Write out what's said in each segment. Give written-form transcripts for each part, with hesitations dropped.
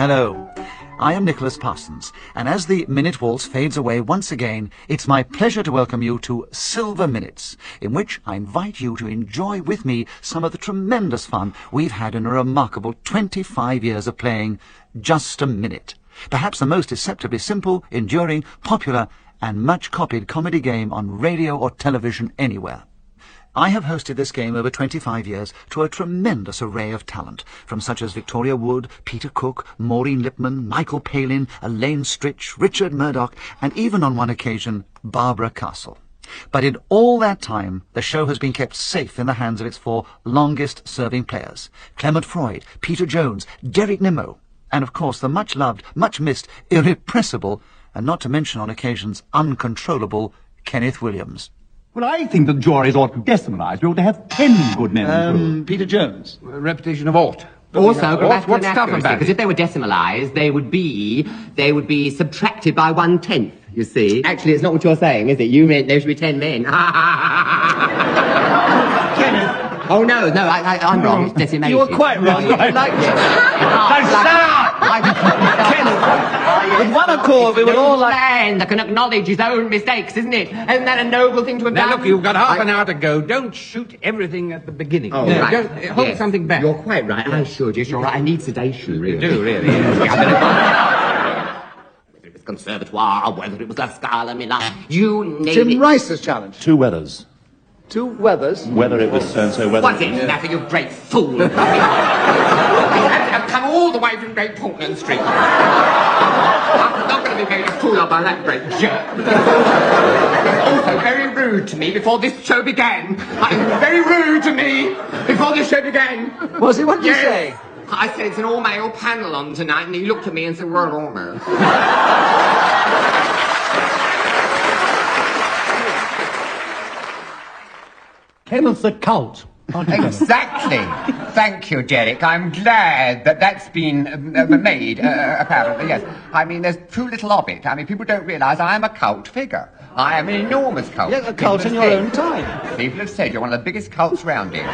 Hello, I am Nicholas Parsons, and as the minute waltz fades away once again, it's my pleasure to welcome you to Silver Minutes, in which I invite you to enjoy with me some of the tremendous fun we've had in a remarkable 25 years of playing Just a Minute. Perhaps the most deceptively simple, enduring, popular, and much copied comedy game on radio or television anywhere. I have hosted this game over 25 years to a tremendous array of talent, from such as Victoria Wood, Peter Cook, Maureen Lipman, Michael Palin, Elaine Stritch, Richard Murdoch, and even on one occasion, Barbara Castle. But in all that time, the show has been kept safe in the hands of its four longest-serving players, Clement Freud, Peter Jones, Derek Nimmo, and of course the much-loved, much-missed, irrepressible, and not to mention on occasions uncontrollable, Kenneth Williams. Well, I think the juries ought to decimalize. We ought to have 10 good men. Peter Jones. Repetition of ought. Also, grammatical what's tough inaccuracy, about because it? if they were decimalised, they would be subtracted by 1/10, you see. Actually, it's not what you're saying, is it? You meant there should be 10 men. Kenneth. Oh, no, I'm wrong. It's decimation. You were quite wrong. Right. Like Kenneth. with one accord, we were all like... man that can acknowledge his own mistakes, isn't it? Isn't that a noble thing to have Now, done? look, you've got half an hour to go. Don't shoot everything at the beginning. Oh, No, right. don't, hold Yes. something back. You're quite right. I should. Yes, you're right. I need sedation, really. You do, really. Whether it was Conservatoire or whether it was La Scala Milan, you name Tim it. Rice's challenge. Two weathers. Two weathers. Whether it was so-and-so, whether... What's it matter, you great fool? You have come all the way from Great Portland Street. I'm not going to be made a fool of by that great jerk. Also very rude to me before this show began. Very rude to me before this show began. Was he? What did you Yes. say? I said it's an all-male panel on tonight, and he looked at me and said, we're an all-male. Kenneth the Cult. Exactly. Thank you, Derek. I'm glad that that's been made, apparently, yes. I mean, there's too little of it. I mean, people don't realise I am a cult figure. I am an enormous cult. Yeah, a cult in your own time. People have said you're one of the biggest cults round here.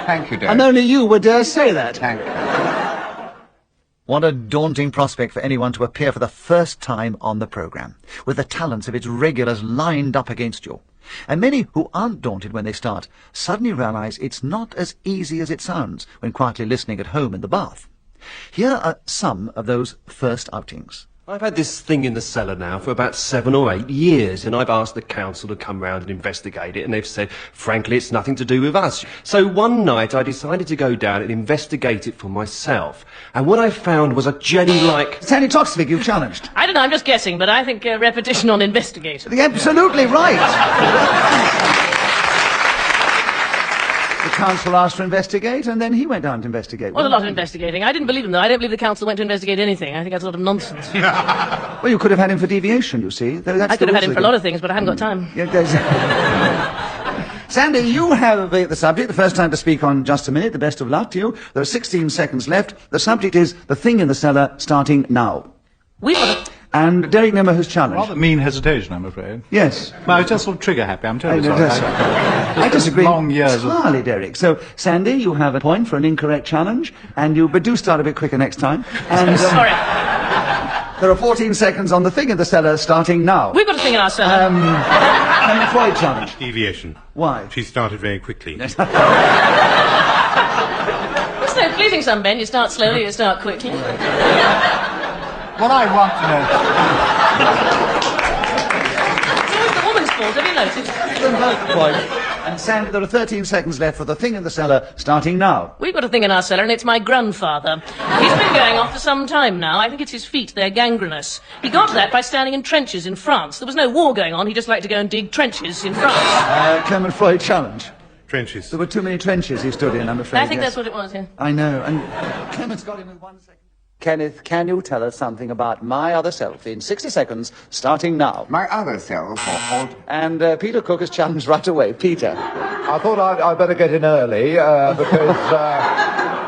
Thank you, Derek. And only you would dare say that. Thank you. What a daunting prospect for anyone to appear for the first time on the programme, with the talents of its regulars lined up against you. And many who aren't daunted when they start suddenly realise it's not as easy as it sounds when quietly listening at home in the bath. Here are some of those first outings. I've had this thing in the cellar now for about 7 or 8 years, and I've asked the council to come round and investigate it, and they've said, frankly, it's nothing to do with us. So one night I decided to go down and investigate it for myself, and what I found was a jelly-like... Sandy Toksvig, you've challenged. I don't know, I'm just guessing, but I think repetition on investigate. Absolutely right. The council asked to investigate, and then he went down to investigate. Well, a lot of investigating. I didn't believe him, though. I don't believe the council went to investigate anything. I think that's a lot of nonsense. Well, you could have had him for deviation, you see. I could have had him for a lot of things, but I haven't got time. Yeah, Sandy, you have the subject, the first time to speak on Just a Minute. The best of luck to you. There are 16 seconds left. The subject is The Thing in the Cellar, starting now. We've got a... And Derek Nimmo has challenged. Rather mean hesitation, I'm afraid. Yes. Well, I was just sort of trigger happy, I'm terribly sorry. I disagree Long years entirely, Derek. So, Sandy, you have a point for an incorrect challenge, but do start a bit quicker next time. And Sorry. there are 14 seconds on The Thing in the Cellar, starting now. We've got a thing in our cellar. And the Freud challenge. Deviation. Why? She started very quickly. It's so pleasing some men. You start slowly, you start quickly. What I want to know... It's always the woman's fault, have you noticed? And Sandy, there are 13 seconds left for The Thing in the Cellar, starting now. We've got a thing in our cellar, and it's my grandfather. He's been going off for some time now. I think it's his feet. They're gangrenous. He got that by standing in trenches in France. There was no war going on. He just liked to go and dig trenches in France. Clement Freud challenge. Trenches. There were too many trenches he stood in, I'm afraid. I think yes. that's what it was, yeah. I know, and Clement's got him in 1 second. Kenneth, can you tell us something about my other self in 60 seconds, starting now? My other self, And Peter Cook has challenged right away. Peter. I thought I'd better get in early, because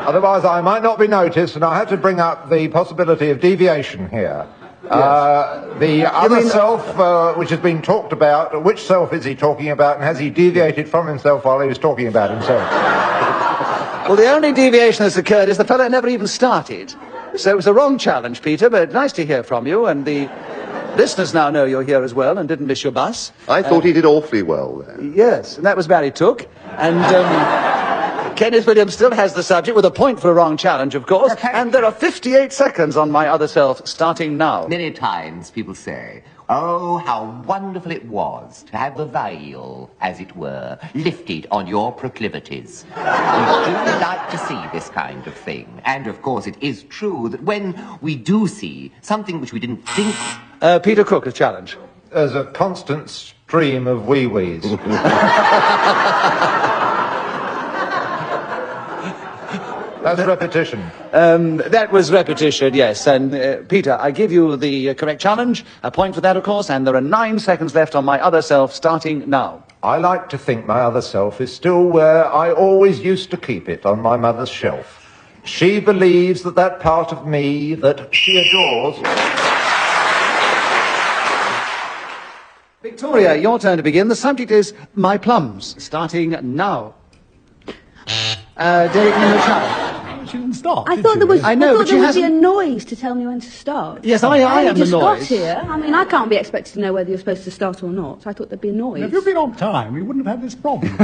otherwise I might not be noticed, and I had to bring up the possibility of deviation here. The other self, which has been talked about, which self is he talking about, and has he deviated from himself while he was talking about himself? Well, the only deviation that's occurred is the fellow never even started. So it was a wrong challenge, Peter, but nice to hear from you, and the listeners now know you're here as well and didn't miss your bus. I thought he did awfully well there. Yes, and that was Barry Took. And Kenneth Williams still has the subject with a point for a wrong challenge, of course. And there are 58 seconds on My Other Self starting now. Many times people say, oh, how wonderful it was to have the veil, as it were, lifted on your proclivities. We do like to see this kind of thing. And, of course, it is true that when we do see something which we didn't think... Peter Cook, a challenge. There's a constant stream of wee-wees. That's repetition. That was repetition, yes. And, Peter, I give you the correct challenge. A point for that, of course. And there are 9 seconds left on My Other Self, starting now. I like to think my other self is still where I always used to keep it, on my mother's shelf. She believes that that part of me that she adores... Victoria, your turn to begin. The subject is My Plums, starting now. Derek, no challenge. She didn't stop. I thought there was. I know, I but thought she there would be a hasn't- noise to tell me when to start. Yes, I am the just got noise. here. I mean, I can't be expected to know whether you're supposed to start or not. So I thought there'd be a noise. If you'd been on time, we wouldn't have had this problem.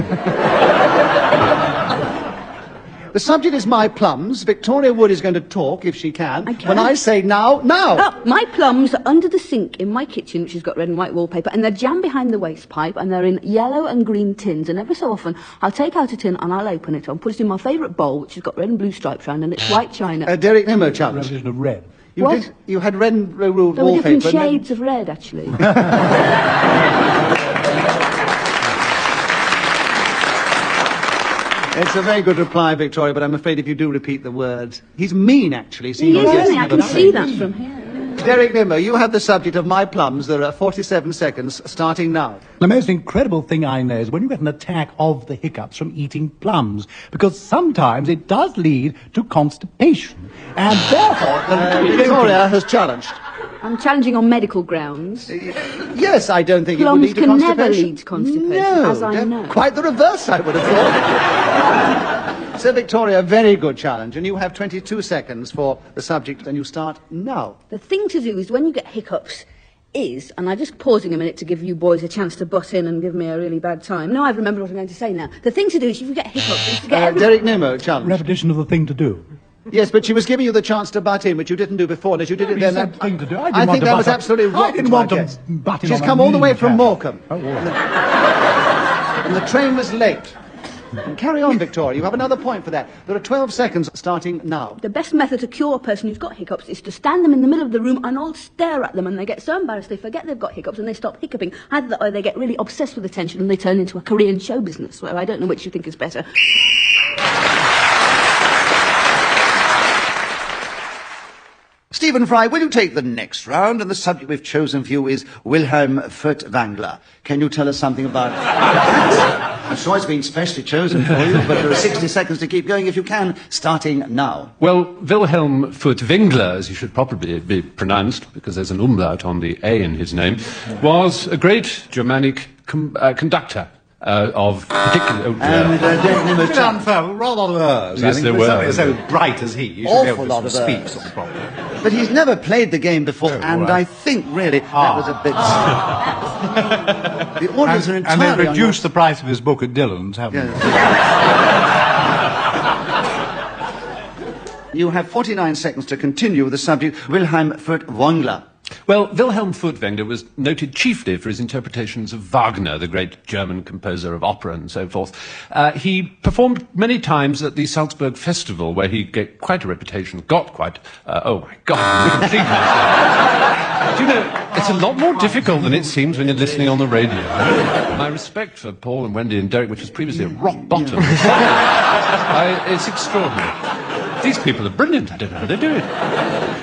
The subject is My Plums. Victoria Wood is going to talk, if she can. I can. When I say now, now! Oh, my plums are under the sink in my kitchen, which has got red and white wallpaper, and they're jammed behind the waste pipe, and they're in yellow and green tins. And every so often, I'll take out a tin and I'll open it. I'll put it in my favourite bowl, which has got red and blue stripes around, and it's white china. Derek Nimmo challenge. Repetition of red. You had red and blue There were wallpaper. different shades of red, actually. It's a very good reply, Victoria, but I'm afraid if you do repeat the words... He's mean, actually. So He you is, don't isn't he? get I can see that from here. Derek Nimmo, you have the subject of My Plums. There are 47 seconds, starting now. The most incredible thing I know is when you get an attack of the hiccups from eating plums, because sometimes it does lead to constipation. And therefore... Victoria has challenged. I'm challenging on medical grounds. Yes, I don't think it would Plums lead to can constipation. never lead to constipation, No, as I know. Quite the reverse, I would have thought. So, Victoria, very good challenge, and you have 22 seconds for the subject, and you start now. The thing to do is when you get hiccups is, and I'm just pausing a minute to give you boys a chance to butt in and give me a really bad time. No, I've remembered what I'm going to say now. The thing to do is if you get hiccups is to get Derek Nimmo, challenge. Repetition of the thing to do. Yes, but she was giving you the chance to butt in, which you didn't do before, and as you did it You then... said thing to do. I I didn't want think to that butt was up. absolutely I rotten. didn't want to guess. butt in She's on a come all the way mean from cat. Morecambe. Oh, well. And the train was late. And carry on, Victoria. You have another point for that. There are 12 seconds starting now. The best method to cure a person who's got hiccups is to stand them in the middle of the room and all stare at them, and they get so embarrassed they forget they've got hiccups and they stop hiccuping. Either that or they get really obsessed with attention and they turn into a career in show business, where I don't know which you think is better. Stephen Fry, will you take the next round? And the subject we've chosen for you is Wilhelm Furtwängler. Can you tell us something about that? I'm sure it's been specially chosen for you, but there are 60 seconds to keep going if you can, starting now. Well, Wilhelm Furtwängler, as he should probably be pronounced, because there's an umlaut on the A in his name, was a great Germanic conductor. Of particular... It's a bit unfair, rather a lot of Rs. Yes, I think there for were. somebody so bright as he, you should be Awful able lot to of speak Rs. sort of properly. But he's never played the game before, and right. I think, really, that was a bit... The audience are And entirely they've on reduced the price of his book at Dillon's, haven't they? You have 49 seconds to continue with the subject Wilhelm Furtwängler. Well, Wilhelm Furtwängler was noted chiefly for his interpretations of Wagner, the great German composer of opera and so forth. He performed many times at the Salzburg Festival, where he got quite a reputation, oh my God, I'm complete myself. Do you know, it's a lot more difficult than it seems when you're listening on the radio. My respect for Paul and Wendy and Derek, which was previously at rock bottom, it's extraordinary. These people are brilliant. I don't know how they do it.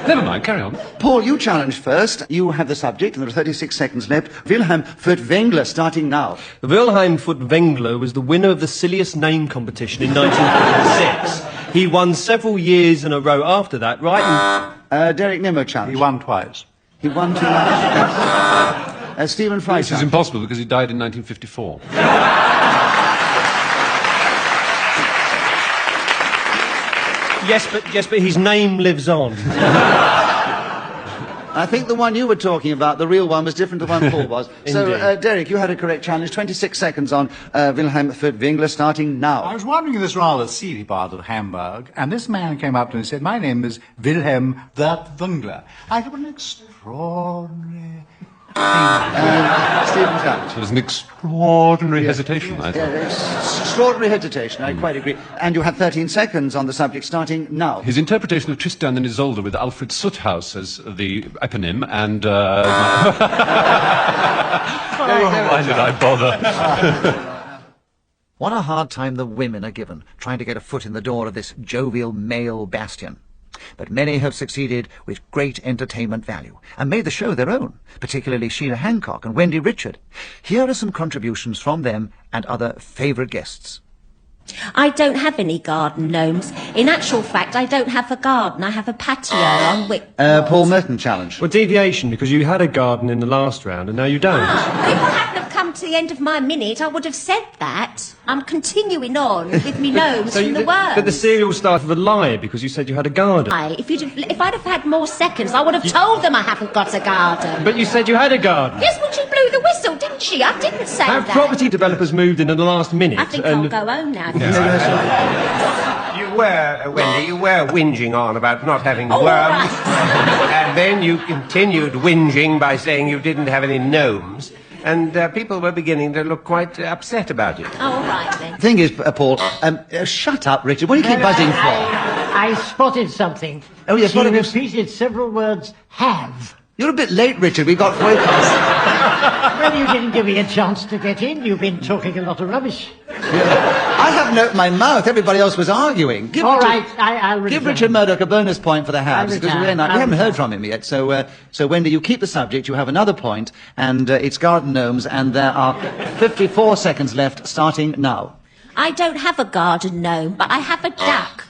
Never mind, carry on. Paul, you challenged first. You have the subject, and there are 36 seconds left. Wilhelm Furtwängler, starting now. Wilhelm Furtwängler was the winner of the Silliest Name competition in 1946. He won several years in a row after that, right? Derek Nimmo challenge. He won twice. He won too much. Stephen Fry. This is impossible because he died in 1954. Yes, but his name lives on. I think the one you were talking about, the real one, was different to the one Paul was. So, Derek, you had a correct challenge. 26 seconds on Wilhelm Furtwängler, starting now. I was wandering in this rather seedy part of Hamburg, and this man came up to me and said, "My name is Wilhelm Furtwängler." I thought, an extraordinary Stephen Challenge. There's an extraordinary hesitation, I thought. Extraordinary hesitation, I quite agree. And you have 13 seconds on the subject, starting now. His interpretation of Tristan and Isolde with Alfred Suthaus as the eponym, and... why did I bother? What a hard time the women are given, trying to get a foot in the door of this jovial male bastion. But many have succeeded with great entertainment value and made the show their own, particularly Sheila Hancock and Wendy Richard. Here are some contributions from them and other favourite guests. I don't have any garden gnomes. In actual fact, I don't have a garden. I have a patio on which... Paul Merton Challenge. Well, deviation, because you had a garden in the last round and now you don't. If I hadn't have come to the end of my minute, I would have said that. I'm continuing on with me gnomes from the worms. But the serial started with a lie because you said you had a garden. If I'd have had more seconds, I would have told them I haven't got a garden. But you said you had a garden. Yes, well, she blew the whistle, didn't she? I didn't say Have that. property developers moved in the last minute? I think I'll go home now. You were, Wendy, you were whinging on about not having worms. Right. And then you continued whinging by saying you didn't have any gnomes. And people were beginning to look quite upset about it. Oh, all right, then. The thing is, Paul, shut up, Richard. What do you keep buzzing for? I spotted something. Oh, yes, She what have you... repeated several words, have. You're a bit late, Richard. We've got forecast. Well, you didn't give me a chance to get in. You've been talking a lot of rubbish. I haven't opened my mouth. Everybody else was arguing. All right, I'll return. Give Richard Murdoch a bonus point for the haves, because we return. haven't heard from him yet. So, Wendy, you keep the subject. You have another point, and it's garden gnomes, and there are 54 seconds left, starting now. I don't have a garden gnome, but I have a duck.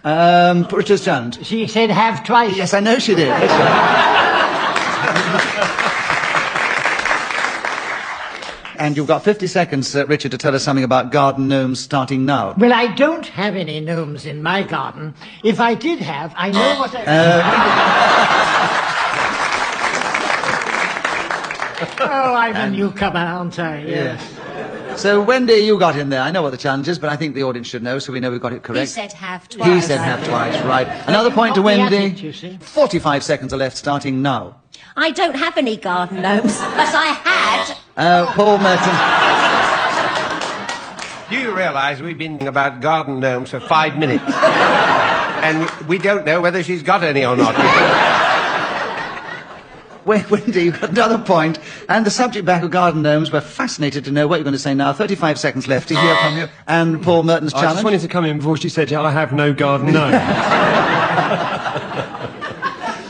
Richard's challenge. She said have twice. Yes, I know she did. And you've got 50 seconds, Richard, to tell us something about garden gnomes, starting now. Well, I don't have any gnomes in my garden. If I did have, I know what Oh, I'm a newcomer, aren't I? Yes. So, Wendy, you got in there. I know what the challenge is, but I think the audience should know, so we know we've got it correct. He said have twice. He said have twice, right. Another point to Wendy. 45 seconds are left, starting now. I don't have any garden gnomes, but I had... Paul Merton. Do you realise we've been about garden gnomes for 5 minutes? And we don't know whether she's got any or not. Wendy, you've got another point. And the subject back of garden gnomes, we're fascinated to know what you're going to say now. 35 seconds left to hear from you. And Paul Merton's challenge. I just wanted to come in before she said, I have no garden gnome.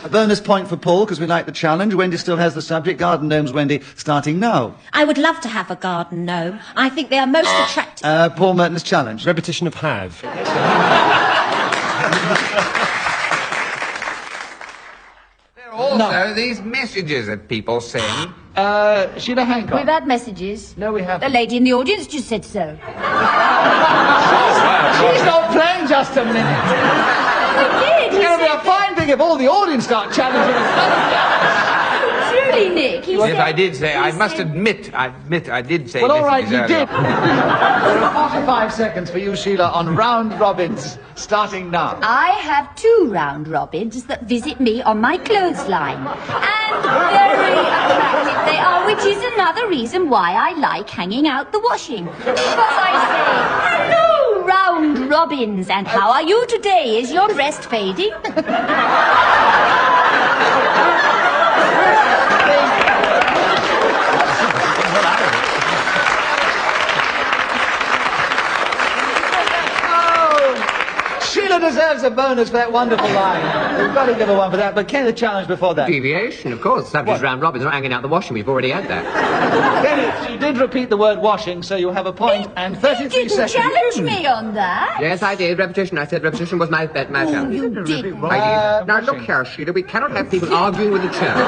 A bonus point for Paul, because we like the challenge. Wendy still has the subject. Garden gnomes, Wendy, starting now. I would love to have a garden gnome. I think they are most attractive. Paul Merton's challenge. Repetition of have. There are also these messages that people send. Sheila Hancock. We've had messages. No, we haven't. The lady in the audience just said so. She's not playing just a minute. We did. It's going to be a fine thing if all the audience start challenging us. Truly, Nick. Yes, I did say. I must admit, I did say. Well, all right, messages you earlier. did. There are 45 seconds for you, Sheila, on round robins, starting now. I have 2 round robins that visit me on my clothesline. And very attractive they are, which is another reason why I like hanging out the washing. Because I say, hello, round robins, and how are you today? Is your breast fading? Sheila deserves a bonus for that wonderful line. We've got to give her one for that, but Kenneth challenge before that. Deviation, of course. Subject's round robins, not hanging out the washing. We've already had that. Kenneth, you did repeat the word washing, so you have a point and 33 You seconds. didn't challenge me on that. Yes, I did. Repetition. I said repetition was my challenge. You did. I did. Now, look here, Sheila. We cannot have people arguing with each other.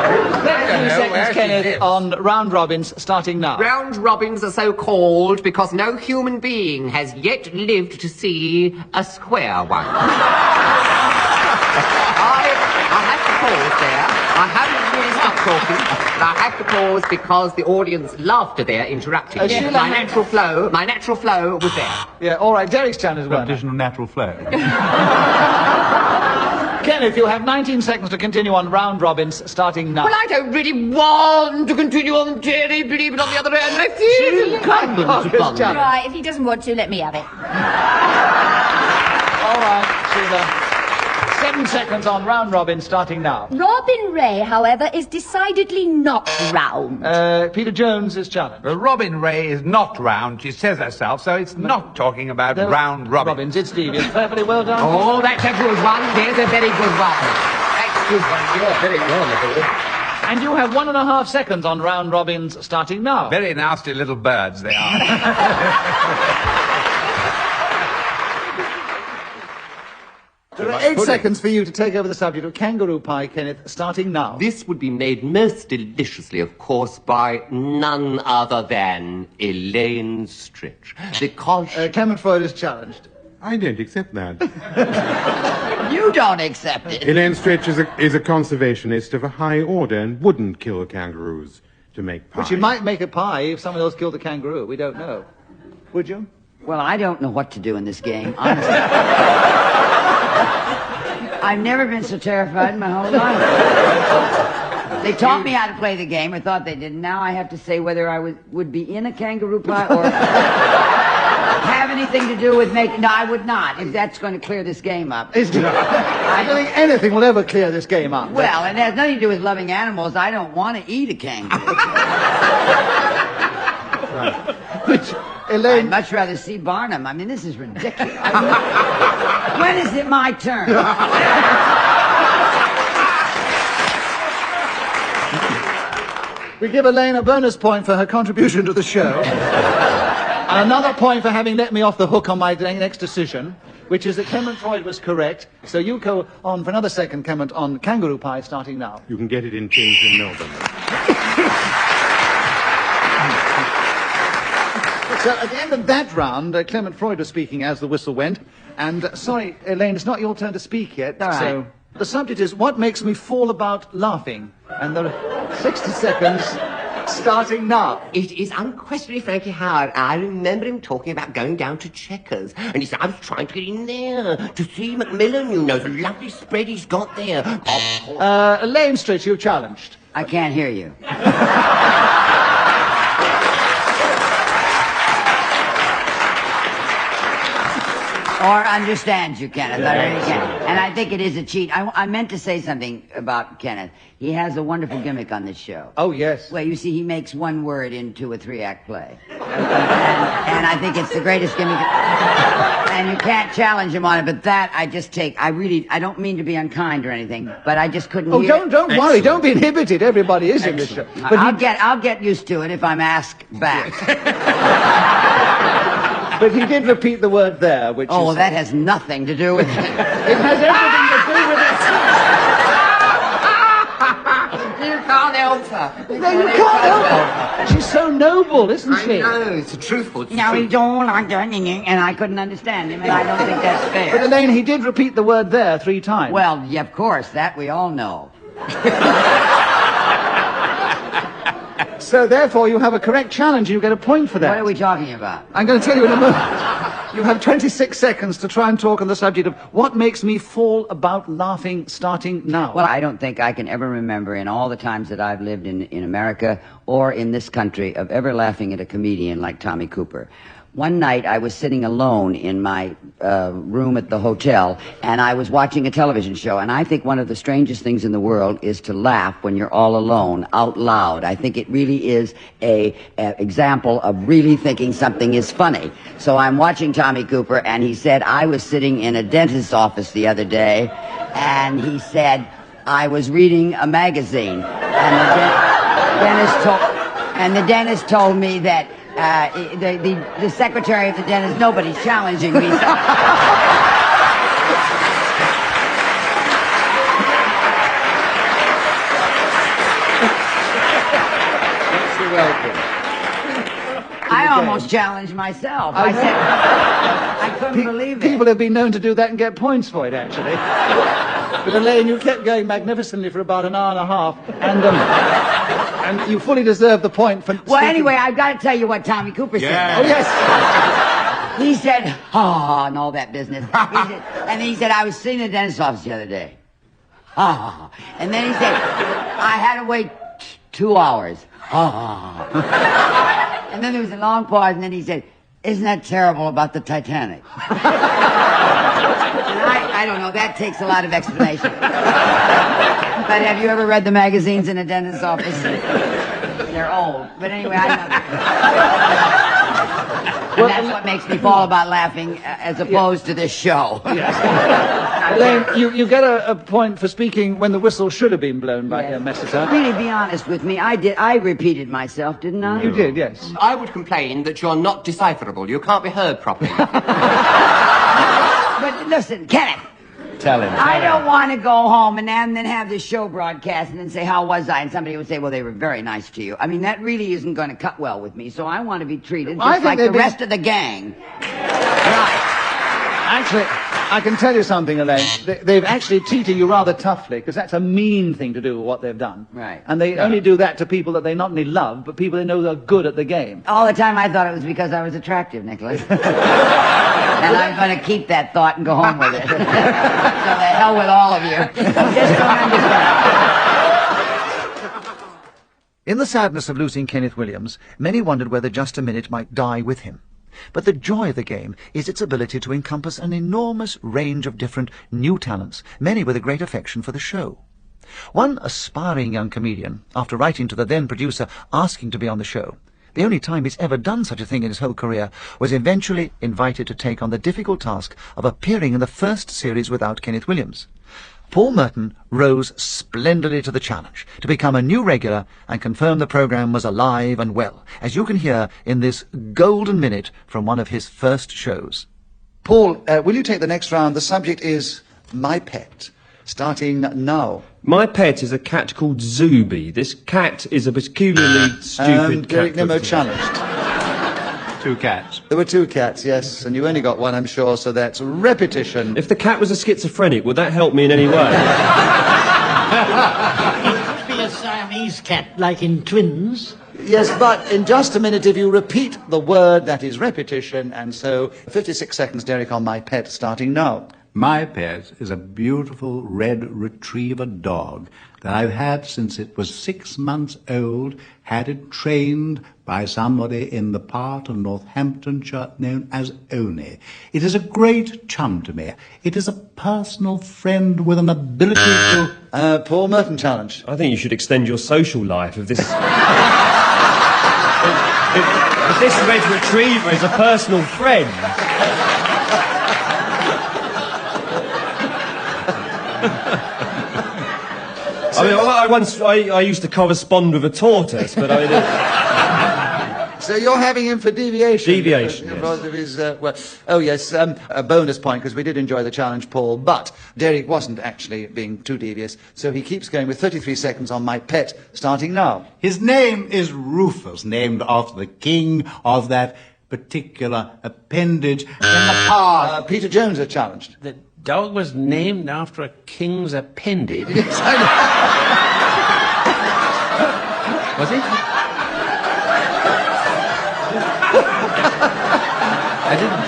32 seconds, Kenneth, on round robins, starting now. Round robins are so called because no human being has yet lived to see a square one. I have to pause there. I haven't really stopped talking, but I have to pause because the audience loved their interrupting. My natural flow was there. Yeah, all right, Derek's turn as well. Additional natural flow. Kenneth, you have 19 seconds to continue on round robins, starting now. Well, I don't really want to continue on terribly, but on the other hand, I feel incumbent upon me. Right, if he doesn't want to, let me have it. All right, Sheila. 7 seconds on round robin, starting now. Robin Ray, however, is decidedly not round. Peter Jones is challenged. Robin Ray is not round, she says herself, so it's not talking about round robin. Robins, it's devious. Perfectly well done. Oh, that's a good one. There's a very good one. That's a good one. You're very wonderful. And you have 1.5 seconds on round robins, starting now. Very nasty little birds they are. There are 8 seconds for you to take over the subject of kangaroo pie, Kenneth, starting now. This would be made most deliciously, of course, by none other than Elaine Stritch. Because... Clement Freud is challenged. I don't accept that. You don't accept it. Elaine Stritch is a conservationist of a high order and wouldn't kill kangaroos to make pie. But you might make a pie if someone else killed a kangaroo. We don't know. Would you? Well, I don't know what to do in this game, honestly. I've never been so terrified in my whole life. They taught me how to play the game, or thought they did. Now I have to say whether I would be in a kangaroo pie or have anything to do with making... No, I would not, if that's going to clear this game up. I don't think anything will ever clear this game up. Well, it has nothing to do with loving animals. I don't want to eat a kangaroo. Elaine... I'd much rather see Barnum. I mean, this is ridiculous. When is it my turn? We give Elaine a bonus point for her contribution to the show. And another point for having let me off the hook on my next decision, which is that Clement Freud was correct. So you go on for another second, Clement, on kangaroo pie, starting now. You can get it in tins in Melbourne. So at the end of that round, Clement Freud was speaking as the whistle went. And, sorry, Elaine, it's not your turn to speak yet. All right. So the subject is what makes me fall about laughing. And there are 60 seconds starting now. It is unquestionably Frankie Howard. I remember him talking about going down to Checkers. And he said, I was trying to get in there to see Macmillan, you know, the lovely spread he's got there. Elaine Stritch, you've challenged. I can't hear you. Or understand you, Kenneth. I really can. And I think it is a cheat. I meant to say something about Kenneth. He has a wonderful gimmick on this show. Oh, yes. Well, you see, he makes one word into a 3-act play. And I think it's the greatest gimmick. And you can't challenge him on it, but that I just take. I don't mean to be unkind or anything, but I just couldn't hear it. Don't worry. Don't be inhibited. Everybody is in this show. But I'll get used to it if I'm asked back. But he did repeat the word there, which is... Oh, that has nothing to do with it. It has everything to do with it. You can't help her. No, you can't help her. She's so noble, isn't she? I know, it's truthful. No, he don't like that, and I couldn't understand him, and I don't think that's fair. But Elaine, he did repeat the word there 3 times. Well, yeah, of course, that we all know. So therefore, you have a correct challenge, and you get a point for that. What are we talking about? I'm going to tell you in a moment. You have 26 seconds to try and talk on the subject of what makes me fall about laughing, starting now. Well, I don't think I can ever remember in all the times that I've lived in America or in this country of ever laughing at a comedian like Tommy Cooper. One night I was sitting alone in my room at the hotel, and I was watching a television show, and I think one of the strangest things in the world is to laugh when you're all alone, out loud. I think it really is a example of really thinking something is funny. So I'm watching Tommy Cooper, and he said, I was sitting in a dentist's office the other day, and he said, I was reading a magazine, and the dentist told me that the secretary of the dentist, nobody's challenging me. You're welcome. I almost challenged myself. I said, I couldn't believe it. People have been known to do that and get points for it, actually. But Elaine, you kept going magnificently for about an hour and a half, and you fully deserve the point for... Well, anyway, I've got to tell you what Tommy Cooper said. Oh, yes. He said, and all that business. He said, I was sitting in the dentist's office the other day. And then he said, I had to wait 2 hours. And then there was a long pause, and then he said, isn't that terrible about the Titanic? And I don't know, that takes a lot of explanation. But have you ever read the magazines in a dentist's office? They're old. But anyway, I love it. And that's what makes me fall about laughing as opposed to this show. Elaine, you get a point for speaking when the whistle should have been blown by Messiter. Really, be honest with me. I repeated myself, didn't I? You did, yes. I would complain that you're not decipherable. You can't be heard properly. But listen, Kenneth. Tell him. I don't want to go home and then have this show broadcast and then say, how was I? And somebody would say, well, they were very nice to you. I mean, that really isn't going to cut well with me, so I want to be treated just like the rest of the gang. Right. Actually, I can tell you something, Elaine. They've actually treated you rather toughly, because that's a mean thing to do with what they've done. Right. And they only do that to people that they not only love, but people they know are good at the game. All the time I thought it was because I was attractive, Nicholas. And I'm going to keep that thought and go home with it. So the hell with all of you. Just don't understand. In the sadness of losing Kenneth Williams, many wondered whether Just a Minute might die with him. But the joy of the game is its ability to encompass an enormous range of different new talents, many with a great affection for the show. One aspiring young comedian, after writing to the then producer asking to be on the show, the only time he's ever done such a thing in his whole career, was eventually invited to take on the difficult task of appearing in the first series without Kenneth Williams. Paul Merton rose splendidly to the challenge to become a new regular and confirm the programme was alive and well, as you can hear in this golden minute from one of his first shows. Paul, will you take the next round? The subject is My Pet, starting now. My pet is a cat called Zuby. This cat is a peculiarly stupid cat. Derek Nimmo challenged. 2 cats. There were 2 cats, yes, and you only got 1, I'm sure, so that's repetition. If the cat was a schizophrenic, would that help me in any way? It could be a Siamese cat, like in twins. Yes, but in just a minute, if you repeat the word, that is repetition, and so 56 seconds, Derek, on My Pet, starting now. My pet is a beautiful red retriever dog that I've had since it was 6 months old, had it trained by somebody in the part of Northamptonshire known as Oney. It is a great chum to me. It is a personal friend with an ability to... Paul Merton challenge. I think you should extend your social life if this... if this red retriever is a personal friend... I used to correspond with a tortoise, but I didn't... So you're having him for deviation? Deviation, yes. Because of his, a bonus point, because we did enjoy the challenge, Paul, but Derek wasn't actually being too devious, so he keeps going with 33 seconds on My Pet, starting now. His name is Rufus, named after the king of that particular appendage in the park. Peter Jones are challenged. The dog was named after a king's appendage. Yes, I know. Was it? I didn't.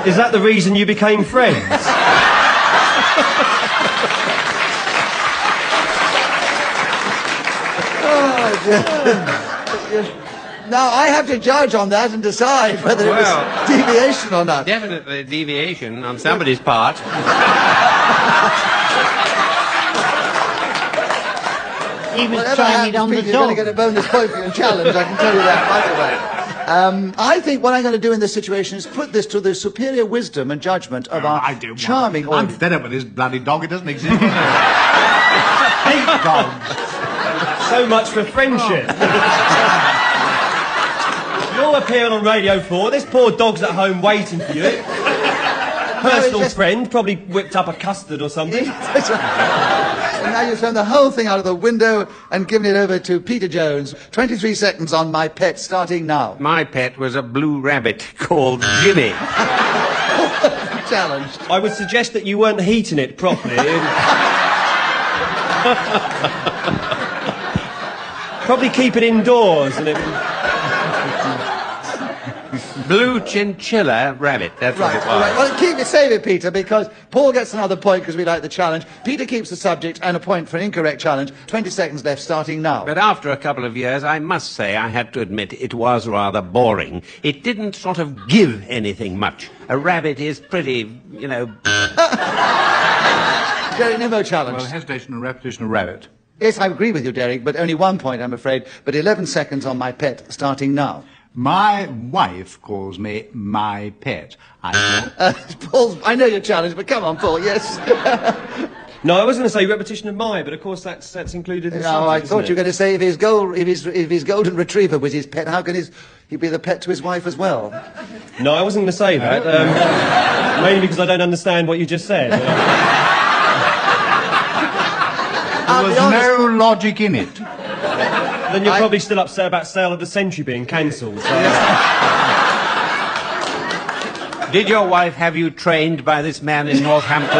Is that the reason you became friends? Now, I have to judge on that and decide whether it was deviation or not. Definitely deviation on somebody's part. He was Whatever trying happens, it on Peter, the you're going dog. to get a bonus point for your challenge, I can tell you that right away. I think what I'm going to do in this situation is put this to the superior wisdom and judgment of our charming I'm audience. fed up with this bloody dog. It doesn't exist. Hate dogs. So much for friendship. You're appearing on Radio 4. This poor dog's at home waiting for you. personal friend, probably whipped up a custard or something. And now you've thrown the whole thing out of the window and given it over to Peter Jones. 23 seconds on my pet, starting now. My pet was a blue rabbit called Jimmy. Challenged. I would suggest that you weren't heating it properly. Probably keep it indoors and it... Blue chinchilla rabbit, that's what it was. Right. Well, save it, Peter, because Paul gets another point because we like the challenge. Peter keeps the subject and a point for an incorrect challenge. 20 seconds left, starting now. But after a couple of years, I must say, I had to admit, it was rather boring. It didn't sort of give anything much. A rabbit is pretty, you know... Derek Nimmo challenge. Well, hesitation and repetition of rabbit. Yes, I agree with you, Derek, but only 1 point, I'm afraid. But 11 seconds on my pet, starting now. My wife calls me my pet. Paul, I know your challenge, but come on, Paul, yes. No, I was going to say repetition of my, but of course that's included in No, I thought you were going to say if his golden retriever was his pet, how can he be the pet to his wife as well? No, I wasn't going to say that. Mainly because I don't understand what you just said. There was no logic in it. Then you're probably still upset about Sale of the Century being cancelled. So. Did your wife have you trained by this man in Northampton?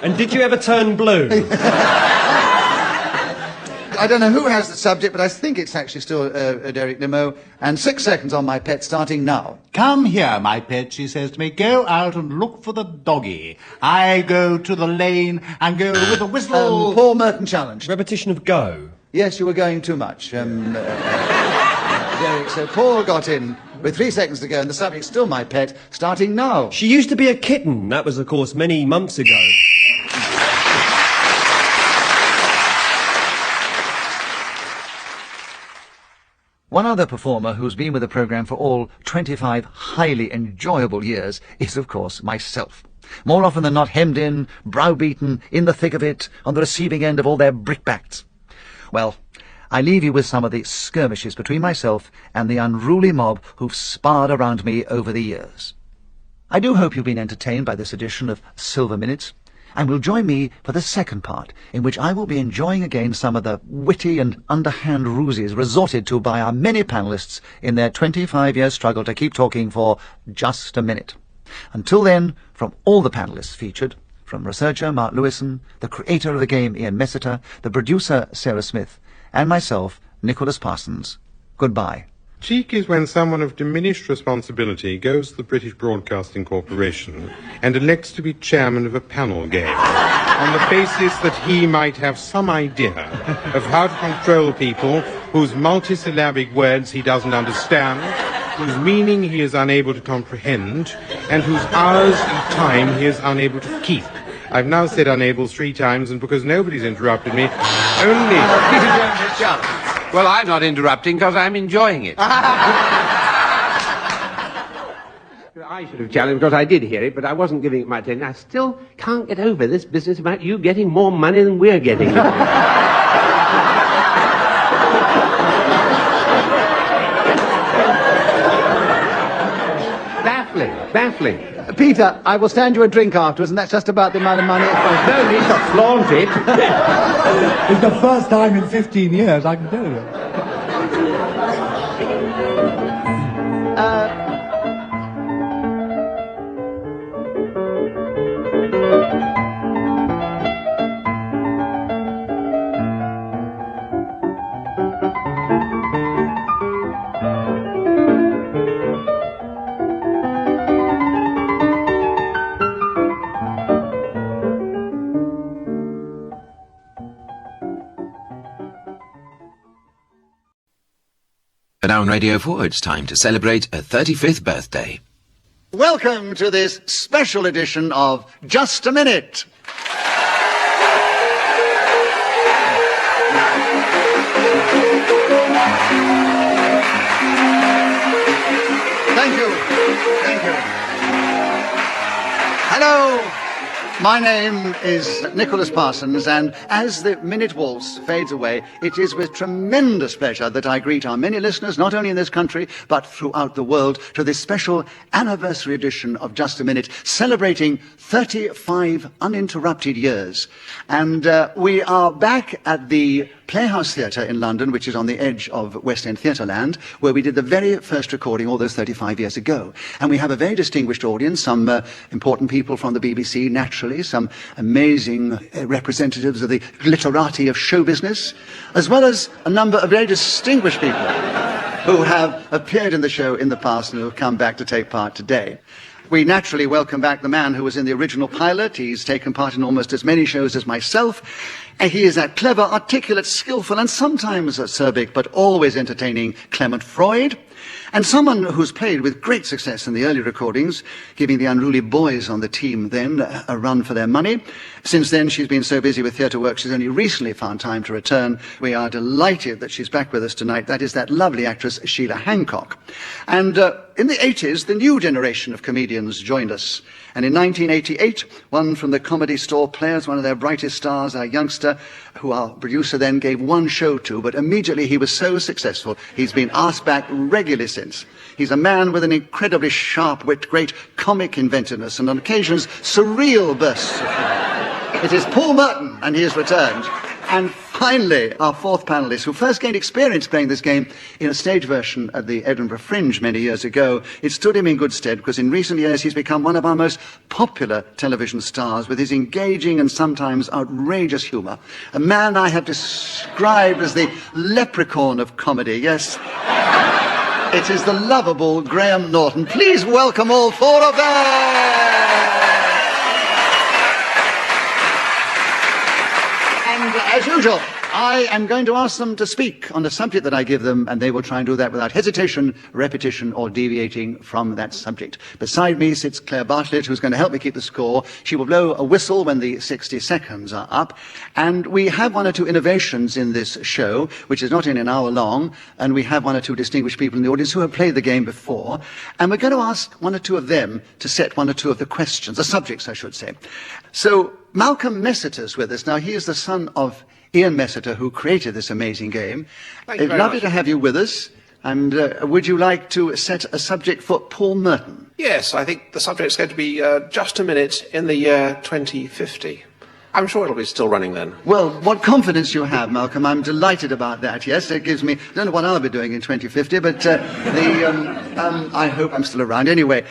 And did you ever turn blue? I don't know who has the subject, but I think it's actually still Derek Nimmo. And 6 seconds on my pet, starting now. Come here, my pet, she says to me. Go out and look for the doggy. I go to the lane and go with a whistle. Paul Merton challenge. Repetition of go. Yes, you were going too much. Derek, so Paul got in with 3 seconds to go, and the subject's still my pet, starting now. She used to be a kitten. That was, of course, many months ago. One other performer who's been with the programme for all 25 highly enjoyable years is, of course, myself. More often than not hemmed in, browbeaten, in the thick of it, on the receiving end of all their brickbats. Well, I leave you with some of the skirmishes between myself and the unruly mob who've sparred around me over the years. I do hope you've been entertained by this edition of Silver Minutes, and will join me for the second part, in which I will be enjoying again some of the witty and underhand ruses resorted to by our many panellists in their 25-year struggle to keep talking for just a minute. Until then, from all the panellists featured, from researcher Mark Lewison, the creator of the game Ian Messiter, the producer Sarah Smith, and myself, Nicholas Parsons, goodbye. Cheek is when someone of diminished responsibility goes to the British Broadcasting Corporation and elects to be chairman of a panel game on the basis that he might have some idea of how to control people whose multisyllabic words he doesn't understand, whose meaning he is unable to comprehend, and whose hours of time he is unable to keep. I've now said unable 3 times, and because nobody's interrupted me, only... Well, I'm not interrupting because I'm enjoying it. I should have challenged because I did hear it, but I wasn't giving it my attention. I still can't get over this business about you getting more money than we're getting. Baffling. Peter, I will stand you a drink afterwards, and that's just about the amount of money... No need to flaunt it. It's the first time in 15 years, I can tell you. But now on Radio 4, it's time to celebrate a 35th birthday. Welcome to this special edition of Just a Minute. Thank you. Hello. My name is Nicholas Parsons, and as the minute waltz fades away, it is with tremendous pleasure that I greet our many listeners, not only in this country, but throughout the world, to this special anniversary edition of Just a Minute, celebrating 35 uninterrupted years. And we are back at the Playhouse Theatre in London, which is on the edge of West End Theatreland, where we did the very first recording all those 35 years ago. And we have a very distinguished audience, some important people from the BBC, naturally, some amazing representatives of the glitterati of show business, as well as a number of very distinguished people who have appeared in the show in the past and who have come back to take part today. We naturally welcome back the man who was in the original pilot. He's taken part in almost as many shows as myself. And he is that clever, articulate, skillful, and sometimes acerbic, but always entertaining Clement Freud. And someone who's played with great success in the early recordings, giving the unruly boys on the team then a run for their money. Since then, she's been so busy with theatre work, she's only recently found time to return. We are delighted that she's back with us tonight. That is that lovely actress, Sheila Hancock. And in the 80s, the new generation of comedians joined us. And in 1988, one from the Comedy Store Players, one of their brightest stars, a youngster who our producer then gave one show to, but immediately he was so successful, he's been asked back regularly since. He's a man with an incredibly sharp wit, great comic inventiveness, and on occasions, surreal bursts of humor. It is Paul Merton, and he has returned. And finally, our fourth panellist, who first gained experience playing this game in a stage version at the Edinburgh Fringe many years ago. It stood him in good stead, because in recent years he's become one of our most popular television stars with his engaging and sometimes outrageous humour. A man I have described as the leprechaun of comedy. Yes, it is the lovable Graham Norton. Please welcome all four of them! As usual, I am going to ask them to speak on the subject that I give them, and they will try and do that without hesitation, repetition, or deviating from that subject. Beside me sits Claire Bartlett, who's going to help me keep the score. She will blow a whistle when the 60 seconds are up. And we have one or two innovations in this show, which is not in an hour long, and we have one or two distinguished people in the audience who have played the game before. And we're going to ask one or two of them to set one or two of the questions, the subjects, I should say. So Malcolm Messiter's with us. Now, he is the son of Ian Messiter, who created this amazing game. Thank you very Lovely much. to have you with us. And would you like to set a subject for Paul Merton? Yes, I think the subject's going to be just a minute in the year 2050. I'm sure it'll be still running then. Well, what confidence you have, Malcolm. I'm delighted about that. Yes, it gives me... I don't know what I'll be doing in 2050, but I hope I'm still around. Anyway,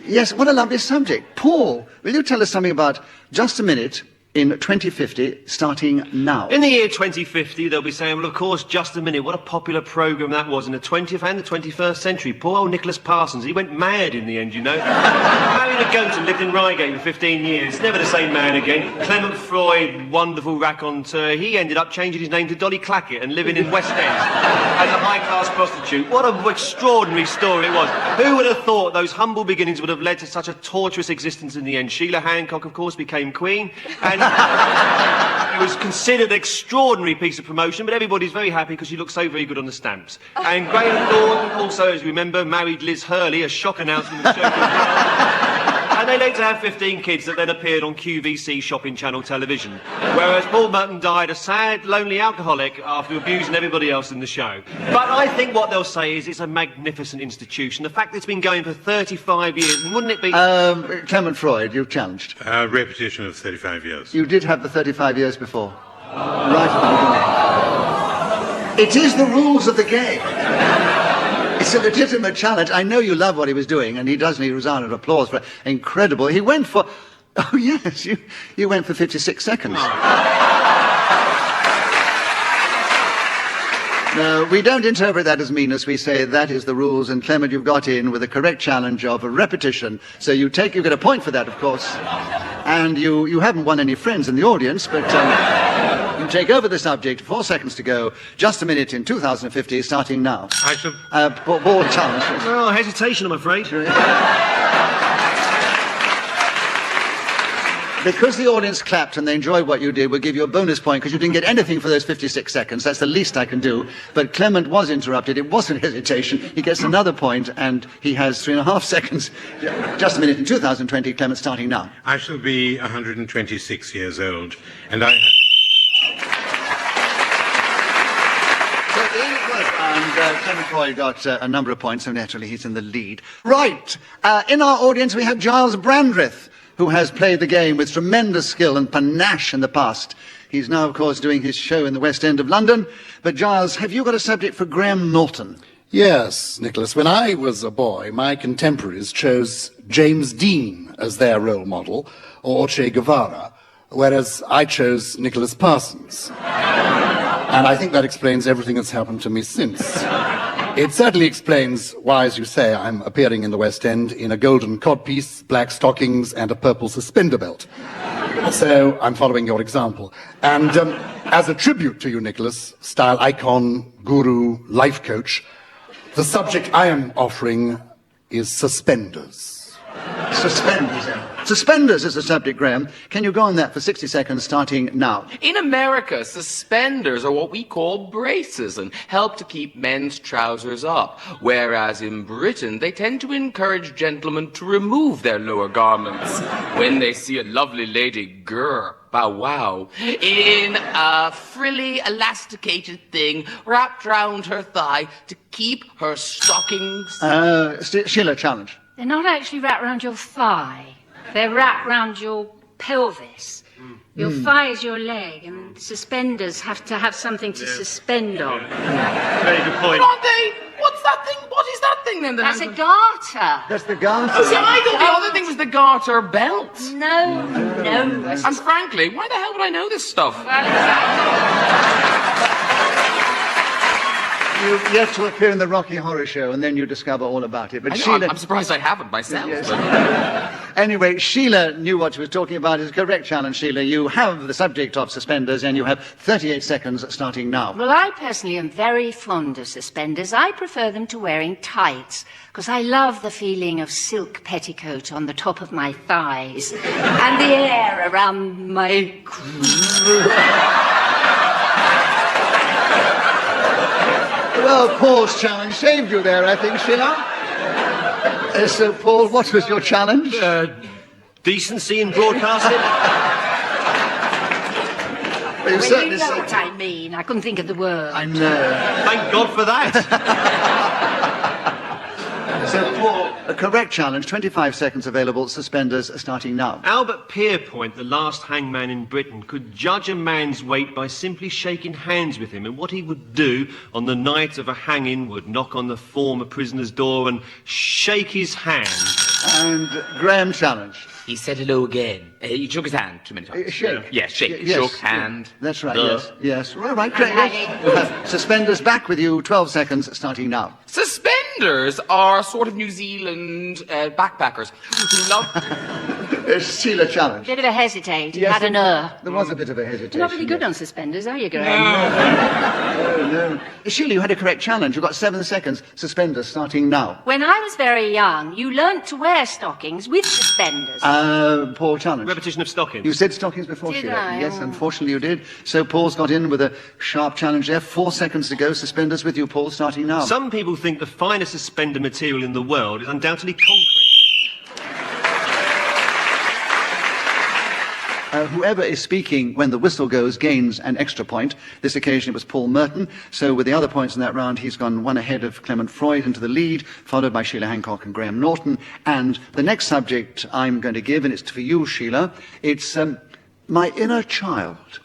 yes, what a lovely subject. Paul, will you tell us something about Just a Minute in 2050, starting now? In the year 2050, they'll be saying, well, of course, Just a Minute, what a popular programme that was in the 20th and the 21st century. Poor old Nicholas Parsons, he went mad in the end, you know. Married a goat and lived in Reigate for 15 years. Never the same man again. Clement Freud, wonderful raconteur, he ended up changing his name to Dolly Clackett and living in West End as a high-class prostitute. What an extraordinary story it was. Who would have thought those humble beginnings would have led to such a torturous existence in the end? Sheila Hancock, of course, became queen, and it was considered an extraordinary piece of promotion, but everybody's very happy because she looks so very good on the stamps. And Graham Norton also, as you remember, married Liz Hurley, a shock announcement of the show. And they later had 15 kids that then appeared on QVC shopping channel television. Whereas Paul Merton died a sad, lonely alcoholic after abusing everybody else in the show. But I think what they'll say is it's a magnificent institution. The fact that it's been going for 35 years, wouldn't it be... Clement Freud, you've challenged. Repetition of 35 years. You did have the 35 years before. Right at the beginning. It is the rules of the game. It's a legitimate challenge. I know you love what he was doing, and he does need resounding applause for it. Incredible. He went for... Oh, yes, you went for 56 seconds. No, we don't interpret that as meanness. We say that is the rules, and Clement, you've got in with a correct challenge of a repetition. So you get a point for that, of course. And you haven't won any friends in the audience, but you take over the subject. 4 seconds to go. Just a minute in 2050, starting now. I shall... Paul challenge. Oh, hesitation, I'm afraid. Because the audience clapped and they enjoyed what you did, we'll give you a bonus point because you didn't get anything for those 56 seconds. That's the least I can do. But Clement was interrupted. It wasn't hesitation. He gets another point, and he has 3.5 seconds. Just a minute. In 2020, Clement, starting now. I shall be 126 years old, and I... And Clement Roy got a number of points, so naturally he's in the lead. Right. In our audience, we have Giles Brandreth, who has played the game with tremendous skill and panache in the past. He's now, of course, doing his show in the West End of London. But, Giles, have you got a subject for Graham Norton? Yes, Nicholas. When I was a boy, my contemporaries chose James Dean as their role model, or Che Guevara, whereas I chose Nicholas Parsons. And I think that explains everything that's happened to me since. It certainly explains why, as you say, I'm appearing in the West End in a golden codpiece, black stockings, and a purple suspender belt. So I'm following your example. And as a tribute to you, Nicholas, style icon, guru, life coach, the subject I am offering is suspenders. Suspenders, Suspenders is the subject, Graham. Can you go on that for 60 seconds, starting now? In America, suspenders are what we call braces and help to keep men's trousers up, whereas in Britain, they tend to encourage gentlemen to remove their lower garments when they see a lovely lady, grr, bow wow, in a frilly, elasticated thing wrapped round her thigh to keep her stockings... Sheila, challenge. They're not actually wrapped around your thigh. They're wrapped round your pelvis. Your thigh is your leg, and suspenders have to have something to suspend on. Very good point. Are they? What's that thing? What is that thing then? That's a garter. That's the garter. Oh, see, I thought the other thing was the garter belt. No. And frankly, why the hell would I know this stuff? You've yet to appear in the Rocky Horror Show, and then you discover all about it. But Sheila... I'm surprised I haven't myself. Yes. Anyway, Sheila knew what she was talking about. It's a correct challenge, Sheila. You have the subject of suspenders, and you have 38 seconds starting now. Well, I personally am very fond of suspenders. I prefer them to wearing tights, because I love the feeling of silk petticoat on the top of my thighs, and the air around my... Well, Paul's challenge saved you there, I think, Sheila. So, Paul, what was your challenge? Decency in broadcasting. Well, you know what I mean. I couldn't think of the word. I know. Thank God for that. So, Paul, a correct challenge, 25 seconds available, suspenders starting now. Albert Pierpoint, the last hangman in Britain, could judge a man's weight by simply shaking hands with him, and what he would do on the night of a hanging would knock on the former prisoner's door and shake his hand. And Graham challenge. He said hello again. He shook his hand too many times. Shake. Yes, shake. Yes, shook hand. That's right, yes. Right, great. Yes. Suspenders back with you, 12 seconds starting now. Suspenders are sort of New Zealand backpackers who love... Sheila challenge. Bit of a hesitate. Yes, Had an there was a bit of a hesitation. You're not really good on suspenders, are you, Graham? No. Sheila, you had a correct challenge. You've got 7 seconds. Suspenders starting now. When I was very young, you learnt to wear stockings with suspenders. Paul challenge. Repetition of stockings. You said stockings before, Did Sheila. I? Yes, unfortunately you did. So Paul's got in with a sharp challenge there. 4 seconds to go. Suspenders with you, Paul, starting now. Some people think the finest suspender material in the world is undoubtedly concrete. Whoever is speaking when the whistle goes gains an extra point. This occasion it was Paul Merton. So with the other points in that round, he's gone one ahead of Clement Freud into the lead, followed by Sheila Hancock and Graham Norton. And the next subject I'm going to give, and it's for you, Sheila, it's my inner child.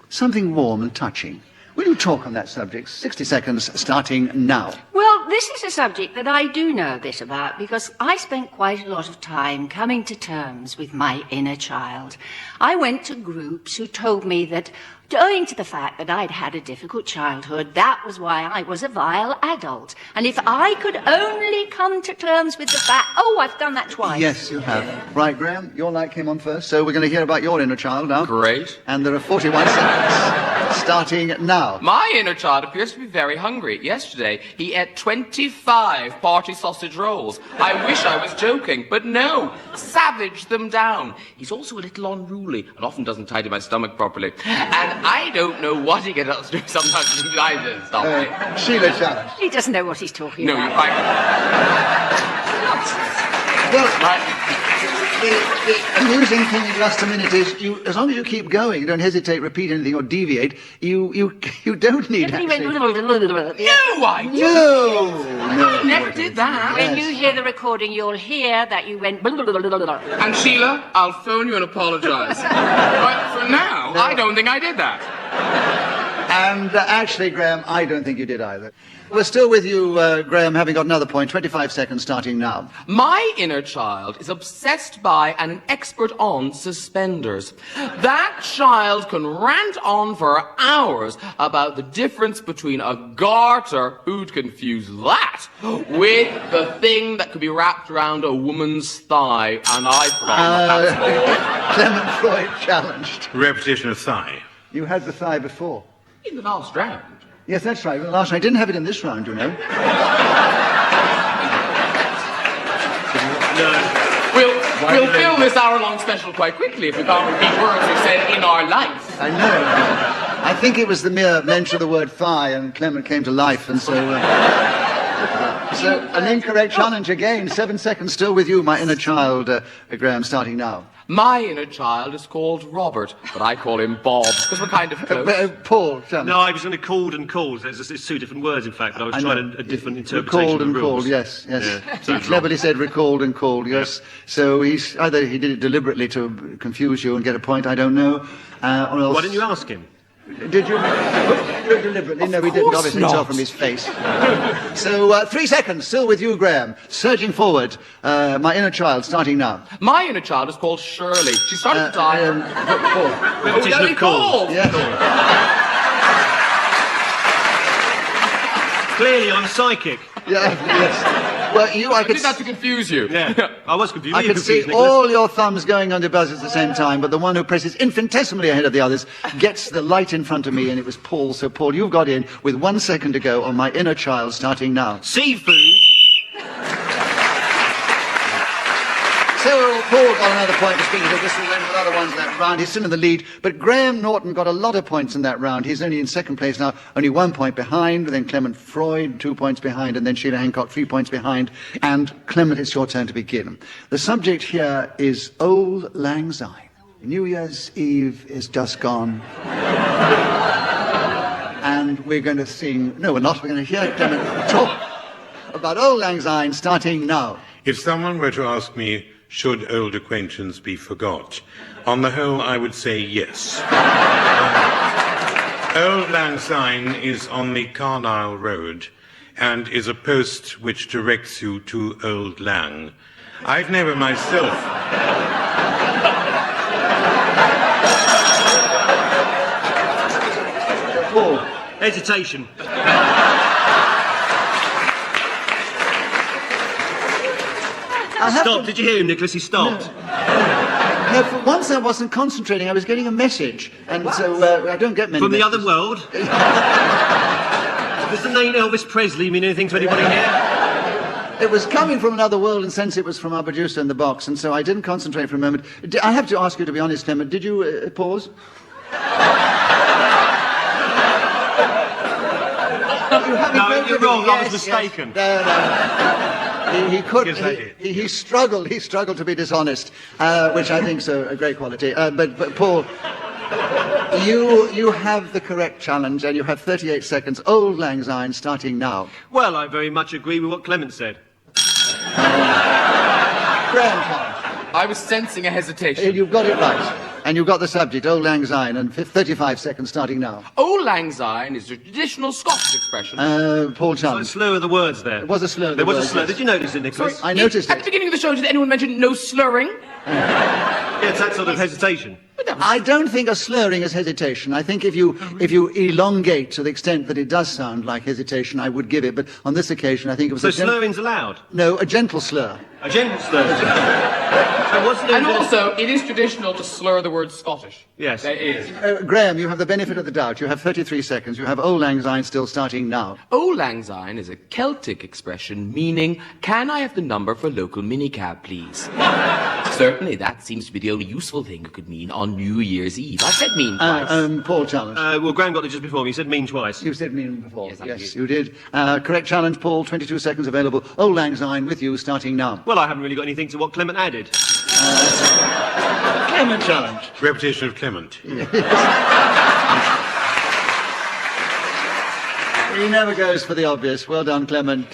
Something warm and touching. Will you talk on that subject? 60 seconds starting now. Well, this is a subject that I do know a bit about because I spent quite a lot of time coming to terms with my inner child. I went to groups who told me that, owing to the fact that I'd had a difficult childhood, that was why I was a vile adult. And if I could only come to terms with the fact... Oh, I've done that twice. Yes, you have. Right, Graham, your light came on first, so we're going to hear about your inner child now. Great. And there are 41 seconds. starting now. My inner child appears to be very hungry. Yesterday, he ate 25 party sausage rolls. I wish I was joking, but no. Savaged them down. He's also a little unruly and often doesn't tidy my stomach properly. And I don't know what he gets up to do sometimes either. Stop it. Sheila challenge. He doesn't know what he's talking No, about. you're fine. Well, the amusing thing in just a minute is, as long as you keep going, you don't hesitate, repeat anything, or deviate, you don't need actually... No, I didn't. No! I never did that. When you hear the recording, you'll hear that you went... And Sheila, I'll phone you and apologise. But for now, I don't think I did that. And actually, Graham, I don't think you did either. We're still with you, Graham, having got another point. 25 seconds starting now. My inner child is obsessed by and an expert on suspenders. That child can rant on for hours about the difference between a garter, who'd confuse that, with the thing that could be wrapped around a woman's thigh, and I've forgotten what that's Clement Freud challenged. Repetition of thigh. You had the thigh before. in the last round. Yes, that's right. Well, last round. I didn't have it in this round, you know. We'll fill this hour-long special quite quickly if we can't repeat words we said in our life. I know. I think it was the mere mention of the word thigh, and Clement came to life, and so... So, an incorrect challenge again. 7 seconds still with you, my inner child, Graham, starting now. My inner child is called Robert, but I call him Bob, because we're kind of close. Paul, No, I was going to called and called. It's two different words, in fact, but I was trying a different interpretation recalled of and the rules. called, yes, yes. Yeah, He cleverly said recalled and called, yes. Yeah. So he's either he did it deliberately to confuse you and get a point, I don't know, or else... Why didn't you ask him? Did you? Deliberately? No, we didn't. Obviously, tell from his face. So, 3 seconds, still with you, Graham. Surging forward, my inner child, starting now. My inner child is called Shirley. She started to die. Repetition of called. Yes. Clearly, I'm psychic. Yeah, yes. Well, I did that to confuse you. Yeah, I was confused. I could see all your thumbs going on your buzzers at the same time, but the one who presses infinitesimally ahead of the others gets the light in front of me, and it was Paul. So, Paul, you've got in with 1 second to go on my inner child, starting now. Seafood. So, Paul got another point for speaking to this will win with other ones that round. He's still in the lead, but Graham Norton got a lot of points in that round. He's only in second place now, only 1 point behind, then Clement Freud 2 points behind, and then Sheila Hancock 3 points behind. And Clement, it's your turn to begin. The subject here is Auld Lang Syne. New Year's Eve is just gone. And we're going to sing... No, we're not. We're going to hear Clement talk about Auld Lang Syne starting now. If someone were to ask me, should old acquaintance be forgot? On the whole, I would say yes. Auld Lang Syne is on the Carlisle Road and is a post which directs you to Auld Lang. I've never myself... Paul. Hesitation. Stop. Did you hear him, Nicholas? He stopped. No, for once I wasn't concentrating. I was getting a message. And so I don't get many From the messages. other world? Does the name Elvis Presley mean anything to anybody here? It was coming from another world, and since it was from our producer in the box, and so I didn't concentrate for a moment. I have to ask you, to be honest, Clement, did you pause? No, you're wrong. I was mistaken. Yes. No. He couldn't. He struggled. He struggled to be dishonest, which I think is a great quality. But Paul, you have the correct challenge, and you have 38 seconds. Auld Lang Syne, starting now. Well, I very much agree with what Clement said. I was sensing a hesitation. You've got it right. And you've got the subject, Auld Lang Syne, and 35 seconds starting now. Auld Lang Syne is a traditional Scottish expression. Paul Chum. It's a slur of the words there. It was a slur of There the was words, a slur. yes. Did you notice it, Nicholas? I noticed At it. the beginning of the show, did anyone mention no slurring? It's that sort of hesitation. I don't think a slurring is hesitation. I think if you elongate to the extent that it does sound like hesitation, I would give it. But on this occasion, I think it was So slurring's allowed? No, a gentle slur. A gentle slur. So what's the And also, it is traditional to slur the word Scottish. Yes. There is. Graham, you have the benefit of the doubt. You have 33 seconds. You have Old Lang Syne still starting now. Old Lang Syne is a Celtic expression meaning, can I have the number for local minicab, please? Certainly, that seems to be the only useful thing it could mean on New Year's Eve. I said mean twice. Paul challenge. Well, Graham got it just before me. He said mean twice. You said mean before. Yes, Yes, you did. Correct challenge, Paul. 22 seconds available. Old Lang Syne with you starting now. Well, I haven't really got anything to what Clement added. Clement challenge. Repetition of Clement. He never goes for the obvious. Well done, Clement.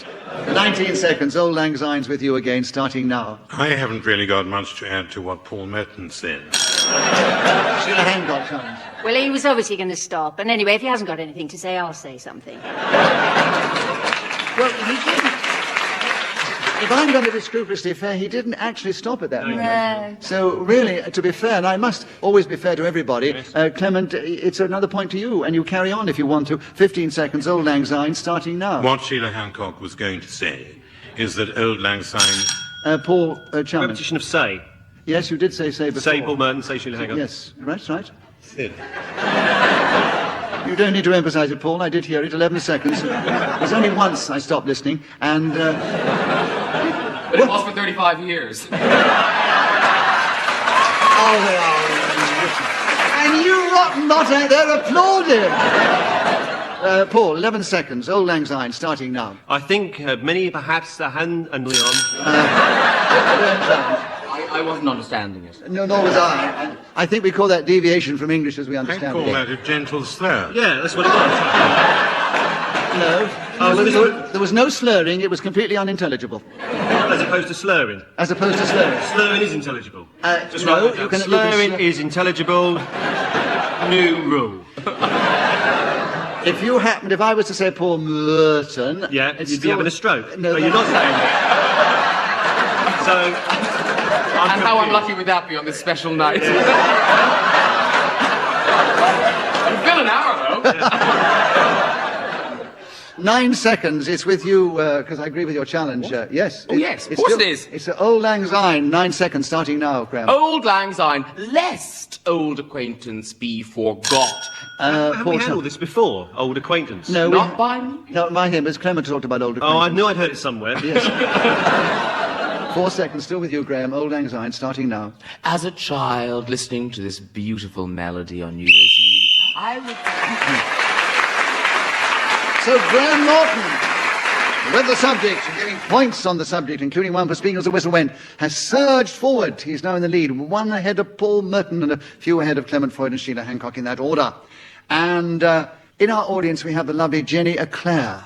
19 seconds. Old Lang Syne's with you again, starting now. I haven't really got much to add to what Paul Merton said. Sheila Hancock challenge. Well, he was obviously going to stop. And anyway, if he hasn't got anything to say, I'll say something. Well, he didn't. If I'm going to be scrupulously fair, he didn't actually stop at that moment. No. So really, to be fair, and I must always be fair to everybody, Clement, it's another point to you, and you carry on if you want to. 15 seconds, Old Lang Syne, starting now. What Sheila Hancock was going to say is that Old Lang Syne... Paul challenge. Repetition of say. Yes, you did say before. Say Paul Merton, say Sheila Hancock. Yes, right. Sid. You don't need to emphasise it, Paul. I did hear it. 11 seconds. There's only once I stopped listening, and... But it was for 35 years. And you rotten lot out there applauding! Paul, 11 seconds. Old Lang Syne, starting now. I think many, perhaps, Han and Leon. I wasn't understanding it. No, nor was I. I think we call that deviation from English as we I understand call it. that a gentle slur. Yeah, that's what it was. No. There was no slurring. It was completely unintelligible. As opposed to slurring. As opposed to slurring. Slurring is intelligible. Just write no, that down. you can Slurring is intelligible. New rule. If I was to say Paul Merton... Yeah, you'd be having a stroke. No, you're not saying it. So... And how unlucky would that be on this special night? It's been an hour, though. 9 seconds. It's with you, because I agree with your challenge. Yes. Oh, yes, of course it is. It's Old Lang Syne. 9 seconds, starting now, Graham. Old Lang Syne, lest old acquaintance be forgot. Have we had all this before? Old acquaintance? No, Not by me. Not by him, as Clement talked about old acquaintance. Oh, I knew I'd heard it somewhere. Yes. 4 seconds, still with you, Graham. Old Lang Syne, starting now. As a child, listening to this beautiful melody on New Year's Eve, I would... So, Graham Norton, with the subject, getting points on the subject, including one for speaking as the whistle went, has surged forward. He's now in the lead, one ahead of Paul Merton and a few ahead of Clement Freud and Sheila Hancock in that order. And in our audience, we have the lovely Jenny Eclair.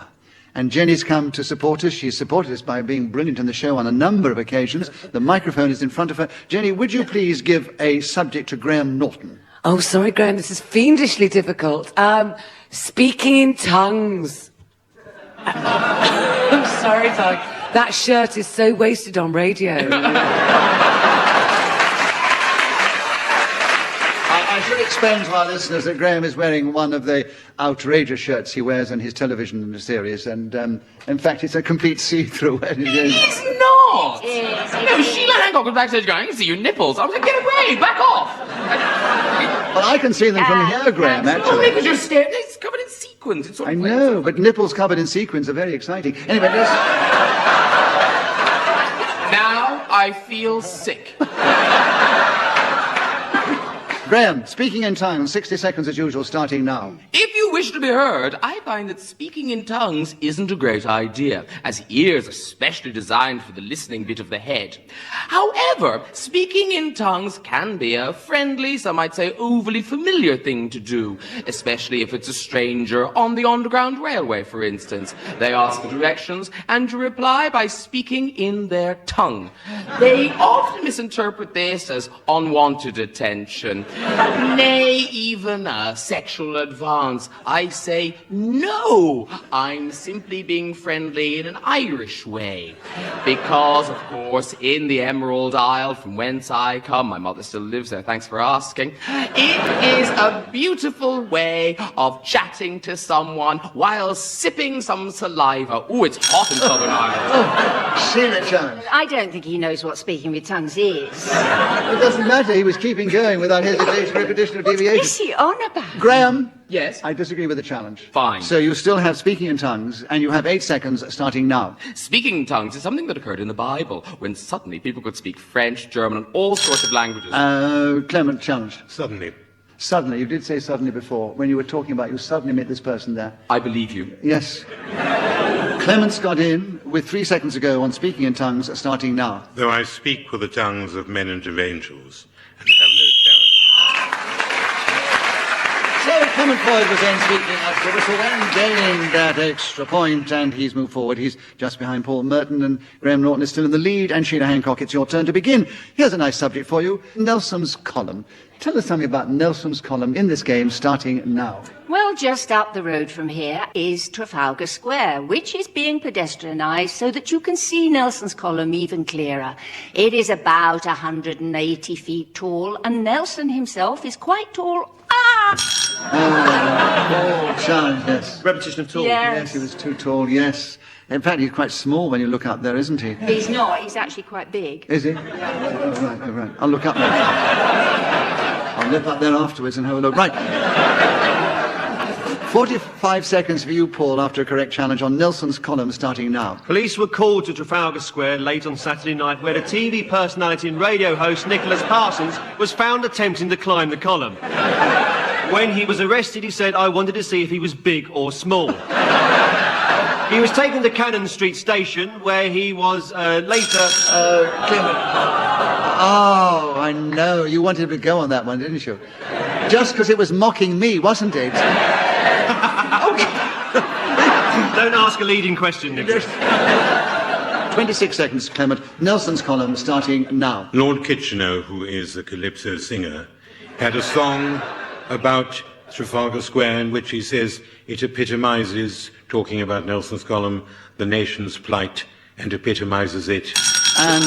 And Jenny's come to support us. She's supported us by being brilliant in the show on a number of occasions. The microphone is in front of her. Jenny, would you please give a subject to Graham Norton? Oh, sorry, Graham, this is fiendishly difficult. Speaking in tongues. I'm sorry, Doug. That shirt is so wasted on radio. I should explain to our listeners that Graham is wearing one of the outrageous shirts he wears on his television series, and in fact, it's a complete see-through. It's not! No, Sheila Hancock was backstage going, I can see your nipples. I was like, get away, back off! Well, I can see them from here, Graham, actually. No, because you're staring, it's covered in sequins. It's sort of I know, but nipples covered in sequins are very exciting. Anyway, let's... Now I feel sick. Graham, speaking in tongues, 60 seconds as usual, starting now. If you wish to be heard, I find that speaking in tongues isn't a great idea, as ears are specially designed for the listening bit of the head. However, speaking in tongues can be a friendly, some might say overly familiar thing to do, especially if it's a stranger on the Underground Railway, for instance. They ask for directions, and you reply by speaking in their tongue. They often misinterpret this as unwanted attention. Nay, even a sexual advance. I say, no, I'm simply being friendly in an Irish way. Because, of course, in the Emerald Isle, from whence I come, my mother still lives there, thanks for asking, it is a beautiful way of chatting to someone while sipping some saliva. Ooh, it's hot in Southern Ireland. Sheila Jones. I don't think he knows what speaking with tongues is. It doesn't matter, he was keeping going without hesitation, repetition, or deviation. What is he on about? Graham? Yes? I disagree with the challenge. Fine. So you still have speaking in tongues, and you have 8 seconds starting now. Speaking in tongues is something that occurred in the Bible, when suddenly people could speak French, German, and all sorts of languages. Clement, challenge. Suddenly. Suddenly, you did say suddenly before. When you were talking about you suddenly met this person there. I believe you. Yes. Clements got in with 3 seconds ago on speaking in tongues, starting now. Though I speak with the tongues of men and of angels, and have no challenge. So Clement Floyd was then speaking up to Whistle and gained that extra point, and he's moved forward. He's just behind Paul Merton, and Graham Norton is still in the lead. And Sheila Hancock, it's your turn to begin. Here's a nice subject for you, Nelson's column. Tell us something about Nelson's column in this game, starting now. Well, just up the road from here is Trafalgar Square, which is being pedestrianised so that you can see Nelson's column even clearer. It is about 180 feet tall, and Nelson himself is quite tall. Challenge, yes. Repetition of tall. Yes, he was too tall, yes. In fact, he's quite small when you look up there, isn't he? He's not. He's actually quite big. Is he? Oh, right. I'll look up there. I'll nip up there afterwards and have a look. Right. 45 seconds for you, Paul, after a correct challenge on Nelson's column, starting now. Police were called to Trafalgar Square late on Saturday night, where the TV personality and radio host Nicholas Parsons was found attempting to climb the column. When he was arrested, he said, "I wanted to see if he was big or small." He was taken to Cannon Street Station, where he was later... Clement. Oh, I know. You wanted to go on that one, didn't you? Just because it was mocking me, wasn't it? Don't ask a leading question, Nicholas. 26 seconds, Clement. Nelson's column, starting now. Lord Kitchener, who is a calypso singer, had a song about Trafalgar Square in which he says it epitomizes, talking about Nelson's column, the nation's plight, and epitomizes it. And,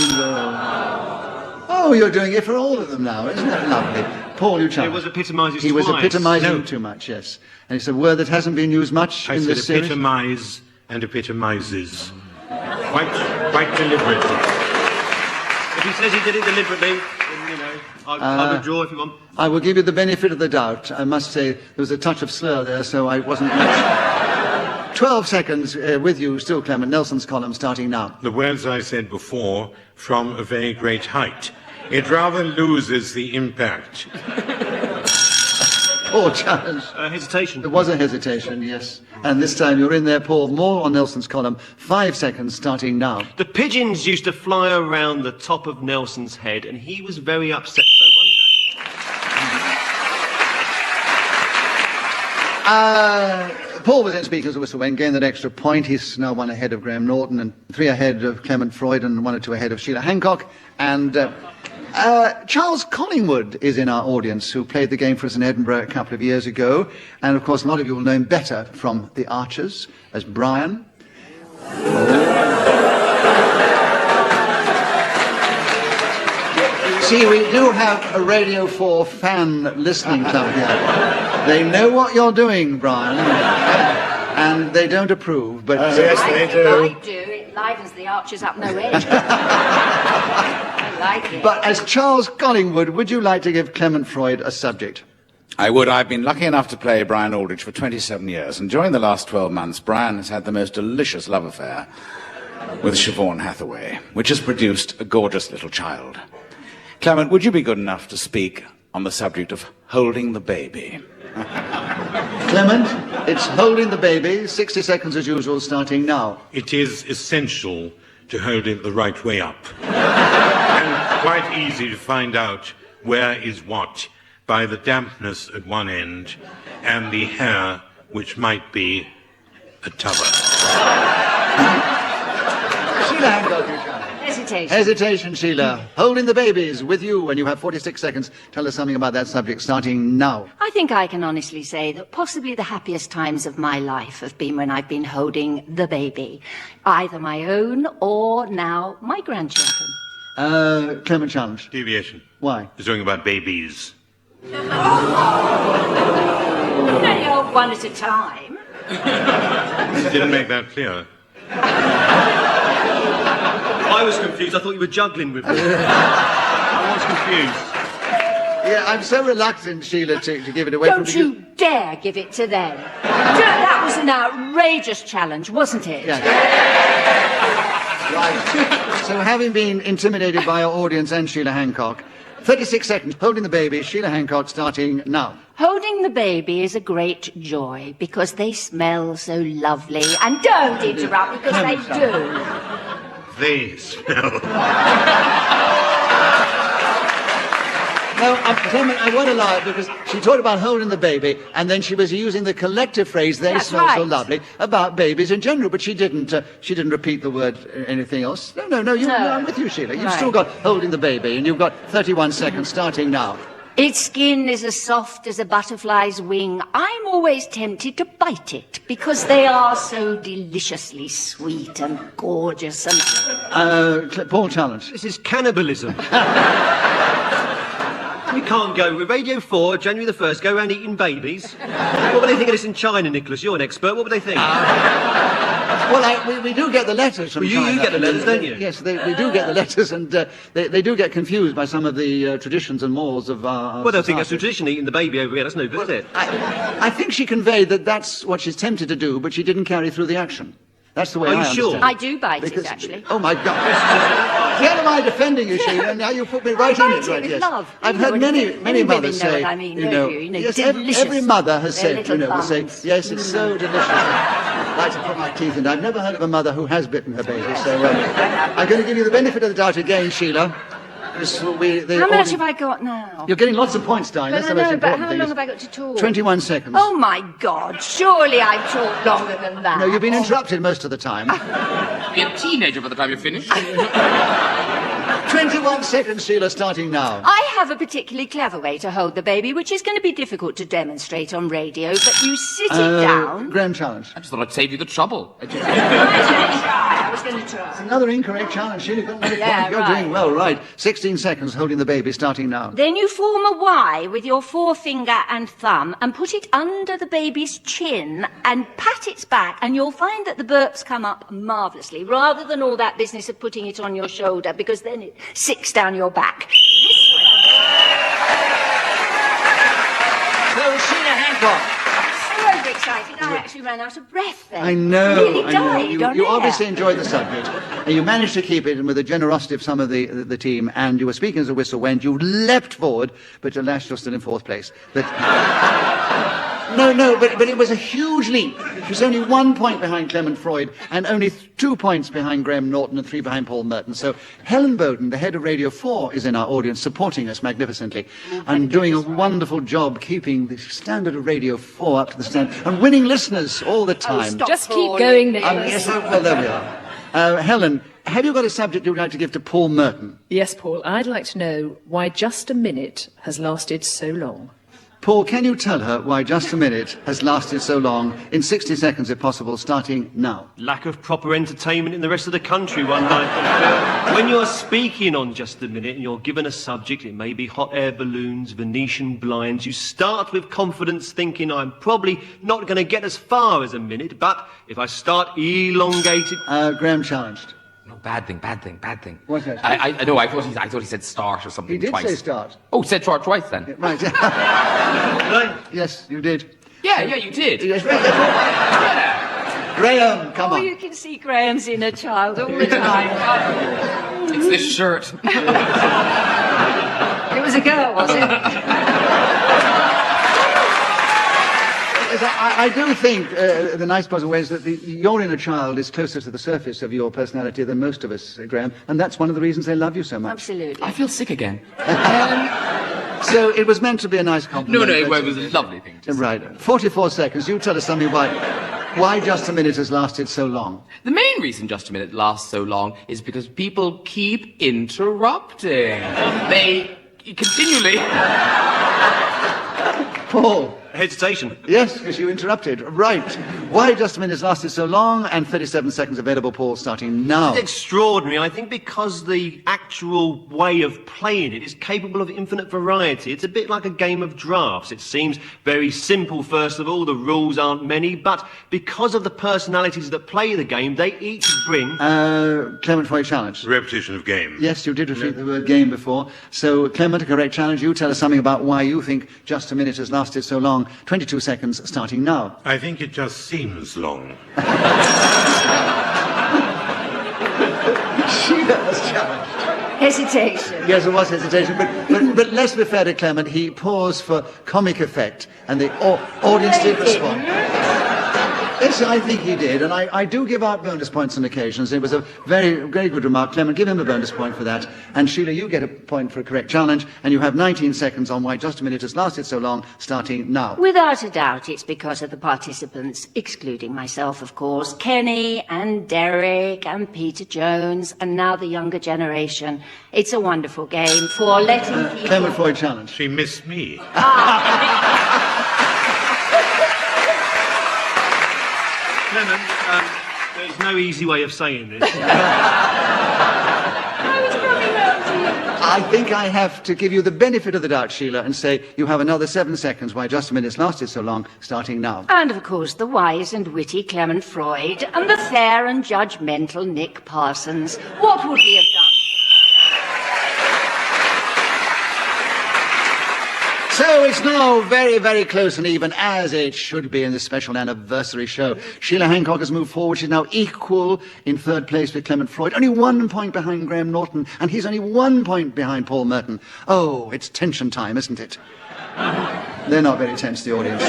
oh, you're doing it for all of them now. Isn't that lovely? Paul, you challenge. It was epitomizes He was twice. epitomizing too much, yes. And it's a word that hasn't been used much in this series. I said epitomize and epitomizes. Quite deliberately. If he says he did it deliberately, then, you know, I'll withdraw if you want. I will give you the benefit of the doubt. I must say there was a touch of slur there, so I wasn't... 12 seconds with you still, Clement. Nelson's column, starting now. The words I said before, from a very great height. It rather loses the impact. Poor challenge. Hesitation. There was a hesitation, yes. And this time you're in there, Paul. More on Nelson's column. 5 seconds, starting now. The pigeons used to fly around the top of Nelson's head, and he was very upset. So one day... Paul was in Speakers of Whistle when gained that extra point. He's now 1 ahead of Graham Norton and 3 ahead of Clement Floyd and 1 or 2 ahead of Sheila Hancock. And Charles Collingwood is in our audience, who played the game for us in Edinburgh a couple of years ago. And, of course, a lot of you will know him better from The Archers as Brian. See, we do have a Radio 4 fan listening club here. They know what you're doing, Brian, and they don't approve, but... yes, they do. I do. It livens the Archers up no end. I like it. But as Charles Collingwood, would you like to give Clement Floyd a subject? I would. I've been lucky enough to play Brian Aldrich for 27 years, and during the last 12 months, Brian has had the most delicious love affair with Siobhan Hathaway, which has produced a gorgeous little child. Clement, would you be good enough to speak on the subject of holding the baby? Clement, it's holding the baby. 60 seconds as usual, starting now. It is essential to hold it the right way up. And quite easy to find out where is what by the dampness at one end and the hair, which might be a tuber. There's Hesitation. Hesitation, Sheila. Holding the baby is with you, and you have 46 seconds. Tell us something about that subject, starting now. I think I can honestly say that possibly the happiest times of my life have been when I've been holding the baby, either my own or now my grandchildren. Clement challenge. Deviation. Why? It's talking about babies. Only hold one at a time. You didn't make that clear. I was confused. I thought you were juggling with me. I was confused. Yeah, I'm so reluctant, Sheila, to give it away. Don't you dare give it to them. That was an outrageous challenge, wasn't it? Yes. Right. So having been intimidated by our audience and Sheila Hancock, 36 seconds, holding the baby, Sheila Hancock, starting now. Holding the baby is a great joy because they smell so lovely. And don't interrupt because they do. They smell. No, Clement, I won't allow it because she talked about holding the baby and then she was using the collective phrase, they That's smell so right. lovely, about babies in general, but she didn't repeat the word anything else. No, I'm with you, Sheila. You've still got holding the baby and you've got 31 seconds starting now. Its skin is as soft as a butterfly's wing. I'm always tempted to bite it because they are so deliciously sweet and gorgeous and... Paul challenge. This is cannibalism. We can't go with Radio 4, January the 1st, go around eating babies. What would they think of this in China, Nicholas? You're an expert. What would they think? Well, we do get the letters from China. You get the letters, don't you? Yes, we do get the letters, and they do get confused by some of the traditions and mores of our Well, they'll think society. that's a tradition, eating the baby over here. That's no good, is it? I think she conveyed that that's what she's tempted to do, but she didn't carry through the action. That's the way Are I you understand sure? it. I do bite it, actually. Oh, my God. Where am I defending you, Sheila? Now you put me right in it, right? with Yes. love. I've You know heard what many women mothers know say, what I mean, you don't know, you? You know, yes, delicious. every mother has Their said, you know, little will say, bums. yes, it's so delicious. I like to put my teeth in. I've never heard of a mother who has bitten her baby, so I'm going to give you the benefit of the doubt again, Sheila. How much have I got now? You're getting lots of points, darling. But That's I the most know, but important how thing. long have I got to talk? 21 seconds. Oh, my God. Surely I've talked longer than that. No, you've been interrupted most of the time. Be a teenager by the time you're finished. 21 seconds, Sheila, starting now. I have a particularly clever way to hold the baby, which is going to be difficult to demonstrate on radio, but you sit it down. Grand challenge. I just thought I'd save you the trouble. I was going to try. Another incorrect challenge. Sheila, you've got another Yeah, point. You're right. doing well, right. 16 seconds, holding the baby, starting now. Then you form a Y with your forefinger and thumb and put it under the baby's chin and pat its back, and you'll find that the burps come up marvellously, rather than all that business of putting it on your shoulder, because then it sicks down your back. So, Sheila Hancock. So overexcited, I actually ran out of breath then. I know. Nearly I know. died on You air. obviously enjoyed the subject, and you managed to keep it, and with the generosity of some of the team, and you were speaking as the whistle went, you leapt forward, but alas, you're still in fourth place. But No, but it was a huge leap. She was only 1 point behind Clement Freud and only 2 points behind Graham Norton and 3 behind Paul Merton. So Helen Bowden, the head of Radio 4, is in our audience supporting us magnificently and doing a wonderful job keeping the standard of Radio 4 up to the standard and winning listeners all the time. Just keep going, Nicholas. Yes, well, there we are. Helen, have you got a subject you'd like to give to Paul Merton? Yes, Paul, I'd like to know why Just a Minute has lasted so long. Paul, can you tell her why Just a Minute has lasted so long, in 60 seconds if possible, starting now? Lack of proper entertainment in the rest of the country one night. When you're speaking on Just a Minute and you're given a subject, it may be hot air balloons, Venetian blinds, you start with confidence thinking I'm probably not going to get as far as a minute, but if I start elongated... Graham challenged. No, bad thing. What's that? I know, I thought he said start or something He did twice. say start. Oh, said start twice then. Right. Yes, you did. Yeah, you did. Yes, Graham, come Oh, on. you can see Graham's inner child all the time. It's this shirt. It was a girl, was it? Yes, I do think the nice possible way is that your inner child is closer to the surface of your personality than most of us, Graham, and that's one of the reasons they love you so much. Absolutely. I feel sick again. So it was meant to be a nice compliment. No, it was a lovely thing to say. Right. 44 seconds. You tell us something about why Just a Minute has lasted so long. The main reason Just a Minute lasts so long is because people keep interrupting. They continually... Paul. Hesitation. Yes, because you interrupted. Right. Why Just a Minute has lasted so long, and 37 seconds available, Paul, starting now. It's extraordinary. I think because the actual way of playing it is capable of infinite variety. It's a bit like a game of drafts. It seems very simple, first of all. The rules aren't many, but because of the personalities that play the game, they each bring... Clement Freud challenge. Repetition of game. Yes, you did repeat the word game before. So, Clement, a correct challenge. You tell us something about why you think Just a Minute has lasted so long. 22 seconds starting now. I think it just seems long. Sheila was challenged. Hesitation. Yes, it was hesitation, but let's be fair to Clement. He paused for comic effect, and the audience did respond. Yes, I think he did, and I do give out bonus points on occasions. It was a very, very good remark. Clement, give him a bonus point for that. And Sheila, you get a point for a correct challenge, and you have 19 seconds on why Just a Minute has lasted so long, starting now. Without a doubt, it's because of the participants, excluding myself, of course, Kenny and Derek and Peter Jones, and now the younger generation. It's a wonderful game for letting people... Clement Freud challenge. She missed me. Clement, there's no easy way of saying this. I think I have to give you the benefit of the doubt, Sheila, and say you have another 7 seconds why Just a Minute's lasted so long, starting now. And, of course, the wise and witty Clement Freud and the fair and judgmental Nick Parsons. What would we have done? So it's now very, very close and even, as it should be in this special anniversary show. Sheila Hancock has moved forward. She's now equal in third place with Clement Freud. Only 1 point behind Graham Norton, and he's only 1 point behind Paul Merton. Oh, it's tension time, isn't it? They're not very tense, the audience.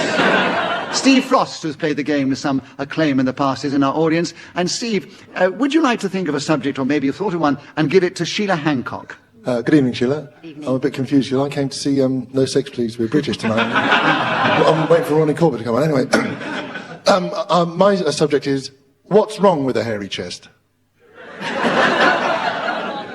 Steve Frost, who's played the game with some acclaim in the past, is in our audience. And Steve, would you like to think of a subject, or maybe you've thought of one, and give it to Sheila Hancock? Good evening, Sheila. I'm a bit confused, Sheila. I came to see No Sex Please We're British tonight. I'm waiting for Ronnie Corbett to come on. Anyway, my subject is, what's wrong with a hairy chest?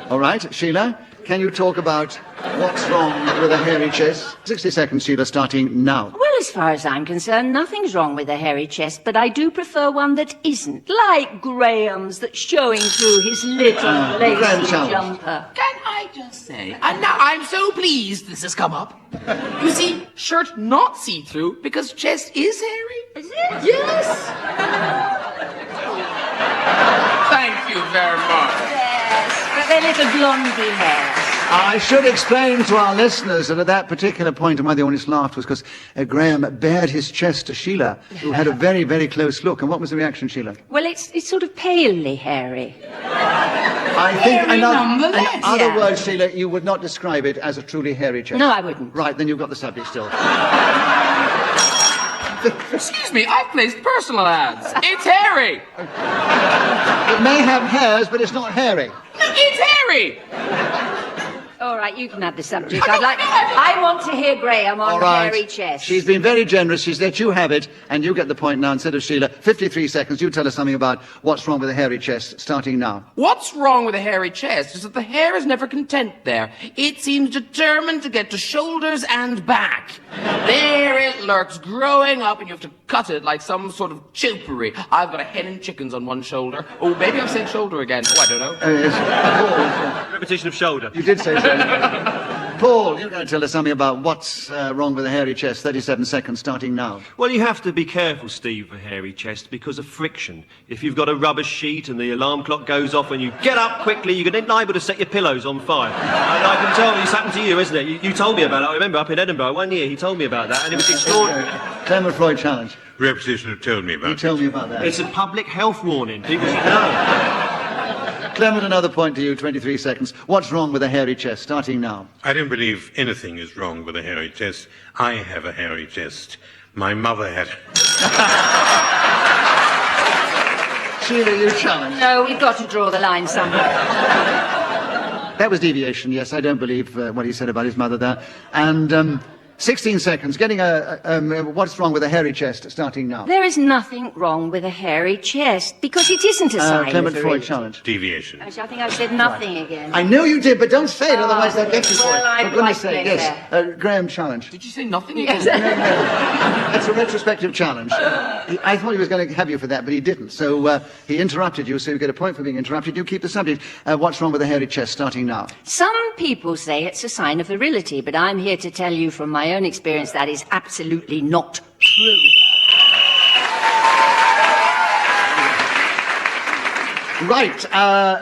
All right, Sheila, can you talk about what's wrong with a hairy chest? 60 seconds, Sheila, starting now. Well, as far as I'm concerned, nothing's wrong with a hairy chest, but I do prefer one that isn't, like Graham's that's showing through his little lacy jumper. Can I just say, and now I'm so pleased this has come up. You see, shirt not see-through because chest is hairy. Is it? Yes. Thank you very much. Yes, but they're little blondie hairs. I should explain to our listeners that at that particular point, and why the audience laughed, was because Graham bared his chest to Sheila, who had a very, very close look. And what was the reaction, Sheila? Well, it's sort of palely hairy. I think, in other words, Sheila, you would not describe it as a truly hairy chest. No, I wouldn't. Right, then you've got the subject still. Excuse me, I've placed personal ads. It's hairy. It may have hairs, but it's not hairy. It's hairy. All right, you can have the subject. I want to hear Graham on All the right. hairy chest. She's been very generous. She's let you have it, and you get the point now instead of Sheila. 53 seconds. You tell us something about what's wrong with a hairy chest, starting now. What's wrong with a hairy chest is that the hair is never content there. It seems determined to get to shoulders and back. There it lurks, growing up, and you have to cut it like some sort of chopery. I've got a hen and chickens on one shoulder. Oh, maybe I've said shoulder again. Oh, I don't know. Yes. Repetition of shoulder. You did say so. Paul, you're going to tell us something about what's wrong with a hairy chest. 37 seconds, starting now. Well, you have to be careful, Steve, with a hairy chest because of friction. If you've got a rubber sheet and the alarm clock goes off when you get up quickly, you're going to be liable to set your pillows on fire. And I can tell this happened to you, isn't it? You told me about it. I remember up in Edinburgh 1 year he told me about that, and it was extraordinary. Clement Freud challenge. Repetition have told me about it. You told me about that. It's a public health warning. People should know. Clement, another point to you, 23 seconds. What's wrong with a hairy chest, starting now? I don't believe anything is wrong with a hairy chest. I have a hairy chest. My mother had it. Sheila, you challenge. No, we've got to draw the line somewhere. That was deviation, yes. I don't believe what he said about his mother there. And 16 seconds. Getting what's wrong with a hairy chest starting now. There is nothing wrong with a hairy chest, because it isn't a sign Clement of Freud virility. challenge. Deviation. Actually, I think I've said nothing again. I know you did, but don't say it, otherwise they'll get you for well, it. I'd For goodness like sake, to yes. Graham challenge. Did you say nothing Yes. again? It's a retrospective challenge. I thought he was going to have you for that, but he didn't. So he interrupted you, so you get a point for being interrupted. You keep the subject. What's wrong with a hairy chest starting now? Some people say it's a sign of virility, but I'm here to tell you from my own experience that is absolutely not true. Right.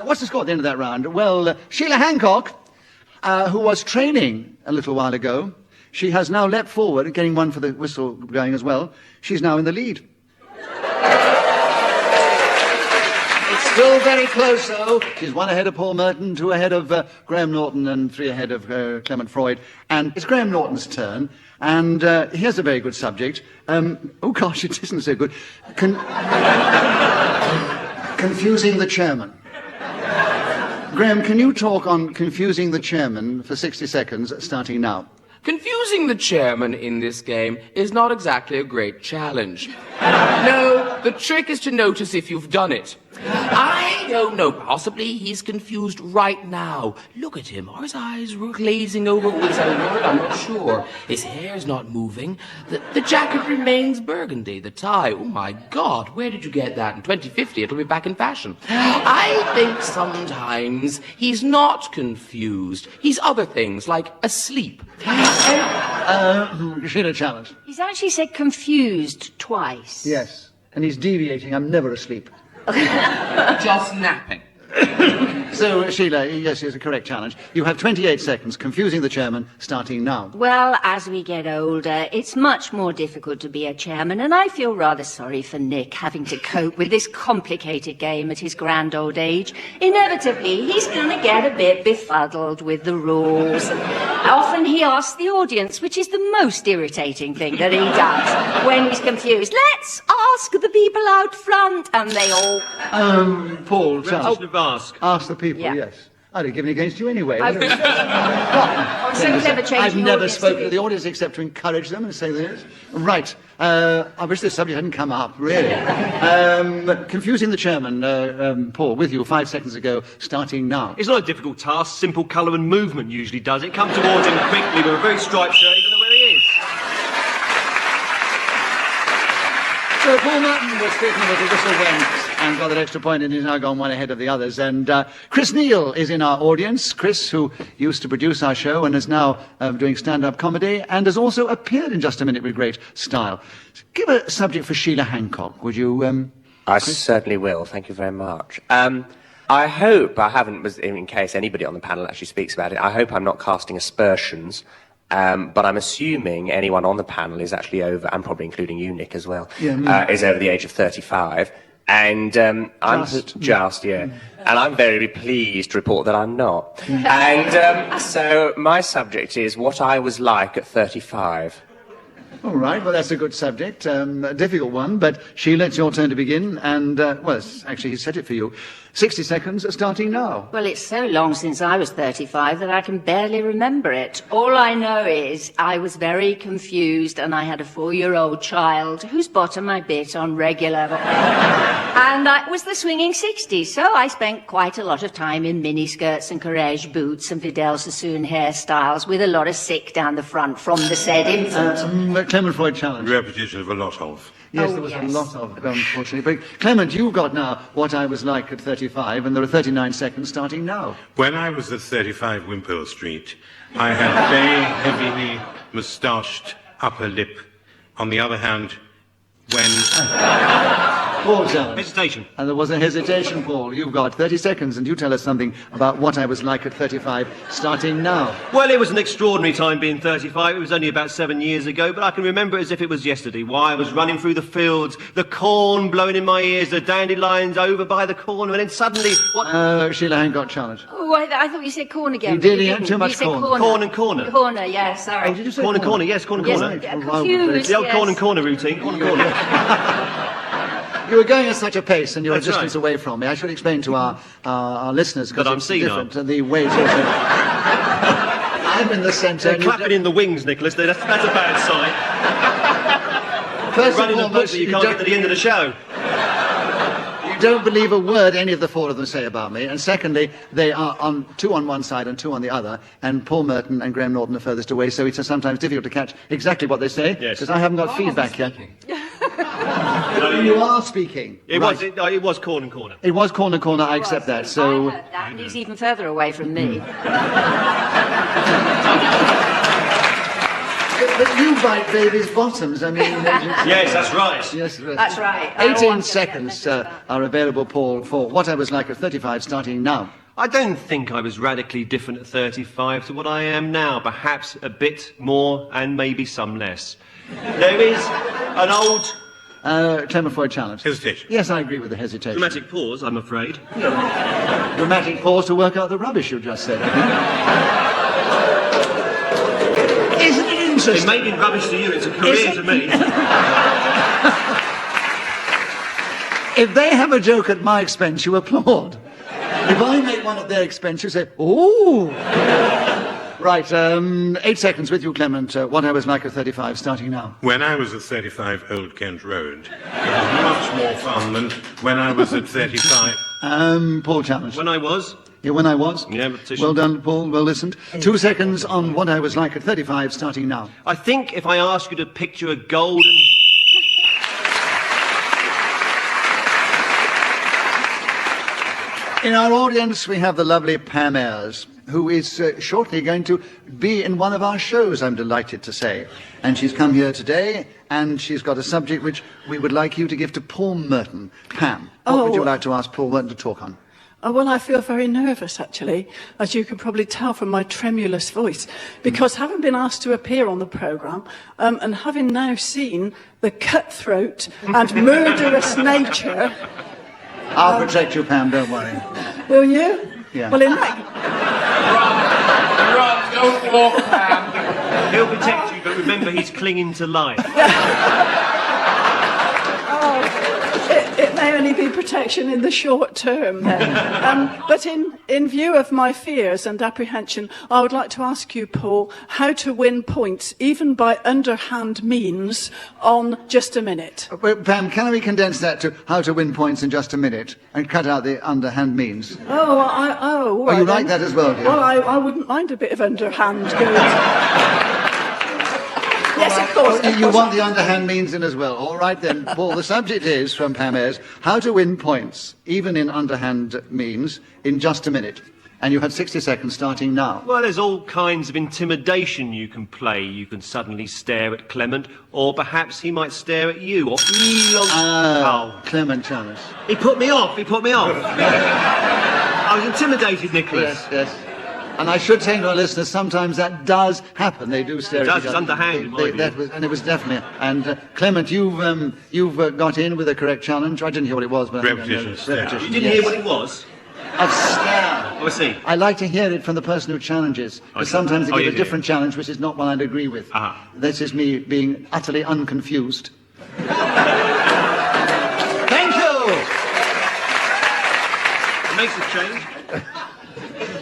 What's the score at the end of that round? Well, Sheila Hancock, who was training a little while ago, she has now leapt forward, getting one for the whistle going as well. She's now in the lead. It's still very close, though. She's 1 ahead of Paul Merton, 2 ahead of Graham Norton, and 3 ahead of Clement Freud. And it's Graham Norton's turn. And here's a very good subject. Oh, gosh, it isn't so good. Confusing the chairman. Graham, can you talk on confusing the chairman for 60 seconds, starting now? Confusing the chairman in this game is not exactly a great challenge. No, the trick is to notice if you've done it. I don't know, possibly he's confused right now. Look at him, are his eyes glazing over with his own word? I'm not sure. His hair's not moving. The jacket remains burgundy, the tie, oh my God, where did you get that? In 2050 it'll be back in fashion. I think sometimes he's not confused. He's other things, like asleep. Sheila challenge. He's actually said confused twice. Yes, and he's deviating. I'm never asleep. Just napping. So, Sheila, yes, it's a correct challenge. You have 28 seconds, confusing the chairman, starting now. Well, as we get older, it's much more difficult to be a chairman, and I feel rather sorry for Nick having to cope with this complicated game at his grand old age. Inevitably, he's going to get a bit befuddled with the rules. And often he asks the audience, which is the most irritating thing that he does when he's confused. Let's ask the people out front, and they all... Paul, challenge. Ask the people, Yeah. yes. I'd have given it against you anyway. I'm so clever changing I've the never audience spoken to to the audience except to encourage them and say this. Right. I wish this subject hadn't come up, really. Confusing the chairman, Paul, with you 5 seconds ago, starting now. It's not a difficult task. Simple colour and movement usually does it. Come towards him quickly with a very striped shirt. You don't know where he is. So Paul Merton was speaking with the whistle went and got that extra point, and he's now gone 1 ahead of the others. And Chris Neal is in our audience. Chris, who used to produce our show and is now doing stand-up comedy and has also appeared in Just a Minute with great style. Give a subject for Sheila Hancock, would you? I certainly will. Thank you very much. I hope I haven't, in case anybody on the panel actually speaks about it, I hope I'm not casting aspersions. But I'm assuming anyone on the panel is actually over, and probably including you, Nick, as well, is over the age of 35. And I'm just, yeah. And I'm very pleased to report that I'm not. And so my subject is what I was like at 35. All right, well, that's a good subject. A difficult one, but Sheila, it's your turn to begin. And, well, actually, he said it for you. 60 seconds, starting now. Well, it's so long since I was 35 that I can barely remember it. All I know is I was very confused, and I had a 4-year-old child whose bottom I bit on regular. And it was the swinging 60s, so I spent quite a lot of time in miniskirts and Courage boots and Vidal Sassoon hairstyles with a lot of sick down the front from the said infant. Clement Freud challenge. Repetition of a lot of. Yes, there was a lot of, unfortunately. But Clement, you got now what I was like at 35, and there are 39 seconds starting now. When I was at 35 Wimpole Street, I had very heavily moustached upper lip. On the other hand, when... Paul challenge. Hesitation. And there was a hesitation, Paul. You've got 30 seconds, and you tell us something about what I was like at 35, starting now. Well, it was an extraordinary time being 35. It was only about 7 years ago, but I can remember it as if it was yesterday. Why, I was running through the fields, the corn blowing in my ears, the dandelions over by the corn, and then suddenly... What? Sheila Hancock challenge. Oh, I thought you said corn again. You did, he had too much you said corn. Corn and corner. Corner, yeah, sorry. Oh, did you say corn and corner, yes, corn and corner. Yes, confused, The old yes. corn and corner routine, corn and corner. You were going at such a pace, and you were a That's distance right. away from me. I should explain to our listeners, because That I'm it's senile. different, and the ways also... I'm in the centre. They're clapping in the wings, Nicholas. That's a bad sign. First of Running all, a book that you can't get to the end of the show. You don't believe a word any of the four of them say about me. And secondly, they are two on one side and two on the other, and Paul Merton and Graham Norton are furthest away, so it's sometimes difficult to catch exactly what they say, because I haven't got feedback yet. You are speaking. It was corner. It was corner, I accept that. So I heard that, and he's even further away from me. But you bite babies' bottoms, I mean... Yes, that's right. Yes, That's right. 18 seconds are available, Paul, for What I Was Like at 35, starting now. I don't think I was radically different at 35 to what I am now. Perhaps a bit more and maybe some less. There is an old... Clement Freud challenge. Hesitation. Yes, I agree with the hesitation. Dramatic pause, I'm afraid. Dramatic pause to work out the rubbish you just said. Isn't it interesting? It may be rubbish to you, it's a career to me. If they have a joke at my expense, you applaud. If I make one at their expense, you say, ooh. Right, 8 seconds with you, Clement. What I Was Like at 35, starting now. When I was at 35 Old Kent Road, it was much more fun than when I was at 35. Paul challenge. When I was? Yeah, when I was? Yeah, repetition. Well done, Paul, well listened. 2 seconds on What I Was Like at 35, starting now. I think if I ask you to picture a golden... In our audience, we have the lovely Pam Ayres, who is shortly going to be in one of our shows, I'm delighted to say. And she's come here today, and she's got a subject which we would like you to give to Paul Merton. Pam, what would you like to ask Paul Merton to talk on? Well, I feel very nervous, actually, as you can probably tell from my tremulous voice, because having been asked to appear on the programme, and having now seen the cutthroat and murderous nature... I'll protect you, Pam, don't worry. Will you? Yeah. Well, in that... Run, don't walk, Pam. He'll protect you, but remember he's clinging to life. It may only be protection in the short term then. But in view of my fears and apprehension, I would like to ask you, Paul, how to win points, even by underhand means, on Just a Minute. Well, Pam, can we condense that to how to win points in just a minute and cut out the underhand means? Oh, you like that as well, do you? Well, I wouldn't mind a bit of underhand going. Yes, of course. You want the underhand means in as well. All right then, Paul, the subject is, from Pam Ayres, how to win points, even in underhand means, in just a minute. And you have 60 seconds starting now. Well, there's all kinds of intimidation you can play. You can suddenly stare at Clement, or perhaps he might stare at you, or... Clement challenge. He put me off. I was intimidated, Nicholas. Yes. And I should say to our listeners, sometimes that does happen. They do stare at each other. It's underhand, in my view. And it was definitely... And Clement, you've got in with a correct challenge. I didn't hear what it was, but... Repetition. You didn't hear what it was? A stare. Oh, I see. I like to hear it from the person who challenges. Because sometimes they give a different challenge, which is not one I'd agree with. This is me being utterly unconfused. Thank you! It makes a change.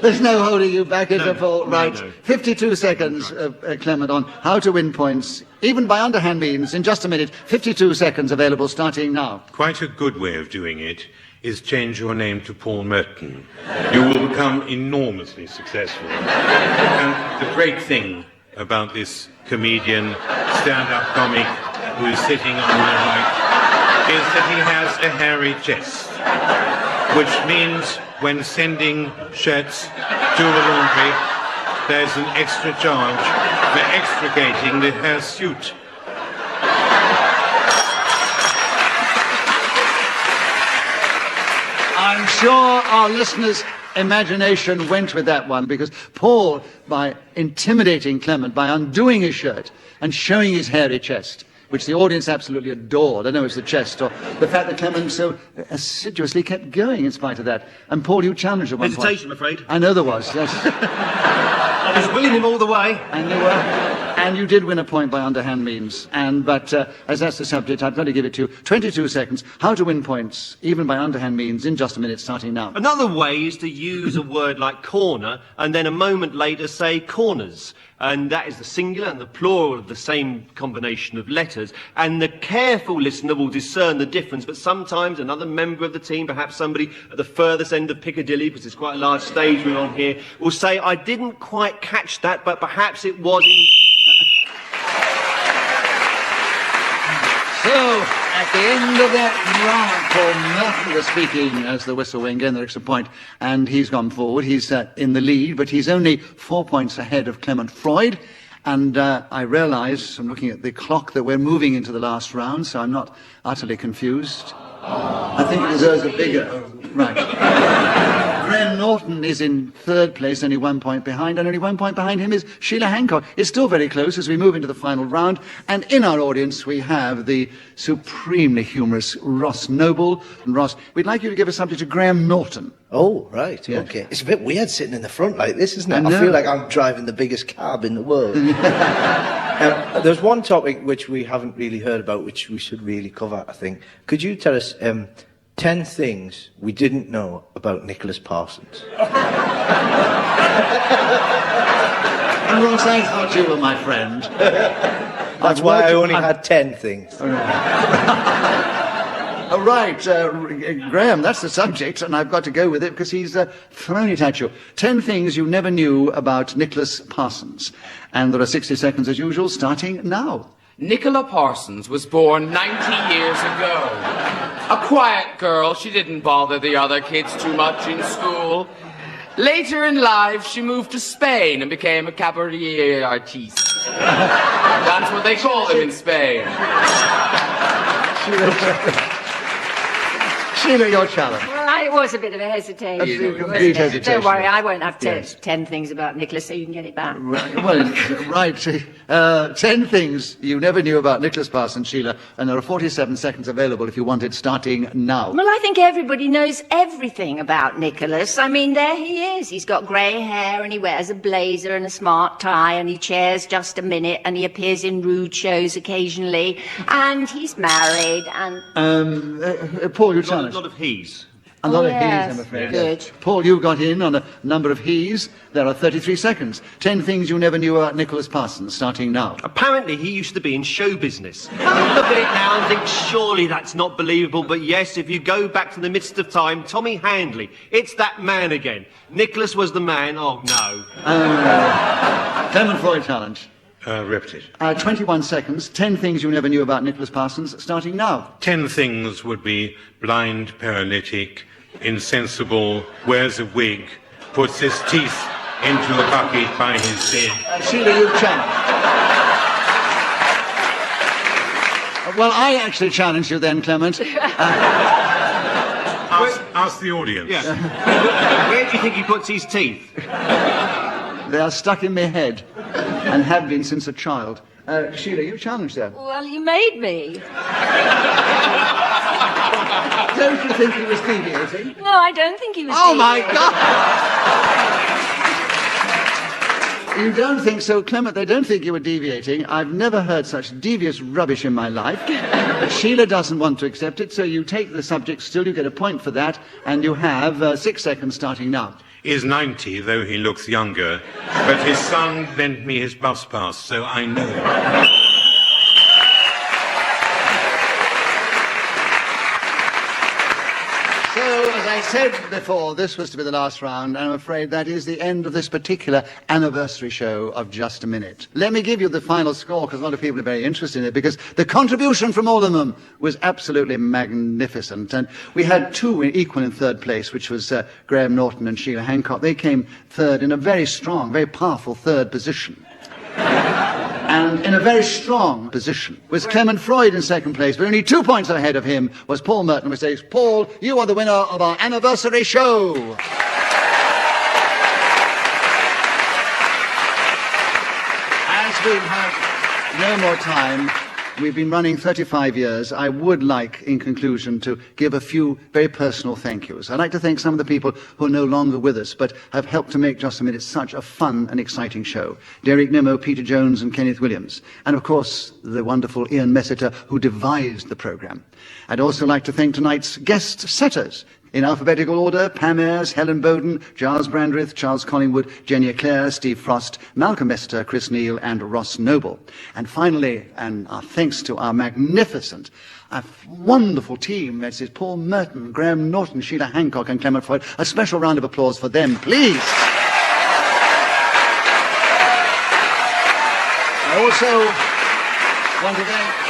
There's no holding you back, is there, Paul? Right. No. 52 seconds, Clement, on how to win points, even by underhand means, in just a minute. 52 seconds available, starting now. Quite a good way of doing it is change your name to Paul Merton. You will become enormously successful. And the great thing about this comedian, stand-up comic who is sitting on my right is that he has a hairy chest, which means when sending shirts to the laundry, there's an extra charge for extricating the hirsute. I'm sure our listeners' imagination went with that one, because Paul, by intimidating Clement, by undoing his shirt and showing his hairy chest, which the audience absolutely adored. I know it's the chest, or the fact that Clement so assiduously kept going in spite of that. And Paul, you challenged at one point. Hesitation, I'm afraid. I know there was, yes. I was willing him all the way. And you were. And you did win a point by underhand means. But as that's the subject, I've got to give it to you. 22 seconds. How to win points, even by underhand means, in just a minute, starting now. Another way is to use a word like corner and then a moment later say corners. And that is the singular and the plural of the same combination of letters. And the careful listener will discern the difference, but sometimes another member of the team, perhaps somebody at the furthest end of Piccadilly, because it's quite a large stage we're on here, will say, I didn't quite catch that, but perhaps it was in... So, at the end of that round, Paul Merton was speaking as the whistle wing, getting the extra point, and he's gone forward. He's in the lead, but he's only 4 points ahead of Clement Freud. And I realise, from looking at the clock, that we're moving into the last round, so I'm not utterly confused. I think it deserves a bigger... Right. Graham Norton is in third place, only 1 point behind, and only 1 point behind him is Sheila Hancock. It's still very close as we move into the final round, and in our audience we have the supremely humorous Ross Noble. And Ross, we'd like you to give a subject to Graham Norton. Oh, right, Yes. okay. It's a bit weird sitting in the front like this, isn't it? I know. I feel like I'm driving the biggest cab in the world. There's one topic which we haven't really heard about, which we should really cover, I think. Could you tell us 10 things we didn't know about Nicholas Parsons? And Ross, I thought you were my friend. That's why I only had 10 things. Oh, right, Graham, that's the subject, and I've got to go with it because he's thrown it at you. 10 things you never knew about Nicholas Parsons. And there are 60 seconds as usual, starting now. Nicholas Parsons was born 90 years ago. A quiet girl, she didn't bother the other kids too much in school. Later in life, she moved to Spain and became a cabaret artiste. That's what they call them in Spain. Sheila, your challenge. Well, it was a bit of a hesitation. Complete hesitation. Don't worry, I won't have Yes. 10 things about Nicholas, so you can get it back. Right. 10 things you never knew about Nicholas Parsons, Sheila, and there are 47 seconds available if you want it, starting now. Well, I think everybody knows everything about Nicholas. I mean, there he is. He's got grey hair and he wears a blazer and a smart tie and he chairs just a minute and he appears in rude shows occasionally and he's married and... Paul, you challenge. A lot of he's. A lot of yes, he's, I'm afraid. good. Yes. Paul, you got in on a number of he's. There are 33 seconds. 10 things you never knew about Nicholas Parsons, starting now. Apparently he used to be in show business. I look at it now and think, surely that's not believable, but yes, if you go back to the midst of time, Tommy Handley, it's that man again. Nicholas was the man, oh no. Clement Freud challenge. Repetition. 21 seconds. 10 things you never knew about Nicholas Parsons, starting now. 10 things would be blind, paralytic, insensible, wears a wig, puts his teeth into a bucket by his bed. Sheila, you challenge. Well, I actually challenge you then, Clement. Ask the audience. Yeah. Where do you think he puts his teeth? They are stuck in my head and have been since a child. Sheila, you challenge them. Well, you made me. Don't you think he was deviating? No, I don't think he was Oh, my deviating. God! You don't think so, Clement? They don't think you were deviating. I've never heard such devious rubbish in my life. But Sheila doesn't want to accept it, so you take the subject still. You get a point for that, and you have 6 seconds starting now. Is 90, though he looks younger, but his son lent me his bus pass, so I know. So, as I said before, this was to be the last round, and I'm afraid that is the end of this particular anniversary show of Just a Minute. Let me give you the final score, because a lot of people are very interested in it, because the contribution from all of them was absolutely magnificent. And we had two equal in third place, which was Graham Norton and Sheila Hancock. They came third in a very strong, very powerful third position. And in a very strong position was Clement Freud in second place, but only 2 points ahead of him was Paul Merton, which says, Paul, you are the winner of our anniversary show. As we have no more time, we've been running 35 years. I would like, in conclusion, to give a few very personal thank yous. I'd like to thank some of the people who are no longer with us, but have helped to make Just a Minute such a fun and exciting show. Derek Nimmo, Peter Jones, and Kenneth Williams. And, of course, the wonderful Ian Messiter, who devised the programme. I'd also like to thank tonight's guest setters, in alphabetical order: Pam Ayres, Helen Bowden, Giles Brandreth, Charles Collingwood, Jenny Eclair, Steve Frost, Malcolm Messiter, Chris Neal, and Ross Noble. And finally, and our thanks to our magnificent, wonderful team. This is Paul Merton, Graham Norton, Sheila Hancock, and Clement Freud. A special round of applause for them, please. I also want to thank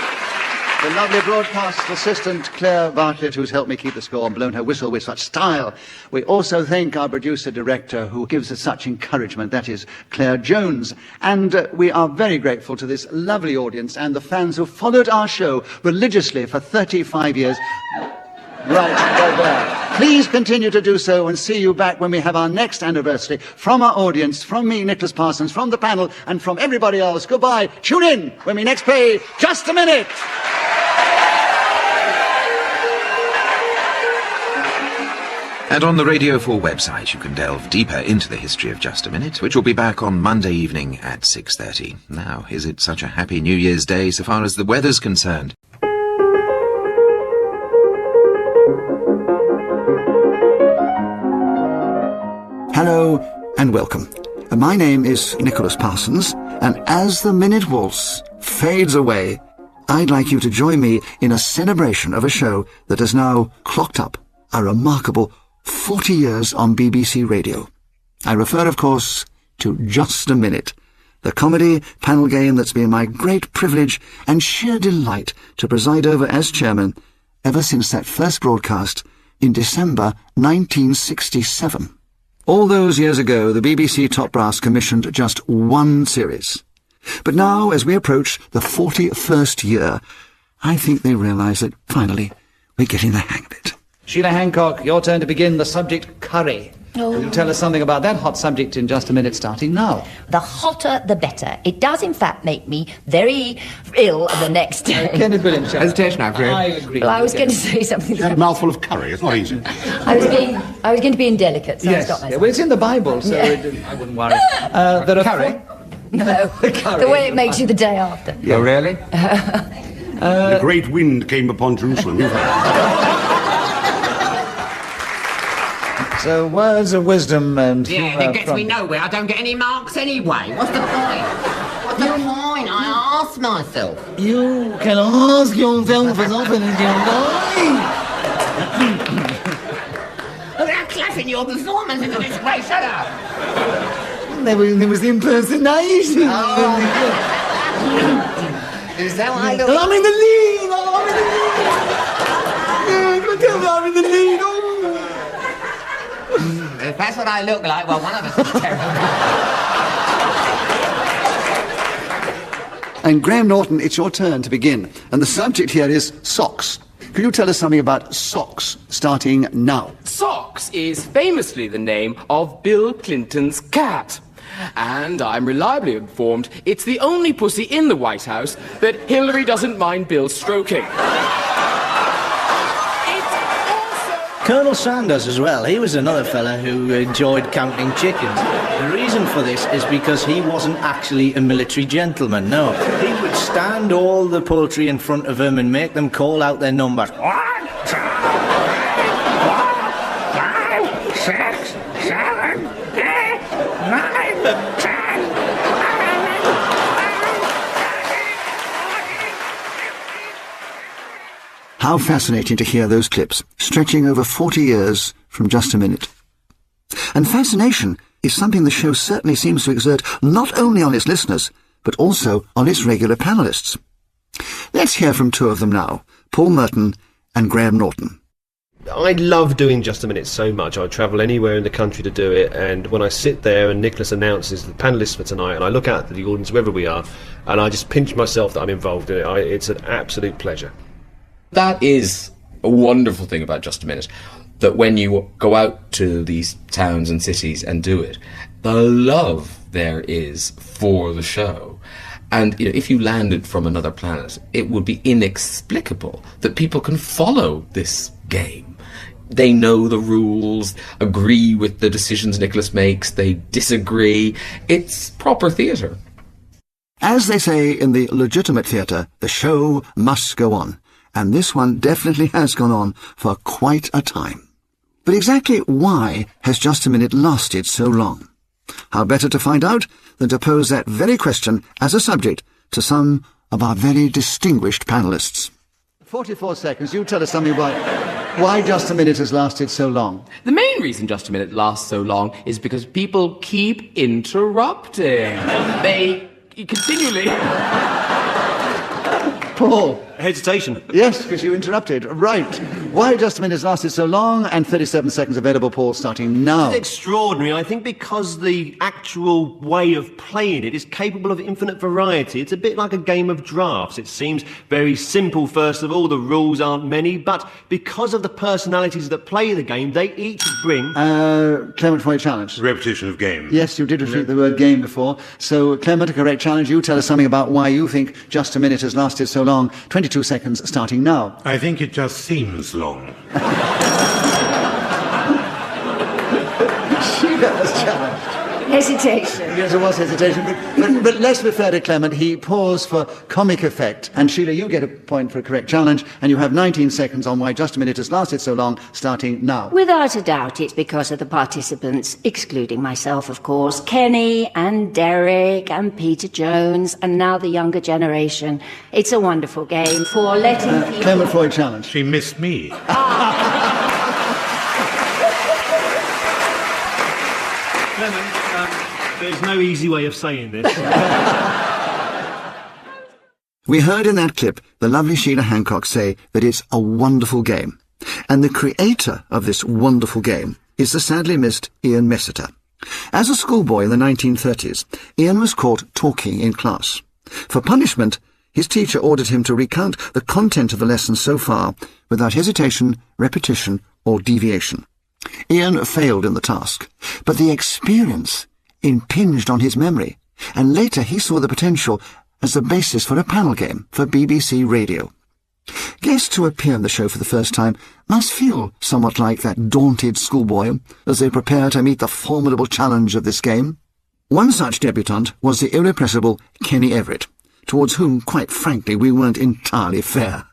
the lovely broadcast assistant, Claire Bartlett, who's helped me keep the score and blown her whistle with such style. We also thank our producer-director, who gives us such encouragement, that is Claire Jones. And we are very grateful to this lovely audience and the fans who followed our show religiously for 35 years. Right there. Please continue to do so, and see you back when we have our next anniversary. From our audience, from me, Nicholas Parsons, from the panel, and from everybody else, goodbye. Tune in when we next play Just a Minute. And on the Radio 4 website, you can delve deeper into the history of Just a Minute, which will be back on Monday evening at 6:30. Now, is it such a happy New Year's Day so far as the weather's concerned? Hello and welcome. My name is Nicholas Parsons, and as the Minute Waltz fades away, I'd like you to join me in a celebration of a show that has now clocked up a remarkable 40 years on BBC Radio. I refer, of course, to Just a Minute, the comedy panel game that's been my great privilege and sheer delight to preside over as chairman ever since that first broadcast in December 1967. All those years ago, the BBC Top Brass commissioned just one series. But now, as we approach the 41st year, I think they realise that, finally, we're getting the hang of it. Sheila Hancock, your turn to begin. The subject, curry. Oh. Will you tell us something about that hot subject in Just a Minute, starting now? The hotter, the better. It does, in fact, make me very ill the next day. Kenneth Williams. Hesitation, I agree. Well, I was going to say something. A mouthful of curry. It's not easy. I was going to be indelicate, so I stopped myself. Well, it's in the Bible, so I wouldn't worry. There are curry? No, the way it makes you the day after. Oh, really? The great wind came upon Jerusalem. So, words of wisdom and Yeah, that gets me nowhere. I don't get any marks anyway. What's the point? What's the point? I ask myself. You can ask yourself as often as you like. They're clapping your performance into this place. Shut up. There was impersonation. Is that what I look? I'm in the lead. Tell me I'm in the lead. If that's what I look like, well, one of us is terrible. And Graham Norton, it's your turn to begin. And the subject here is socks. Could you tell us something about socks, starting now? Socks is famously the name of Bill Clinton's cat. And I'm reliably informed it's the only pussy in the White House that Hillary doesn't mind Bill stroking. Colonel Sanders as well, he was another fella who enjoyed counting chickens. The reason for this is because he wasn't actually a military gentleman, no. He would stand all the poultry in front of him and make them call out their numbers. 1, 2, 3, 4, 5, 6, 7, 8, 9, 10. How fascinating to hear those clips, stretching over 40 years from Just a Minute. And fascination is something the show certainly seems to exert not only on its listeners, but also on its regular panellists. Let's hear from two of them now, Paul Merton and Graham Norton. I love doing Just a Minute so much. I travel anywhere in the country to do it, and when I sit there and Nicholas announces the panellists for tonight, and I look out at the audience wherever we are, and I just pinch myself that I'm involved in it. It's an absolute pleasure. That is a wonderful thing about Just a Minute, that when you go out to these towns and cities and do it, the love there is for the show. And if you landed from another planet, it would be inexplicable that people can follow this game. They know the rules, agree with the decisions Nicholas makes, they disagree. It's proper theatre. As they say in the legitimate theatre, the show must go on. And this one definitely has gone on for quite a time. But exactly why has Just a Minute lasted so long? How better to find out than to pose that very question as a subject to some of our very distinguished panellists. 44 seconds. You tell us something about why Just a Minute has lasted so long. The main reason Just a Minute lasts so long is because people keep interrupting. They continually... Paul. Hesitation. Yes, because you interrupted. Right. Why Just a Minute has lasted so long, and 37 seconds available, Paul, starting now. It's extraordinary. I think because the actual way of playing it is capable of infinite variety. It's a bit like a game of drafts. It seems very simple, first of all. The rules aren't many, but because of the personalities that play the game, they each bring... Clement, for your challenge. Repetition of game. Yes, you did repeat the word game before. So, Clement, a correct challenge. You tell us something about why you think Just a Minute has lasted so long. 22 seconds starting now. I think it just seems long. She was challenged. Hesitation. Yes, it was hesitation. But let's be fair to Clement. He paused for comic effect. And Sheila, you get a point for a correct challenge, and you have 19 seconds on why Just a Minute has lasted so long, starting now. Without a doubt, it's because of the participants, excluding myself, of course, Kenny and Derek and Peter Jones, and now the younger generation. It's a wonderful game for letting people... Clement Floyd challenge. She missed me. Clement, there's no easy way of saying this. We heard in that clip the lovely Sheila Hancock say that it's a wonderful game. And the creator of this wonderful game is the sadly missed Ian Messiter. As a schoolboy in the 1930s, Ian was caught talking in class. For punishment, his teacher ordered him to recount the content of the lesson so far without hesitation, repetition, or deviation. Ian failed in the task, but the experience impinged on his memory, and later he saw the potential as the basis for a panel game for BBC Radio. Guests who appear in the show for the first time must feel somewhat like that daunted schoolboy as they prepare to meet the formidable challenge of this game. One such debutant was the irrepressible Kenny Everett, towards whom, quite frankly, we weren't entirely fair.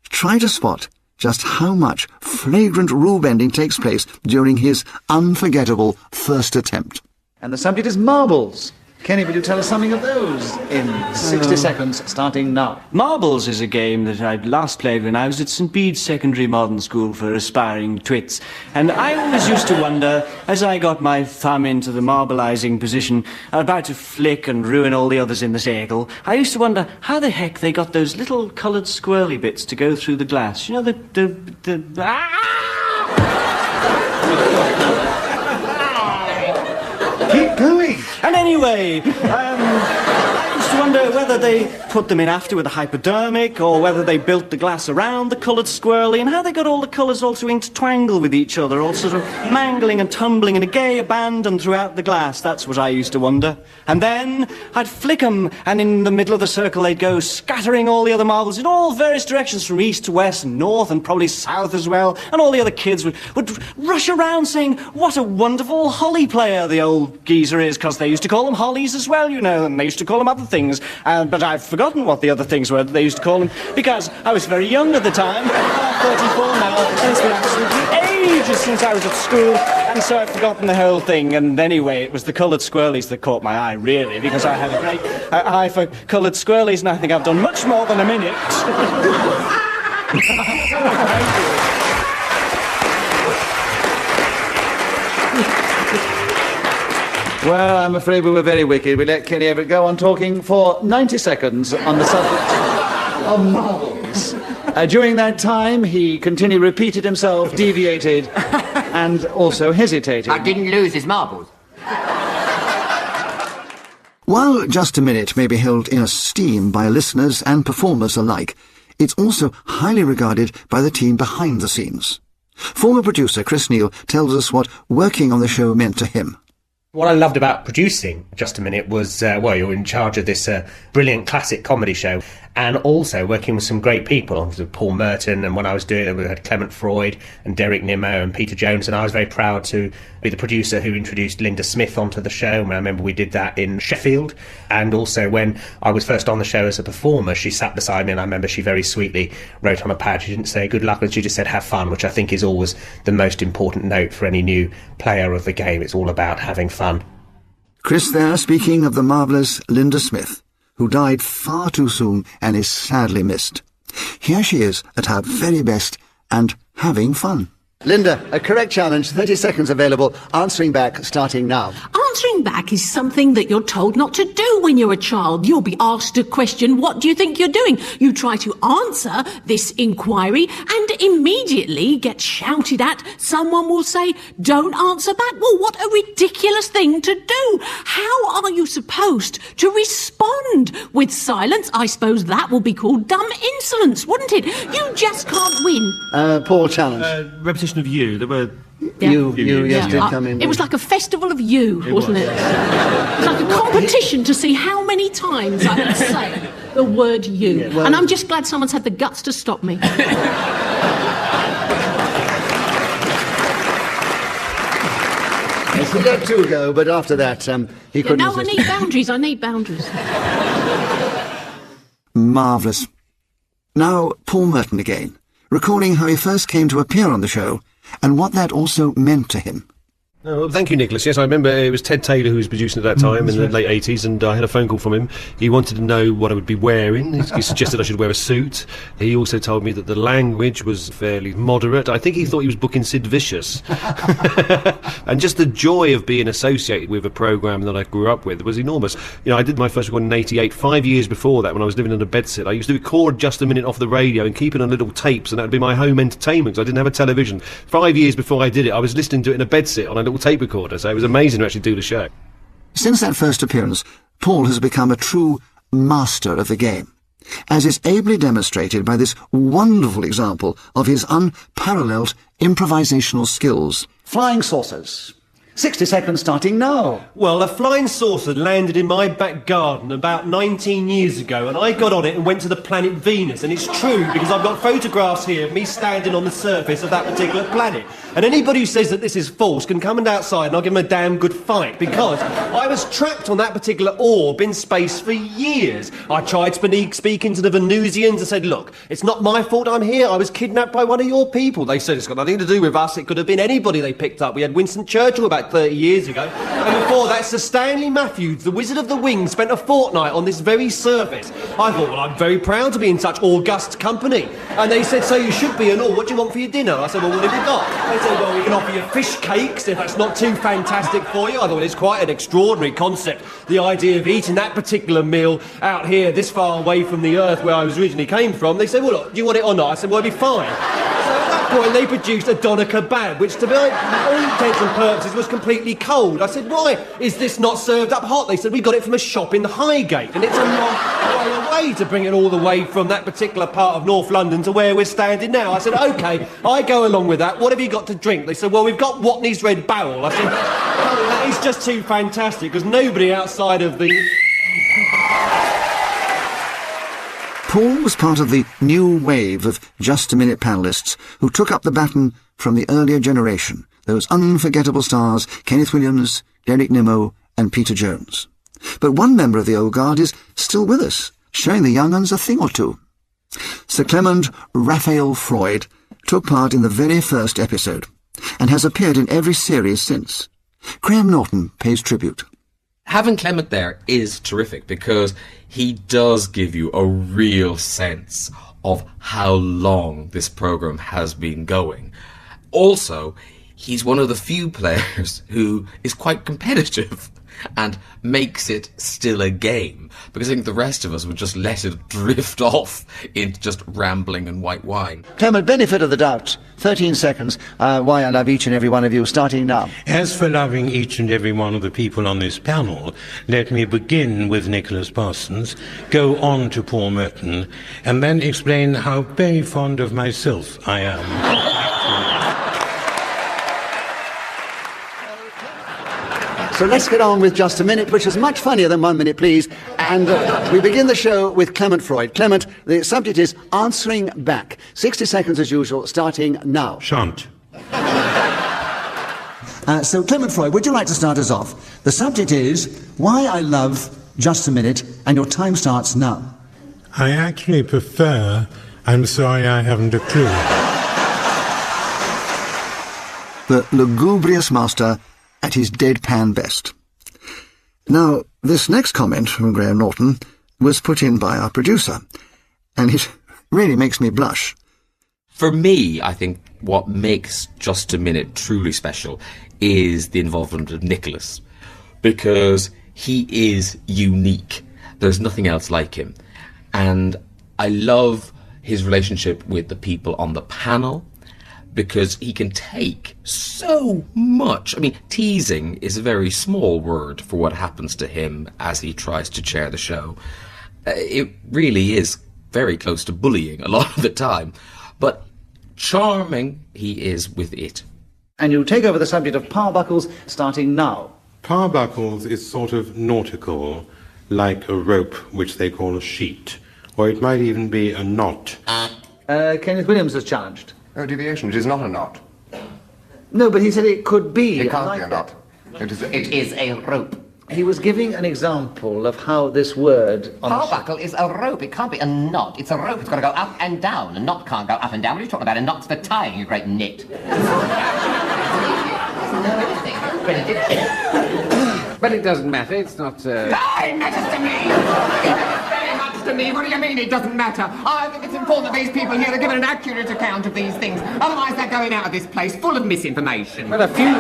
Try to spot just how much flagrant rule-bending takes place during his unforgettable first attempt. And the subject is marbles. Kenny, will you tell us something of those in 60 seconds, starting now? Marbles is a game that I last played when I was at St Bede's Secondary Modern School for aspiring twits. And I always used to wonder, as I got my thumb into the marbleizing position, about to flick and ruin all the others in the circle, I used to wonder how the heck they got those little coloured swirly bits to go through the glass. You know, Keep going. And anyway, I used to wonder whether they put them in after with a hypodermic, or whether they built the glass around the coloured swirly, and how they got all the colours all to intertwangle with each other, all sort of mangling and tumbling in a gay abandon throughout the glass. That's what I used to wonder. And then I'd flick them, and in the middle of the circle they'd go, scattering all the other marbles in all various directions, from east to west and north and probably south as well, and all the other kids would rush around saying, what a wonderful holly player the old geezer is, because they used to call them hollies as well, you know, and they used to call them other things, but I've forgotten what the other things were that they used to call them, because I was very young at the time. I'm 34 now, and it's been absolutely ages since I was at school, and so I've forgotten the whole thing. And anyway, it was the coloured swirlies that caught my eye, really, because I had a great eye for coloured swirlies, and I think I've done much more than a minute. Well, I'm afraid we were very wicked. We let Kenny Everett go on talking for 90 seconds on the subject of marbles. During that time, he continually repeated himself, deviated, and also hesitated. I didn't lose his marbles. While Just a Minute may be held in esteem by listeners and performers alike, it's also highly regarded by the team behind the scenes. Former producer Chris Neal tells us what working on the show meant to him. What I loved about producing Just a Minute was, you're in charge of this brilliant classic comedy show, and also working with some great people. I was with Paul Merton, and when I was doing it, we had Clement Freud and Derek Nimmo and Peter Jones, and I was very proud to be the producer who introduced Linda Smith onto the show. And I remember we did that in Sheffield, and also when I was first on the show as a performer, she sat beside me, and I remember she very sweetly wrote on a pad, she didn't say good luck, she just said have fun, which I think is always the most important note for any new player of the game. It's all about having fun. Chris there speaking of the marvellous Linda Smith, who died far too soon and is sadly missed. Here she is at her very best and having fun. Linda, a correct challenge, 30 seconds available, answering back starting now. Answering back is something that you're told not to do when you're a child. You'll be asked a question, what do you think you're doing? You try to answer this inquiry and immediately get shouted at. Someone will say, don't answer back. Well, what a ridiculous thing to do. How are you supposed to respond? With silence, I suppose that will be called dumb insolence, wouldn't it? You just can't win. Paul, challenge. Repetition of you. There were... You did come in. It was like a festival of wasn't it? It was like a competition to see how many times I could say the word you. Yeah, well, and I'm just glad someone's had the guts to stop me. Yes, he let two go, but after that, he couldn't No, resist. I need boundaries. Marvellous. Now, Paul Merton again, recalling how he first came to appear on the show and what that also meant to him. Oh, thank you, Nicholas. Yes, I remember it was Ted Taylor who was producing at that time in the late 80s, and I had a phone call from him. He wanted to know what I would be wearing. He suggested I should wear a suit. He also told me that the language was fairly moderate. I think he thought he was booking Sid Vicious. And just the joy of being associated with a programme that I grew up with was enormous. You know, I did my first recording in 88. 5 years before that, when I was living in a bedsit, I used to record Just a Minute off the radio and keep it on little tapes, and that would be my home entertainment, because I didn't have a television. 5 years before I did it, I was listening to it in a bedsit on a little tape recorder, so it was amazing to actually do the show. Since that first appearance, Paul has become a true master of the game, as is ably demonstrated by this wonderful example of his unparalleled improvisational skills. Flying saucers. 60 seconds starting now. Well, a flying saucer landed in my back garden about 19 years ago, and I got on it and went to the planet Venus. And it's true, because I've got photographs here of me standing on the surface of that particular planet. And anybody who says that this is false can come and outside and I'll give them a damn good fight, because I was trapped on that particular orb in space for years. I tried speaking to the Venusians and said, look, it's not my fault I'm here. I was kidnapped by one of your people. They said it's got nothing to do with us. It could have been anybody they picked up. We had Winston Churchill about 30 years ago. And before that, Sir Stanley Matthews, the Wizard of the Wing, spent a fortnight on this very surface. I thought, well, I'm very proud to be in such august company. And they said, so you should be and all. What do you want for your dinner? I said, well, what have you got? They said, well, we can offer you fish cakes if that's not too fantastic for you. I thought it's quite an extraordinary concept, the idea of eating that particular meal out here this far away from the earth where I was originally came from. They said, well, look, do you want it or not? I said, well, it'll be fine. And they produced a doner kebab, which to all intents and purposes was completely cold. I said, why is this not served up hot? They said, we got it from a shop in Highgate, and it's a long way away to bring it all the way from that particular part of North London to where we're standing now. I said, OK, I go along with that. What have you got to drink? They said, well, we've got Watney's Red Barrel. I said, oh, that is just too fantastic, because nobody outside of the... Paul was part of the new wave of Just a Minute panellists who took up the baton from the earlier generation, those unforgettable stars Kenneth Williams, Derek Nimmo and Peter Jones. But one member of the old guard is still with us, showing the young uns a thing or two. Sir Clement Raphael Freud took part in the very first episode and has appeared in every series since. Graham Norton pays tribute. Having Clement there is terrific, because he does give you a real sense of how long this programme has been going. Also, he's one of the few players who is quite competitive and makes it still a game, because I think the rest of us would just let it drift off into just rambling and white wine. Clement, benefit of the doubt. 13 seconds. Why I love each and every one of you, starting now. As for loving each and every one of the people on this panel, let me begin with Nicholas Parsons, go on to Paul Merton, and then explain how very fond of myself I am. So let's get on with Just a Minute, which is much funnier than 1 Minute, please. And we begin the show with Clement Freud. Clement, the subject is answering back. 60 seconds as usual, starting now. Shan't. So, Clement Freud, would you like to start us off? The subject is why I love Just a Minute, and your time starts now. I actually prefer I'm sorry I haven't a clue. The lugubrious master at his deadpan best. Now, this next comment from Graham Norton was put in by our producer, and it really makes me blush. For me, I think what makes Just a Minute truly special is the involvement of Nicholas, because he is unique. There's nothing else like him. And I love his relationship with the people on the panel, because he can take so much. I mean, teasing is a very small word for what happens to him as he tries to chair the show. It really is very close to bullying a lot of the time, but charming he is with it. And you take over the subject of power buckles starting now. Power buckles is sort of nautical, like a rope which they call a sheet, or it might even be a knot. Kenneth Williams has challenged. Oh, deviation, it is not a knot. No, but he said it could be. It can't like be a knot. It is a rope. He was giving an example of how this word... Power buckle is a rope. It can't be a knot. It's a rope. It's got to go up and down. A knot can't go up and down. What are you talking about? A knot's for tying, you great nit. But it doesn't matter. It's not... It matters to me! It matters very much to me. What do you mean it doesn't matter? I think it's important that these people here are given an accurate account of these things. Otherwise they're going out of this place full of misinformation. Well, a few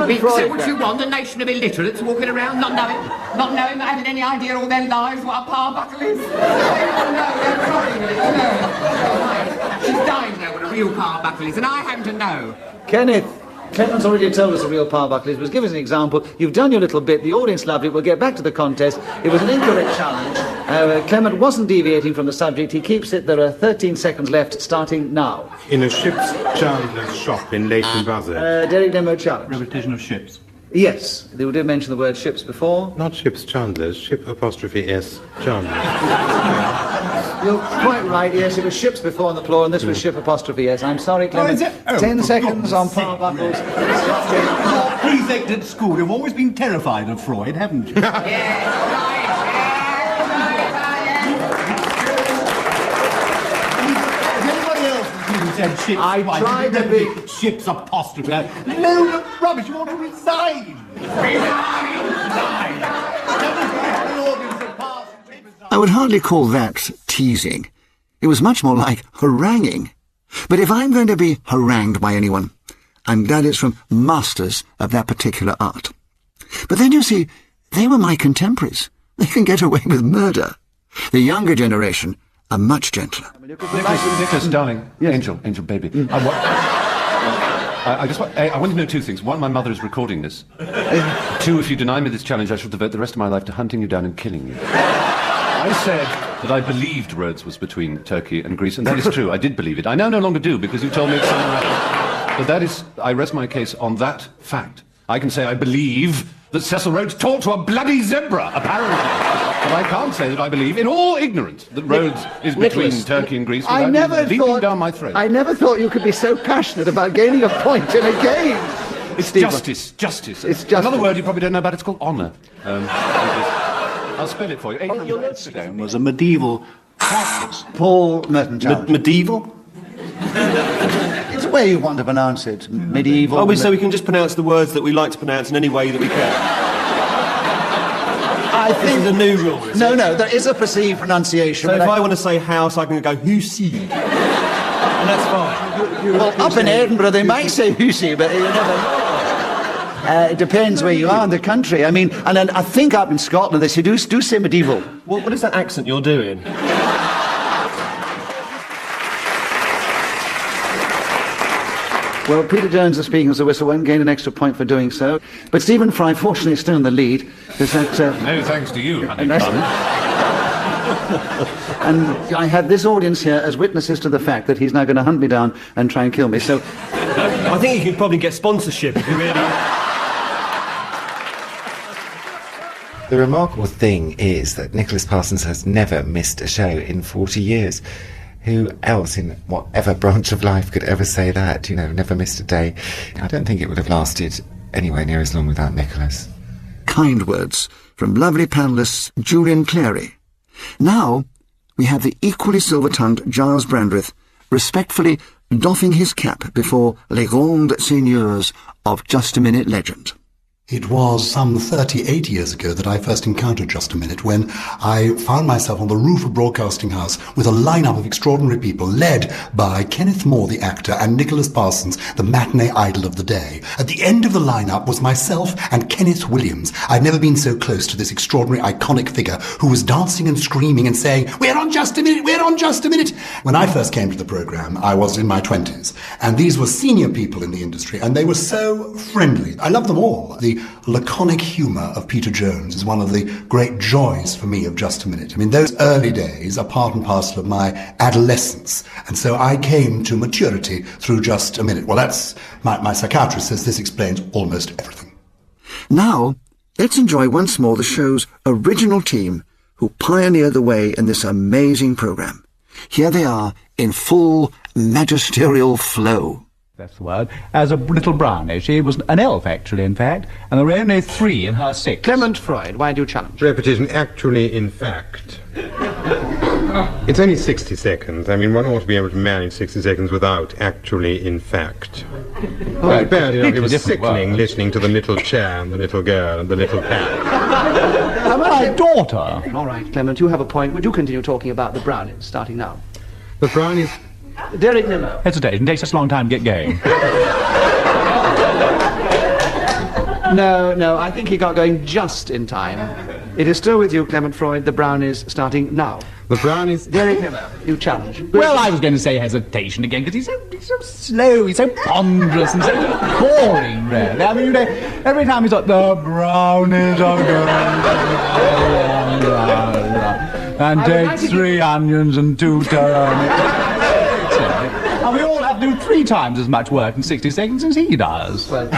weeks ago... What you want? A nation of illiterates walking around not knowing, not having any idea all their lives what a power buckle is? They don't know. They're trying it. She's dying to know what a real power buckle is, and I happen to know. Clement's already told us a real power buckle is. Was given an example. You've done your little bit. The audience loved it. We'll get back to the contest. It was an incorrect challenge. Clement wasn't deviating from the subject. He keeps it. There are 13 seconds left, starting now. In a ship's chandler's shop in Leighton Buzzard. Derek Nemo challenge. Repetition of ships. Yes, they did mention the word ships before. Not ships chandlers, ship apostrophe S chandlers. You're quite right, yes, it was ships before on the floor, and this was ship apostrophe S. I'm sorry, Clement. 10 seconds on power buckles. Prefect at school, you've always been terrified of Freud, haven't you? Said ships. I tried to be... Ships apostrophe. No, rubbish, you want to resign. I would hardly call that teasing. It was much more like haranguing. But if I'm going to be harangued by anyone, I'm glad it's from masters of that particular art. But then, you see, they were my contemporaries. They can get away with murder. The younger generation are much gentler. Nicholas, darling. Yeah. Angel, baby. I want to know two things. One, my mother is recording this. Two, if you deny me this challenge, I shall devote the rest of my life to hunting you down and killing you. I said that I believed Rhodes was between Turkey and Greece, and that is true. I did believe it. I now no longer do, because you told me it's somewhere else. But that is, I rest my case on that fact. I can say I believe that Cecil Rhodes talked to a bloody zebra, apparently. But I can't say that I believe, in all ignorance, that Rhodes is between Turkey and Greece without leaping down my throat. I never thought you could be so passionate about gaining a point in a game. It's justice. It's justice. Another word you probably don't know about, it's called honour. I'll spell it for you. 800 milestone was a medieval practice. Paul Merton challenge. Medieval? It's a way you want to pronounce it. Medieval. Oh, so we can just pronounce the words that we like to pronounce in any way that we can. I think this is a new rule. No, there is a perceived pronunciation. So if I want to say house, I can go Hussey. And that's fine. Well, up in Edinburgh, they might say Hussey, but you never know. It depends where you are in the country. I mean, and then I think up in Scotland they do say medieval. What is that accent you're doing? Well, Peter Jones is speaking as a whistle, won't gain an extra point for doing so. But Stephen Fry, fortunately, is still in the lead. No thanks to you, honey. And I have this audience here as witnesses to the fact that he's now going to hunt me down and try and kill me, so... I think you could probably get sponsorship if you really... The remarkable thing is that Nicholas Parsons has never missed a show in 40 years. Who else in whatever branch of life could ever say that? You know, never missed a day. I don't think it would have lasted anywhere near as long without Nicholas. Kind words from lovely panellists Julian Clary. Now we have the equally silver-tongued Giles Brandreth respectfully doffing his cap before les grandes seigneurs of Just a Minute legend. It was some 38 years ago that I first encountered Just a Minute, when I found myself on the roof of Broadcasting House with a lineup of extraordinary people led by Kenneth More, the actor, and Nicholas Parsons, the matinee idol of the day. At the end of the lineup was myself and Kenneth Williams. I'd never been so close to this extraordinary, iconic figure who was dancing and screaming and saying, "We're on Just a Minute! We're on Just a Minute!" When I first came to the programme, I was in my 20s, and these were senior people in the industry, and they were so friendly. I love them all. The laconic humour of Peter Jones is one of the great joys for me of Just a Minute. I mean, those early days are part and parcel of my adolescence, and so I came to maturity through Just a Minute. Well, that's my psychiatrist says this explains almost everything. Now, let's enjoy once more the show's original team who pioneered the way in this amazing programme. Here they are in full magisterial flow. That's the word, as a little brownie. She was an elf, actually, in fact, and there were only 3 in her 6. Clement Freud, why do you challenge? Repetition, actually, in fact. It's only 60 seconds. I mean, one ought to be able to manage 60 seconds without actually, in fact. Well, bad enough, it was sickening listening to the little chair and the little girl and the little cat. My daughter. All right, Clement, you have a point. Would you continue talking about the brownies, starting now? The brownies... Derek Nimmo. Hesitation, takes such a long time to get going. No, I think he got going just in time. It is still with you, Clement Freud, the brownies starting now. The brownies... Derek Nimmo, you challenge. Well, I was going to say hesitation again, because he's so slow, he's so ponderous and so boring, really. I mean, you know, every time he's like, the brownies are going... and take 3 onions and 2 turnips. And we all have to do 3 times as much work in 60 seconds as he does. Well,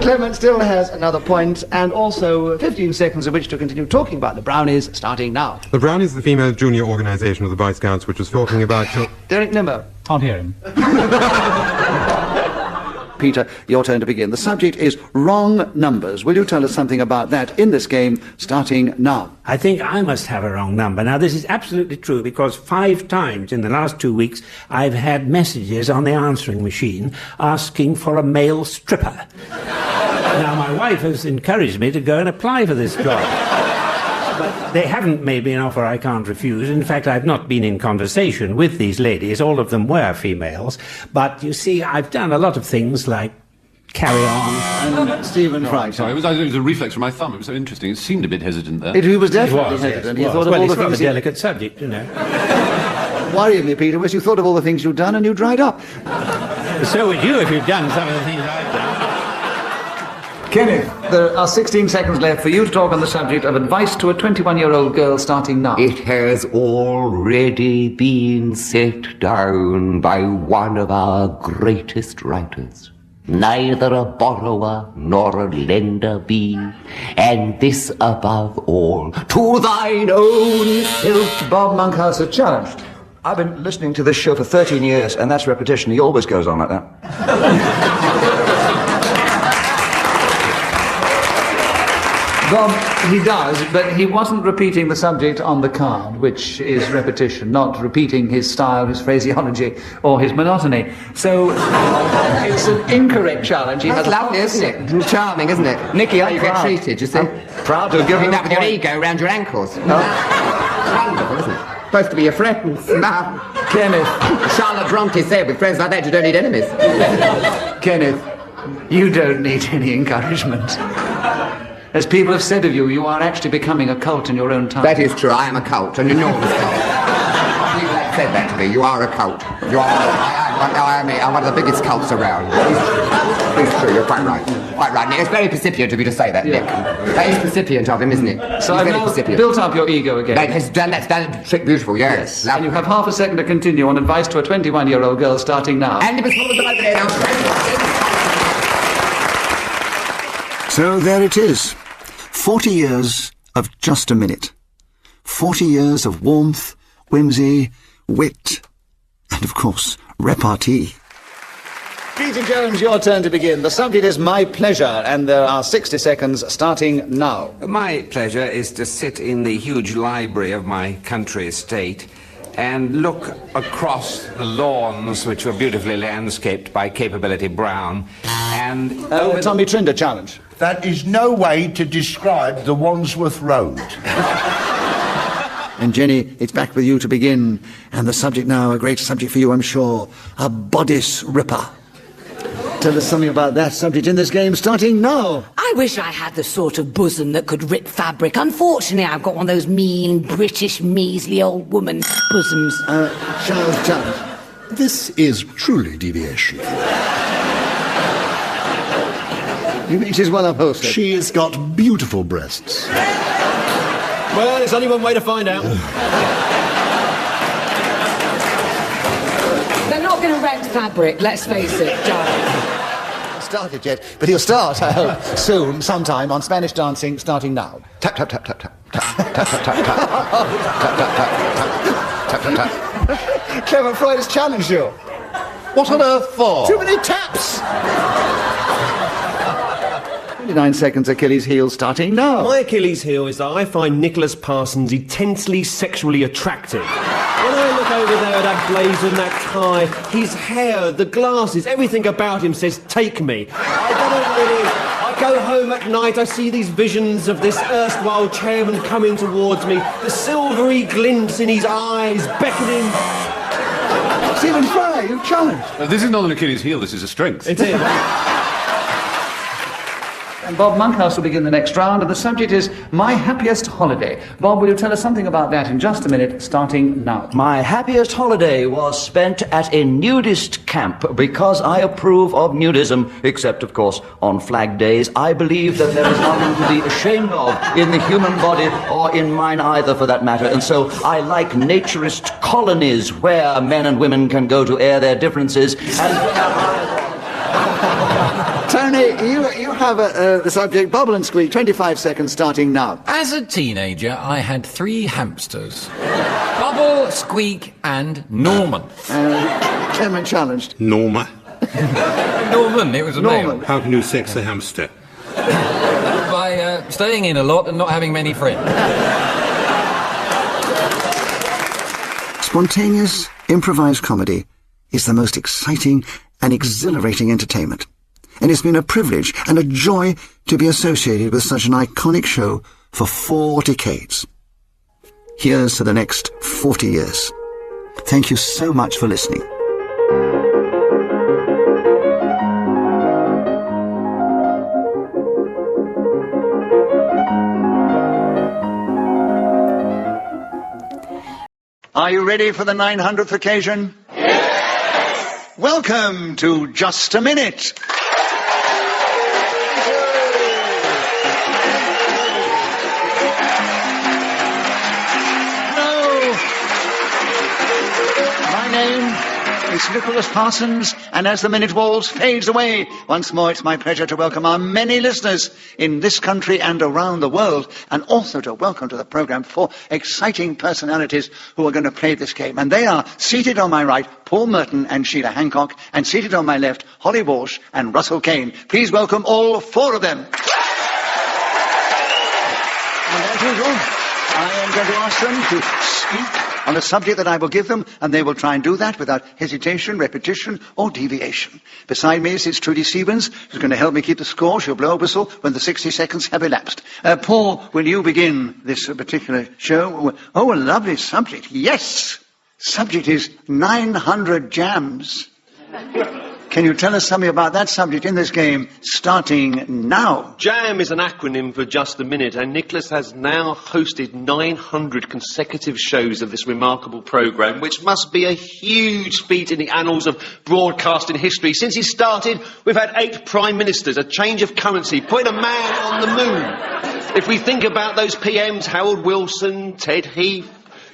Clement still has another point, and also 15 seconds of which to continue talking about the brownies, starting now. The brownies is the female junior organisation of the Boy Scouts, which was talking about... Derek Nimmo. Can't hear him. Peter, your turn to begin. The subject is wrong numbers. Will you tell us something about that in this game, starting now? I think I must have a wrong number. Now, this is absolutely true, because 5 times in the last 2 weeks I've had messages on the answering machine asking for a male stripper. Now, my wife has encouraged me to go and apply for this job. But they haven't made me an offer I can't refuse. In fact, I've not been in conversation with these ladies. All of them were females. But, you see, I've done a lot of things like carry on. And Stephen Fry. Sorry, it was a reflex from my thumb. It was so interesting. It seemed a bit hesitant there. He was definitely hesitant. Yes, He thought of all the things... a delicate subject, you know. Worrying me, Peter, was you thought of all the things you'd done and you dried up. So would you if you'd done some of the things I've done. Kenneth, there are 16 seconds left for you to talk on the subject of advice to a 21-year-old girl, starting now. It has already been set down by one of our greatest writers. Neither a borrower nor a lender be, and this above all, to thine own self. Bob Monkhouse is challenged. I've been listening to this show for 13 years, and that's repetition. He always goes on like that. Bob, he does, but he wasn't repeating the subject on the card, which is repetition, not repeating his style, his phraseology, or his monotony. So, it's an incorrect challenge. That's lovely, isn't it? Charming, isn't it? Nicky, how you get treated, you see? Proud to give him that with your ego around your ankles. No. It's wonderful, isn't it? Supposed to be your friends. No. Kenneth. Charlotte Bronte said, with friends like that, you don't need enemies. Kenneth, you don't need any encouragement. As people have said of you, you are actually becoming a cult in your own time. That is true. I am a cult, an enormous cult. People have said that to me. You are a cult. You are. I'm one of the biggest cults around. It's true. You're quite right. Quite right, Nick. It's very precipient of you to say that, Nick. That is precipient of him, isn't it? So I've now built up your ego again. That's done the trick beautiful, yes. And you have half a second to continue on advice to a 21-year-old girl, starting now. And it was full of the... So there it is. 40 years of Just a Minute. 40 years of warmth, whimsy, wit, and of course, repartee. Peter Jones, your turn to begin. The subject is my pleasure, and there are 60 seconds starting now. My pleasure is to sit in the huge library of my country estate and look across the lawns, which were beautifully landscaped by Capability Brown, and... Tommy Trinder, challenge. That is no way to describe the Wandsworth Road. And Jenny, it's back with you to begin. And the subject now, a great subject for you, I'm sure, a bodice ripper. Tell us something about that subject in this game, starting now. I wish I had the sort of bosom that could rip fabric. Unfortunately, I've got one of those mean, British, measly old woman bosoms. Challenge. This is truly deviation. It is well upholstered. She has got beautiful breasts. Well, there's only one way to find out. They're not going to rent fabric, let's face it, darling. Started yet, but he'll start, I hope, soon, sometime, on Spanish dancing, starting now. Tap, tap, tap, tap, tap. Tap, tap, tap, tap, tap. Tap, tap, tap. Tap, tap, tap. Clement Freud has challenged you. What on earth for? Too many taps! 29 seconds, Achilles' heel, starting now. My Achilles' heel is that I find Nicholas Parsons intensely sexually attractive. When I look over there at that blazer and that tie, his hair, the glasses, everything about him says, take me. I don't know what it is. I go home at night, I see these visions of this erstwhile chairman coming towards me, the silvery glints in his eyes, beckoning. Stephen Fry, you challenged. This is not an Achilles' heel, this is a strength. It is. And Bob Monkhouse will begin the next round, and the subject is My Happiest Holiday. Bob, will you tell us something about that in just a minute, starting now? My happiest holiday was spent at a nudist camp because I approve of nudism, except, of course, on flag days. I believe that there is nothing to be ashamed of in the human body, or in mine either, for that matter. And so I like naturist colonies where men and women can go to air their differences. And Tony, you have the subject, Bubble and Squeak, 25 seconds starting now. As a teenager, I had 3 hamsters. Bubble, Squeak and Norman. Clement challenged. Norma. Norman, it was a male. How can you sex a hamster? By staying in a lot and not having many friends. Spontaneous, improvised comedy is the most exciting and exhilarating entertainment. And it's been a privilege and a joy to be associated with such an iconic show for 4 decades. Here's to the next 40 years. Thank you so much for listening. Are you ready for the 900th occasion? Yes! Welcome to Just a Minute. It's Nicholas Parsons, and as the minute waltz fades away, once more it's my pleasure to welcome our many listeners in this country and around the world, and also to welcome to the programme 4 exciting personalities who are going to play this game. And they are seated on my right, Paul Merton and Sheila Hancock, and seated on my left, Holly Walsh and Russell Kane. Please welcome all 4 of them. And as usual, I am going to ask them to speak on a subject that I will give them, and they will try and do that without hesitation, repetition, or deviation. Beside me sits Trudy Stevens, who's going to help me keep the score. She'll blow a whistle when the 60 seconds have elapsed. Paul, will you begin this particular show? Oh, a lovely subject. Yes! Subject is 900 jams. Can you tell us something about that subject in this game, starting now? JAM is an acronym for Just a Minute, and Nicholas has now hosted 900 consecutive shows of this remarkable programme, which must be a huge feat in the annals of broadcasting history. Since he started, we've had 8 prime ministers, a change of currency, putting a man on the moon. If we think about those PMs, Harold Wilson, Ted Heath,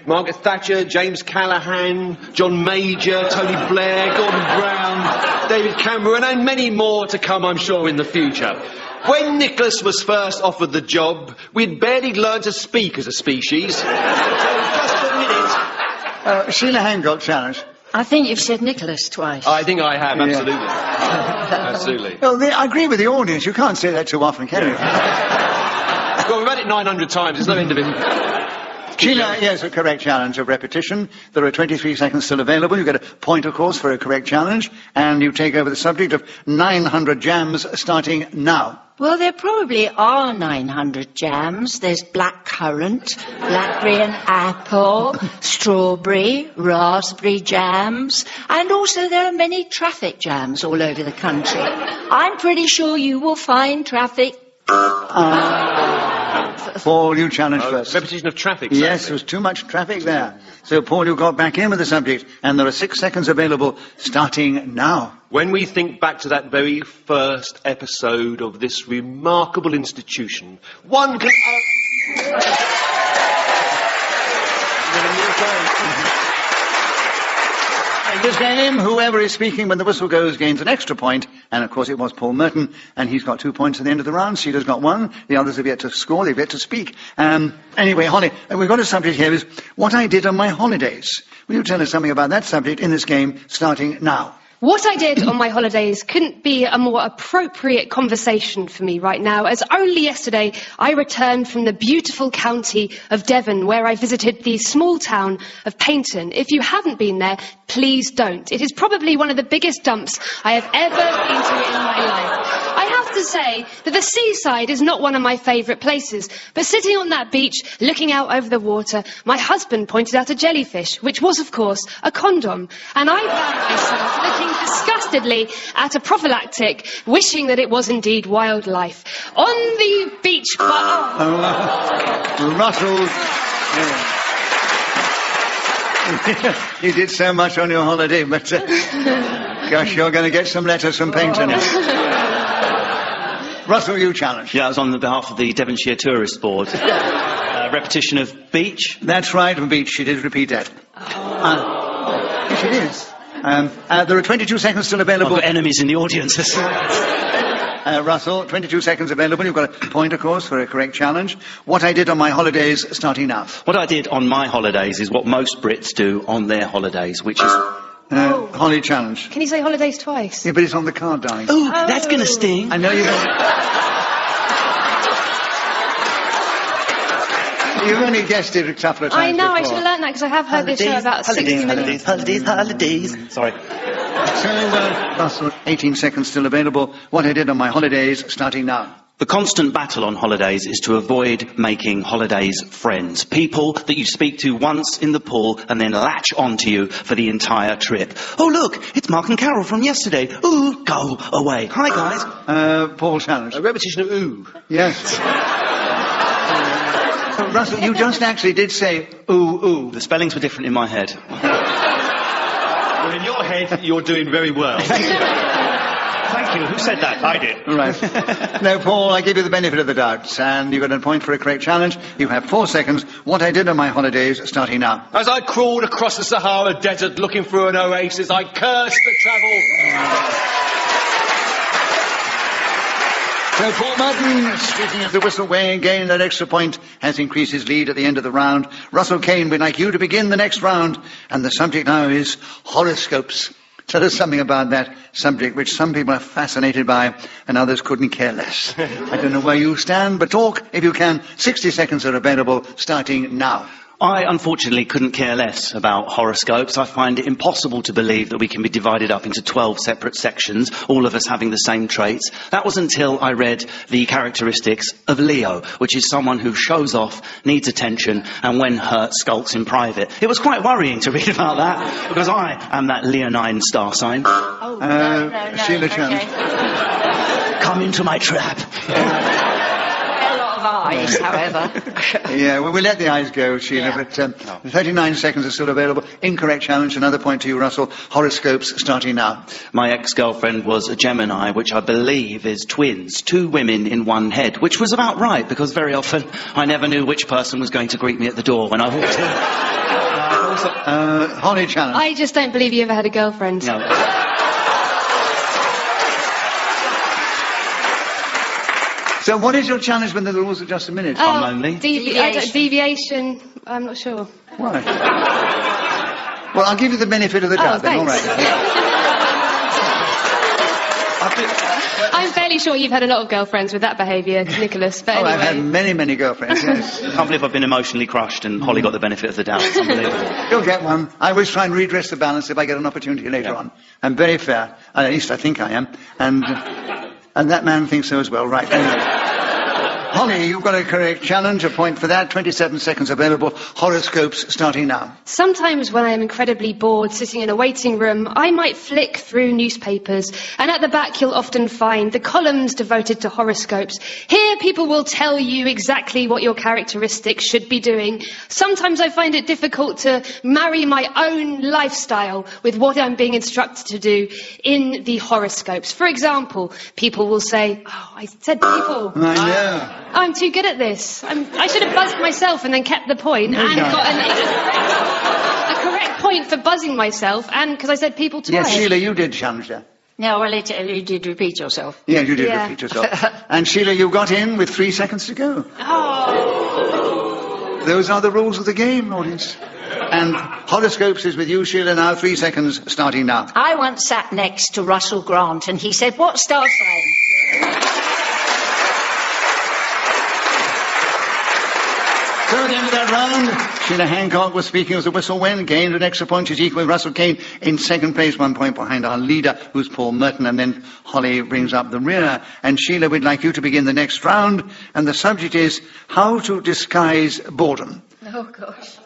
Margaret Thatcher, James Callaghan, John Major, Tony Blair, Gordon Brown, David Cameron, and many more to come, I'm sure, in the future. When Nicholas was first offered the job, we'd barely learned to speak as a species. So just a minute. Sheila Hancock challenge. I think you've said Nicholas twice. I think I have, absolutely. Absolutely. Well, I agree with the audience. You can't say that too often, can you? Well, we've had it 900 times. There's no end of it. Sheila, yes, a correct challenge of repetition. There are 23 seconds still available. You get a point, of course, for a correct challenge. And you take over the subject of 900 jams starting now. Well, there probably are 900 jams. There's blackcurrant, blackberry and apple, strawberry, raspberry jams, and also there are many traffic jams all over the country. I'm pretty sure you will find traffic. Paul, you challenge first. Repetition of traffic. Yes, there was too much traffic there. So, Paul, you got back in with the subject, and there are 6 seconds available starting now. When we think back to that very first episode of this remarkable institution, one can... In this game, whoever is speaking when the whistle goes gains an extra point, and of course it was Paul Merton, and he's got 2 points at the end of the round. Sheila's got 1, the others have yet to score, they've yet to speak. Anyway, Holly, we've got a subject here is what I did on my holidays. Will you tell us something about that subject in this game starting now? What I did on my holidays couldn't be a more appropriate conversation for me right now, as only yesterday I returned from the beautiful county of Devon, where I visited the small town of Paynton. If you haven't been there, please don't. It is probably one of the biggest dumps I have ever been to in my life. I have to say that the seaside is not one of my favourite places, but sitting on that beach, looking out over the water, my husband pointed out a jellyfish, which was, of course, a condom, and I found myself looking disgustedly at a prophylactic, wishing that it was indeed wildlife. On the beach... Russell... You did so much on your holiday, but... gosh, you're going to get some letters from Paynton. Russell, you challenge. Yeah, I was on behalf of the Devonshire Tourist Board. Repetition of beach? That's right, beach. She did repeat that. Yes, it is. There are 22 seconds still available. I've got enemies in the audience. Russell, 22 seconds available. You've got a point, of course, for a correct challenge. What I did on my holidays starting now. What I did on my holidays is what most Brits do on their holidays, which is... Holly challenge. Can you say holidays twice? Yeah, but it's on the card, darling. Oh, that's going to sting. I know you've only guessed it a couple of times I know, before. I should have learned that because I have heard this show about 60 minutes. Holidays. Sorry. So, Russell, 18 seconds still available. What I did on my holidays starting now. The constant battle on holidays is to avoid making holidays friends. People that you speak to once in the pool and then latch onto you for the entire trip. Oh, look, it's Mark and Carol from yesterday. Ooh, go away. Hi, guys. Paul challenge. A repetition of ooh. Yes. Russell, you just actually did say ooh, ooh. The spellings were different in my head. Well, in your head, you're doing very well. Thank you. Who said that? I did. Right. No, Paul, I give you the benefit of the doubt, and you got a point for a correct challenge. You have 4 seconds. What I did on my holidays starting now. As I crawled across the Sahara Desert looking for an oasis, I cursed the travel... So Paul Merton, speaking of the whistle weighing, gained that extra point, has increased his lead at the end of the round. Russell Kane, we'd like you to begin the next round, and the subject now is horoscopes. Tell us something about that subject, which some people are fascinated by, and others couldn't care less. I don't know where you stand, but talk, if you can. 60 seconds are available, starting now. I, unfortunately, couldn't care less about horoscopes. I find it impossible to believe that we can be divided up into 12 separate sections, all of us having the same traits. That was until I read the characteristics of Leo, which is someone who shows off, needs attention, and when hurt, skulks in private. It was quite worrying to read about that, because I am that leonine star sign. No, Sheila okay. Come into my trap. Eyes, however. Yeah, well, we'll let the eyes go, Sheila, but 39 seconds are still available. Incorrect challenge, another point to you, Russell. Horoscopes starting now. My ex-girlfriend was a Gemini, which I believe is twins, 2 women in one head, which was about right, because very often I never knew which person was going to greet me at the door when I walked in. Holly challenge. I just don't believe you ever had a girlfriend. No. So what is your challenge when the rules are just a minute? Oh, deviation. I'm not sure. Why? Well, I'll give you the benefit of the doubt then, all thanks. right. I'm fairly sure you've had a lot of girlfriends with that behaviour, Nicholas, but Oh, anyway. I've had many, many girlfriends, yes. I can't believe I've been emotionally crushed and Holly got the benefit of the doubt. It's unbelievable. You'll get one. I always try and redress the balance if I get an opportunity later on. I'm very fair. At least I think I am. And that man thinks so as well. Right. Anyway. Holly, you've got a correct challenge. A point for that. 27 seconds available. Horoscopes starting now. Sometimes when I am incredibly bored sitting in a waiting room, I might flick through newspapers, and at the back you'll often find the columns devoted to horoscopes. Here people will tell you exactly what your characteristics should be doing. Sometimes I find it difficult to marry my own lifestyle with what I'm being instructed to do in the horoscopes. For example, people will say, oh, I said people. I know. I'm too good at this. I should have buzzed myself and then kept the point and got a correct point for buzzing myself, and because I said people twice. Yes, Sheila, you did challenge that. No, well, you did repeat yourself. Yes, you did repeat yourself. And Sheila, you got in with 3 seconds to go. Oh. Those are the rules of the game, audience. And horoscopes is with you, Sheila, now. 3 seconds starting now. I once sat next to Russell Grant and he said, "What star sign?" So at the end of that round, Sheila Hancock was speaking as the whistle went, gained an extra point. She's equal with Russell Kane in second place, 1 point behind our leader, who's Paul Merton, and then Holly brings up the rear. And Sheila, we'd like you to begin the next round, and the subject is how to disguise boredom. Oh, gosh.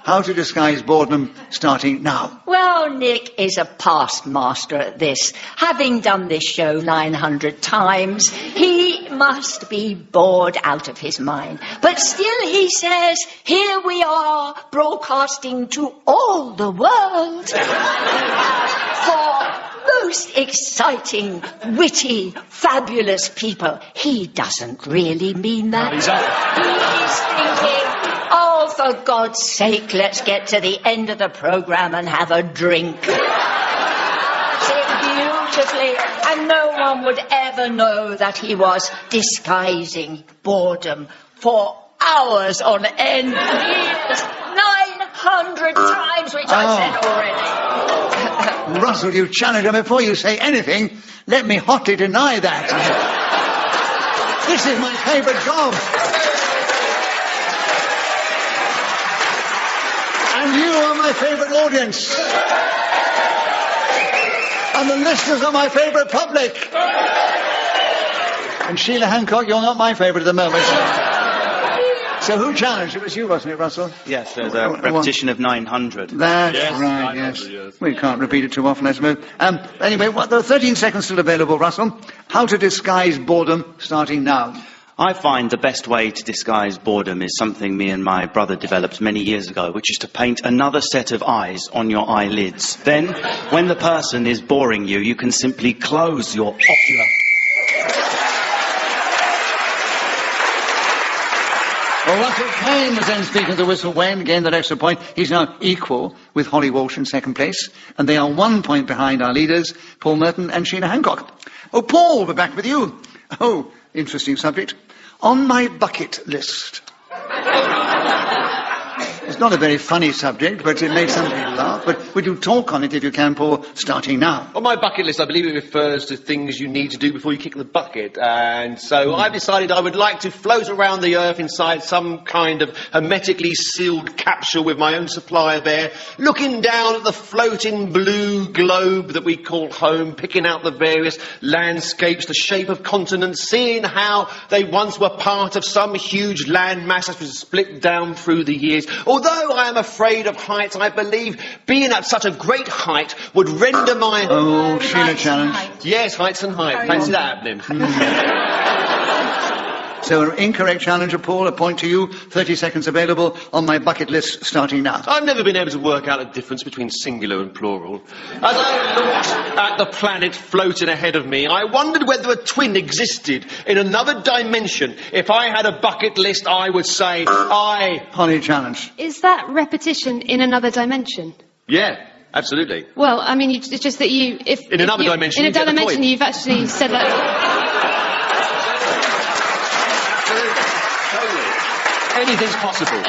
How to disguise boredom, starting now. Well, Nick is a past master at this. Having done this show 900 times, he must be bored out of his mind. But still, he says, here we are, broadcasting to all the world for most exciting, witty, fabulous people. He doesn't really mean that. He's thinking, oh, for God's sake, let's get to the end of the programme and have a drink. Said beautifully, and no one would ever know that he was disguising boredom for hours on end. Years, 900 times, which I said already. Russell, you challenge her before you say anything. Let me hotly deny that. This is my favourite job. And you are my favourite audience. And the listeners are my favourite public. And Sheila Hancock, you're not my favourite at the moment. So who challenged? It was you, wasn't it, Russell? Yes, there's a repetition of 900. That's right, yes. We can't repeat it too often, I suppose. Anyway, there are 13 seconds still available, Russell. How to disguise boredom, starting now. I find the best way to disguise boredom is something me and my brother developed many years ago, which is to paint another set of eyes on your eyelids. Then, when the person is boring you, you can simply close your ocular... Well, Russell Kane was then speaking to the whistle when, gained that extra point. He's now equal with Holly Walsh in second place, and they are 1 point behind our leaders, Paul Merton and Sheila Hancock. Oh, Paul, we're back with you. Oh, interesting subject. On my bucket list. It's not a very funny subject, but it makes some people laugh. But would you talk on it if you can, Paul, starting now? On my bucket list, I believe it refers to things you need to do before you kick the bucket. And so I've decided I would like to float around the earth inside some kind of hermetically sealed capsule with my own supply of air, looking down at the floating blue globe that we call home, picking out the various landscapes, the shape of continents, seeing how they once were part of some huge landmass that was split down through the years. Although I am afraid of heights, I believe being at such a great height would render my... Oh, Sheila challenge. Yes, heights and height. Fancy that happening. So an incorrect challenger, Paul, a point to you. 30 seconds available on my bucket list, starting now. I've never been able to work out the difference between singular and plural. As I looked at the planet floating ahead of me, I wondered whether a twin existed in another dimension. If I had a bucket list, I would say, Holly challenge. Is that repetition in another dimension? Yeah, absolutely. Well, I mean, it's just that you... In another dimension, in a dimension, you've actually said that... Anything's possible.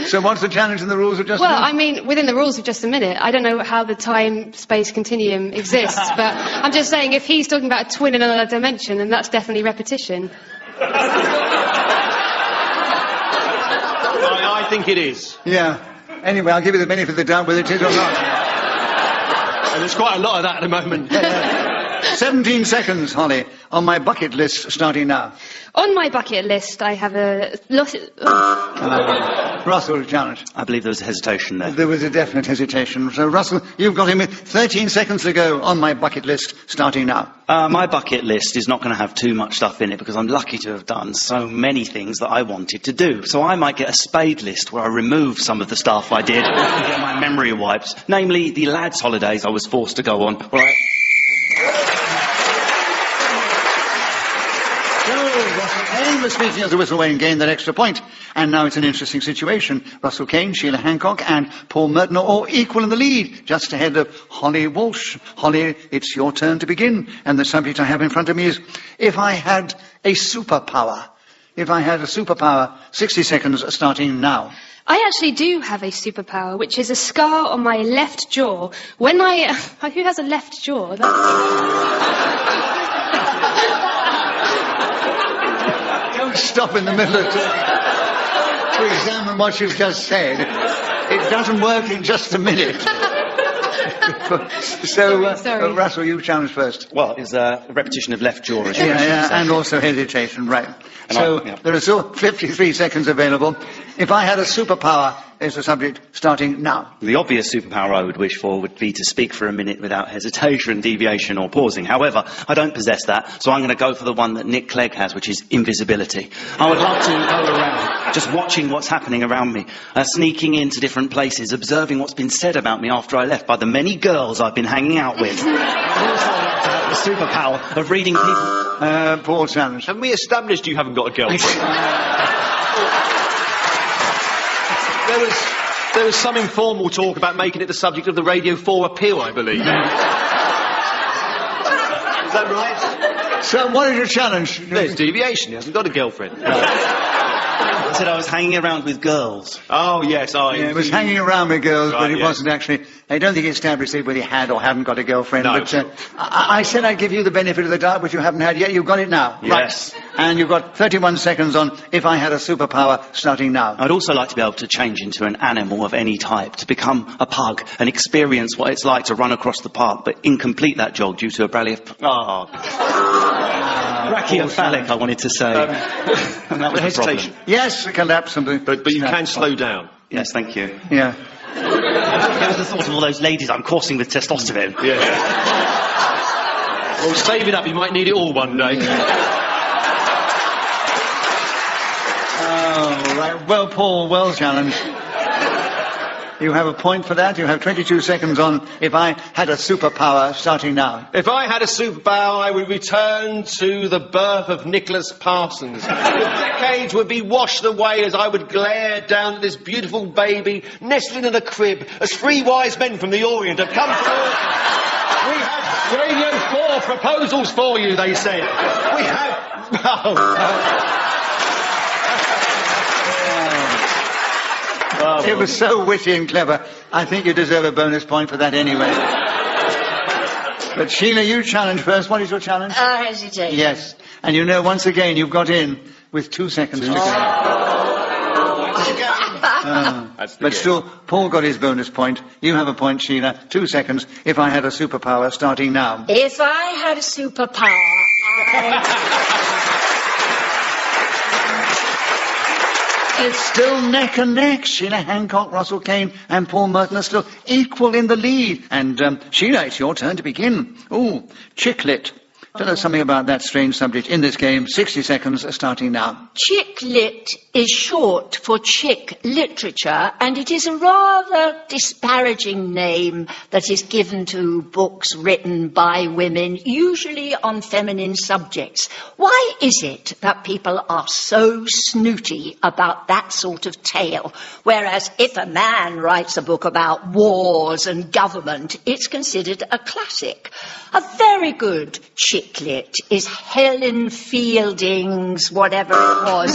So what's the challenge in the rules of just a Well, minute? I mean, within the rules of just a minute, I don't know how the time-space continuum exists, but I'm just saying if he's talking about a twin in another dimension, then that's definitely repetition. I think it is. Yeah. Anyway, I'll give you the benefit of the doubt whether it is or not. And there's quite a lot of that at the moment. 17 seconds, Holly, on my bucket list starting now. On my bucket list, I have a lot... Russell, challenge. I believe there was a hesitation there. There was a definite hesitation. So, Russell, you've got him with 13 seconds to go on my bucket list starting now. My bucket list is not going to have too much stuff in it because I'm lucky to have done so many things that I wanted to do. So I might get a spade list where I remove some of the stuff I did and get my memory wiped. Namely, the lads' holidays I was forced to go on. Where I... Russell was speaking as a whistle Wayne gained that extra point. And now it's an interesting situation. Russell Kane, Sheila Hancock and Paul Merton are all equal in the lead, just ahead of Holly Walsh. Holly, it's your turn to begin. And the subject I have in front of me is, if I had a superpower. If I had a superpower, 60 seconds starting now. I actually do have a superpower, which is a scar on my left jaw. When I... who has a left jaw? Don't stop in the middle of to examine what you've just said. It doesn't work in just a minute. So, Russell, you challenge first. Well, it's a repetition of left jaw. As and also hesitation, right. There are still 53 seconds available. If I had a superpower, is the subject starting now. The obvious superpower I would wish for would be to speak for a minute without hesitation, deviation or pausing. However, I don't possess that, so I'm going to go for the one that Nick Clegg has, which is invisibility. I would love to go around just watching what's happening around me, sneaking into different places, observing what's been said about me after I left by the many girls I've been hanging out with. I'd also like to have the superpower of reading people... Paul challenge. Haven't we established you haven't got a girlfriend? There was some informal talk about making it the subject of the Radio 4 appeal, I believe. Is that right? So what is your challenge? There's deviation. He hasn't got a girlfriend. I said I was hanging around with girls. Oh, yes, he was hanging around with girls, Right, but he yes. wasn't actually... I don't think he established whether he had or hadn't got a girlfriend, No. but I said I'd give you the benefit of the doubt, which you haven't had yet. You've got it now. Yes. Right. And you've got 31 seconds on if I had a superpower starting now. I'd also like to be able to change into an animal of any type, to become a pug and experience what it's like to run across the park, but incomplete that jog due to a brachiocephalic, I wanted to say. That was hesitation. Yes, it can absolutely. But you can slow down. Yes, thank you. Yeah. There was the thought of all those ladies I'm coursing with testosterone. Yeah. Well, save it up. You might need it all one day. Oh, right. Well, Paul, well challenged. You have a point for that. You have 22 seconds on if I had a superpower starting now. If I had a superpower, I would return to the birth of Nicholas Parsons. The decades would be washed away as I would glare down at this beautiful baby nestling in a crib as three wise men from the Orient have come forward. We have Radio 4 proposals for you, they said. We have... It was so witty and clever. I think you deserve a bonus point for that anyway. But Sheila, you challenge first. What is your challenge? Hesitation. Yes. And you know, once again, you've got in with 2 seconds to go. But still, Paul got his bonus point. You have a point, Sheila. 2 seconds. If I had a superpower starting now. If I had a superpower, It's still neck and neck. Sheila Hancock, Russell Kane and Paul Merton are still equal in the lead. And, Sheila, it's your turn to begin. Ooh, chicklet. Tell us something about that strange subject in this game. 60 seconds starting now. chicklit is short for chick literature, and it is a rather disparaging name that is given to books written by women, usually on feminine subjects. Why is it that people are so snooty about that sort of tale, whereas if a man writes a book about wars and government, it's considered a classic? A very good chick chiclet is Helen Fielding's whatever it was.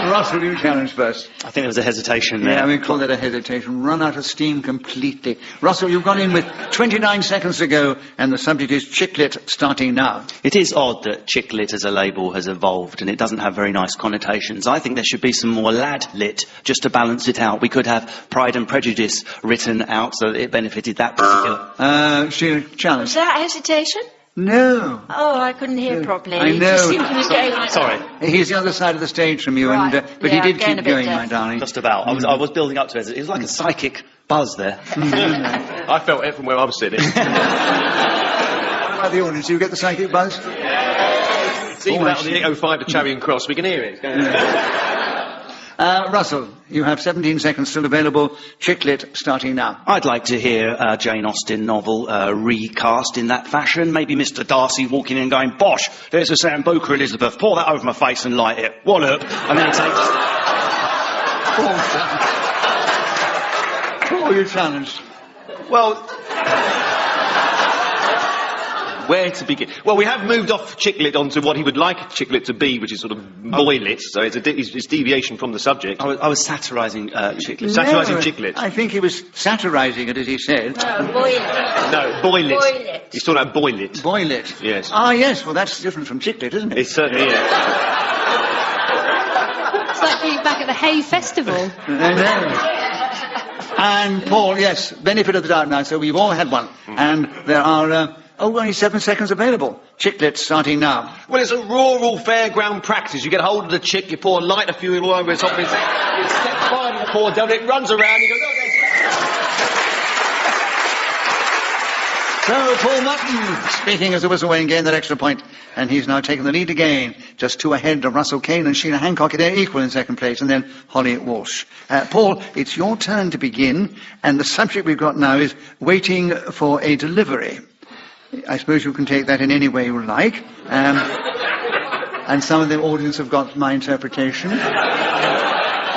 Russell, you challenge first. I think there was a hesitation there. Yeah, we call that a hesitation. Run out of steam completely. Russell, you've gone in with 29 seconds to go, and the subject is chiclet, starting now. It is odd that chicklet as a label has evolved, and it doesn't have very nice connotations. I think there should be some more lad-lit, just to balance it out. We could have Pride and Prejudice written out so that it benefited that particular... Sheila, challenge. Was that hesitation? No. Oh, I couldn't hear properly. I It know. just seemed he was going... Sorry. He's the other side of the stage from you, Right. but Yeah, he I'm did going keep a bit going, deaf. my darling. Just about. I was building up to it. It was like a psychic buzz there. I felt it from where I was sitting. What about the audience? Do you get the psychic buzz? It's even out on the 805 to Charing Cross. We can hear it. Russell, you have 17 seconds still available. Chiclet, starting now. I'd like to hear a Jane Austen novel recast in that fashion. Maybe Mr. Darcy walking in and going, "Bosh, there's a Sambuca, Elizabeth. Pour that over my face and light it. Wallop." And then it takes... Oh, you challenged. Well... Where to begin? Well, we have moved off chiclet onto what he would like a chiclet to be, which is sort of boylet, so it's deviation from the subject. I was satirising chiclet. Satirising chiclet. I think he was satirising it, as he said. boilet. No, boylet. Boilet. He's talking about boylet. Boylet. Yes. Ah, yes, well, that's different from chiclet, isn't it? It certainly is. It's like being back at the Hay Festival. And Paul, yes, benefit of the doubt now, so we've all had one. And there are... only 7 seconds available. Chiclet starting now. Well, it's a rural fairground practice. You get hold of the chick, you pour lighter fuel all over its top of its head, you set fire to the poor devil, it runs around, you go, "Oh, So Paul Mutton, speaking as a whistle-weighing, gained that extra point, and he's now taken the lead again, just 2 ahead of Russell Kane and Sheila Hancock. They're equal in second place, and then Holly Walsh. Paul, it's your turn to begin, and the subject we've got now is waiting for a delivery. I suppose you can take that in any way you like. And some of the audience have got my interpretation.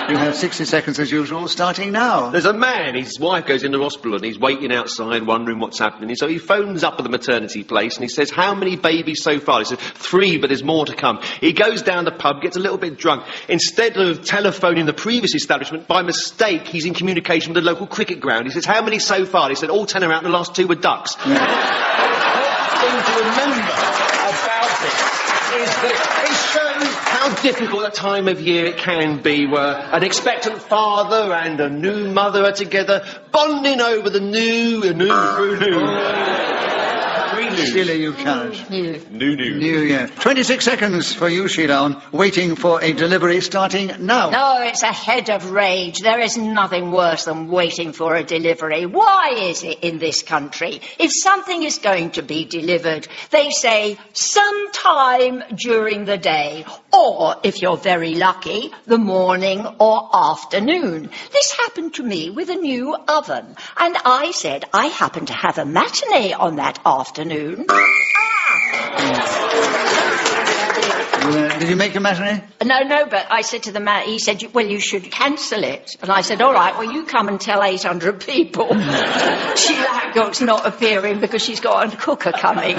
You have 60 seconds as usual, starting now. There's a man, his wife goes into hospital and he's waiting outside wondering what's happening. So he phones up at the maternity place and he says, "How many babies so far?" He says, 3, but there's more to come. He goes down the pub, gets a little bit drunk. Instead of telephoning the previous establishment, by mistake, he's in communication with the local cricket ground. He says, "How many so far?" He said, "All 10 are out and the last 2 were ducks." The thing to remember about it is that it shows how difficult a time of year it can be where an expectant father and a new mother are together bonding over the new. Sheila, you challenge. New, yeah. 26 seconds for you, Sheila, on waiting for a delivery, starting now. No, it's a head of rage. There is nothing worse than waiting for a delivery. Why is it in this country, if something is going to be delivered, they say sometime during the day, or, if you're very lucky, the morning or afternoon. This happened to me with a new oven, and I said I happened to have a matinee on that afternoon. Did you make a matinee? No, but I said to the man, he said, "Well, you should cancel it." And I said, "All right, well, you come and tell 800 people." Sheila Hancock's not appearing because she's got a cooker coming.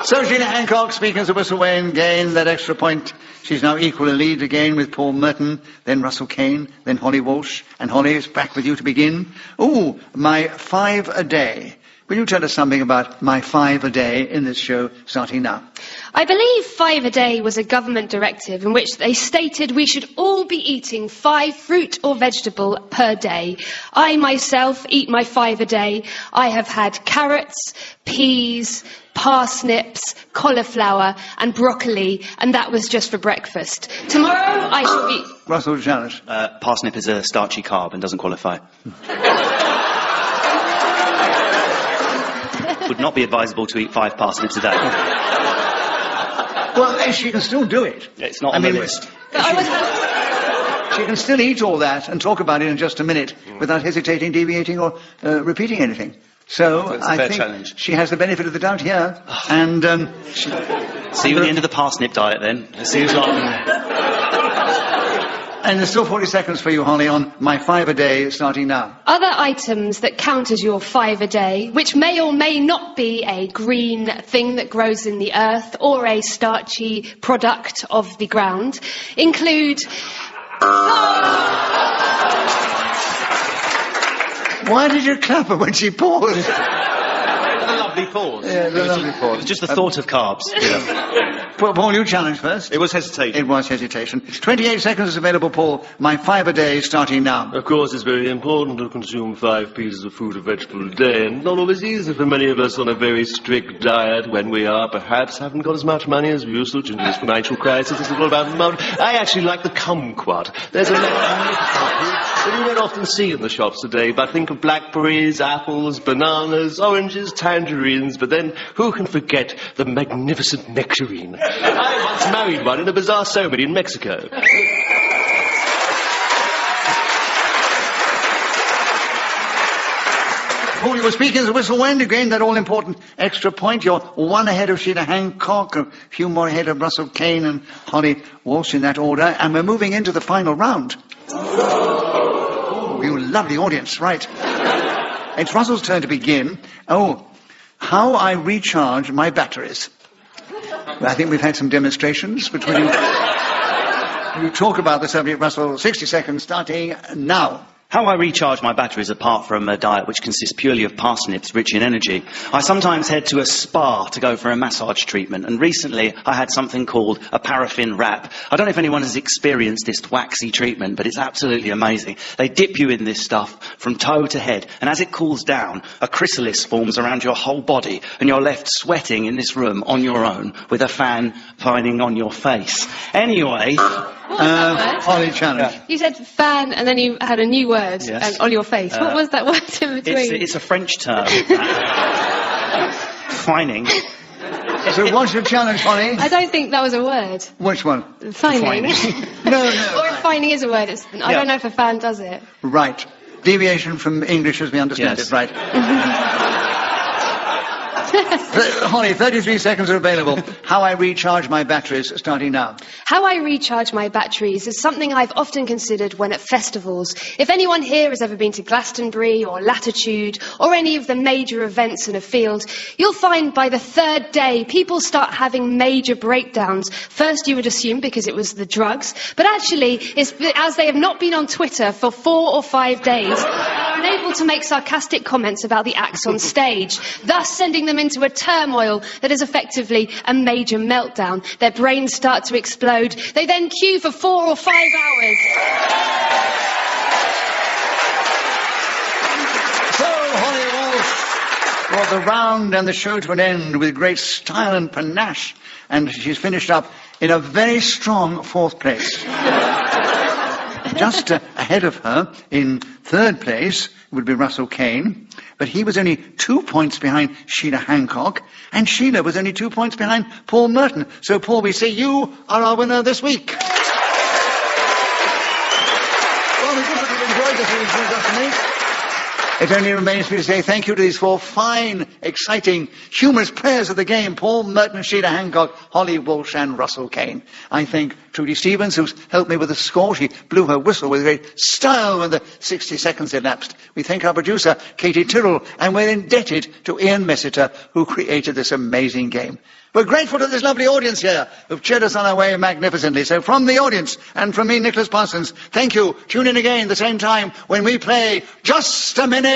So Sheila Hancock, speaking as a whistle-weighing, gained that extra point. She's now equal in lead again with Paul Merton, then Russell Kane, then Holly Walsh. And Holly, is back with you to begin. Ooh, my 5 a day. Will you tell us something about my 5 a day in this show, starting now? I believe 5 a day was a government directive in which they stated we should all be eating 5 fruit or vegetable per day. I myself eat my 5 a day. I have had carrots, peas, parsnips, cauliflower and broccoli, and that was just for breakfast. Tomorrow I shall be... Russell challenge. Parsnip is a starchy carb and doesn't qualify. Would not be advisable to eat 5 parsnips a day. Well, she can still do it. It's not on the list. She can still eat all that and talk about it in just a minute without hesitating, deviating or repeating anything. So I think challenge. She has the benefit of the doubt here. And see you at the end of the parsnip diet then. See who's laughing. And there's still 40 seconds for you, Holly, on my 5 a day starting now. Other items that count as your 5 a day, which may or may not be a green thing that grows in the earth or a starchy product of the ground, include... Why did you clap her when she paused? A lovely pause. Yeah, the lovely It pause. was just the thought of carbs. Paul, you challenged first. It was hesitation. It was hesitation. 28 seconds is available, Paul. My 5 a day starting now. Of course, it's very important to consume 5 pieces of fruit or vegetable a day, and not always easy for many of us on a very strict diet when we are perhaps haven't got as much money as we used to during this financial crisis. This is all about I actually like the kumquat. There's a that you don't often see in the shops today, but think of blackberries, apples, bananas, oranges, tangerines, but then who can forget the magnificent nectarine? I once married one in a bizarre ceremony in Mexico. Paul, you were speaking as the whistle went. You gained that all-important extra point. You're 1 ahead of Sheila Hancock, a few more ahead of Russell Kane and Holly Walsh in that order. And we're moving into the final round. You lovely audience, right. It's Russell's turn to begin. Oh, how I recharge my batteries. I think we've had some demonstrations between you. You talk about the subject, Russell. 60 seconds starting now. How I recharge my batteries, apart from a diet which consists purely of parsnips rich in energy, I sometimes head to a spa to go for a massage treatment, and recently I had something called a paraffin wrap. I don't know if anyone has experienced this waxy treatment, but it's absolutely amazing. They dip you in this stuff from toe to head, and as it cools down, a chrysalis forms around your whole body, and you're left sweating in this room on your own with a fan fining on your face. Anyway... Holly challenge. Yeah. You said fan, and then you had a new word Yes. On your face. What was that word in between? It's a French term. Fining. So what's your challenge, Holly? I don't think that was a word. Which one? Fining. No. Or if fining is a word, I don't know if a fan does it. Right. Deviation from English as we understand it, right. Holly, 33 seconds are available. How I recharge my batteries starting now. How I recharge my batteries is something I've often considered when at festivals. If anyone here has ever been to Glastonbury or Latitude or any of the major events in a field, you'll find by the 3rd day people start having major breakdowns. First you would assume because it was the drugs, but actually it's as they have not been on Twitter for 4 or 5 days, they are unable to make sarcastic comments about the acts on stage, thus sending them into a turmoil that is effectively a major meltdown. Their brains start to explode. They then queue for 4 or 5 hours. So, Holly Walsh brought the round and the show to an end with great style and panache, and she's finished up in a very strong 4th place. Just ahead of her, in 3rd place, would be Russell Kane, but he was only 2 points behind Sheila Hancock, and Sheila was only 2 points behind Paul Merton. So, Paul, we say you are our winner this week. Well, we hope you've enjoyed this week's Just a Minute. It only remains for me to say thank you to these 4 fine, exciting, humorous players of the game, Paul Merton, Sheila Hancock, Holly Walsh and Russell Kane. I thank Trudy Stevens, who's helped me with the score. She blew her whistle with great style when the 60 seconds elapsed. We thank our producer, Katie Tyrrell, and we're indebted to Ian Messiter, who created this amazing game. We're grateful to this lovely audience here who've cheered us on our way magnificently. So from the audience and from me, Nicholas Parsons, thank you. Tune in again the same time when we play Just a Minute.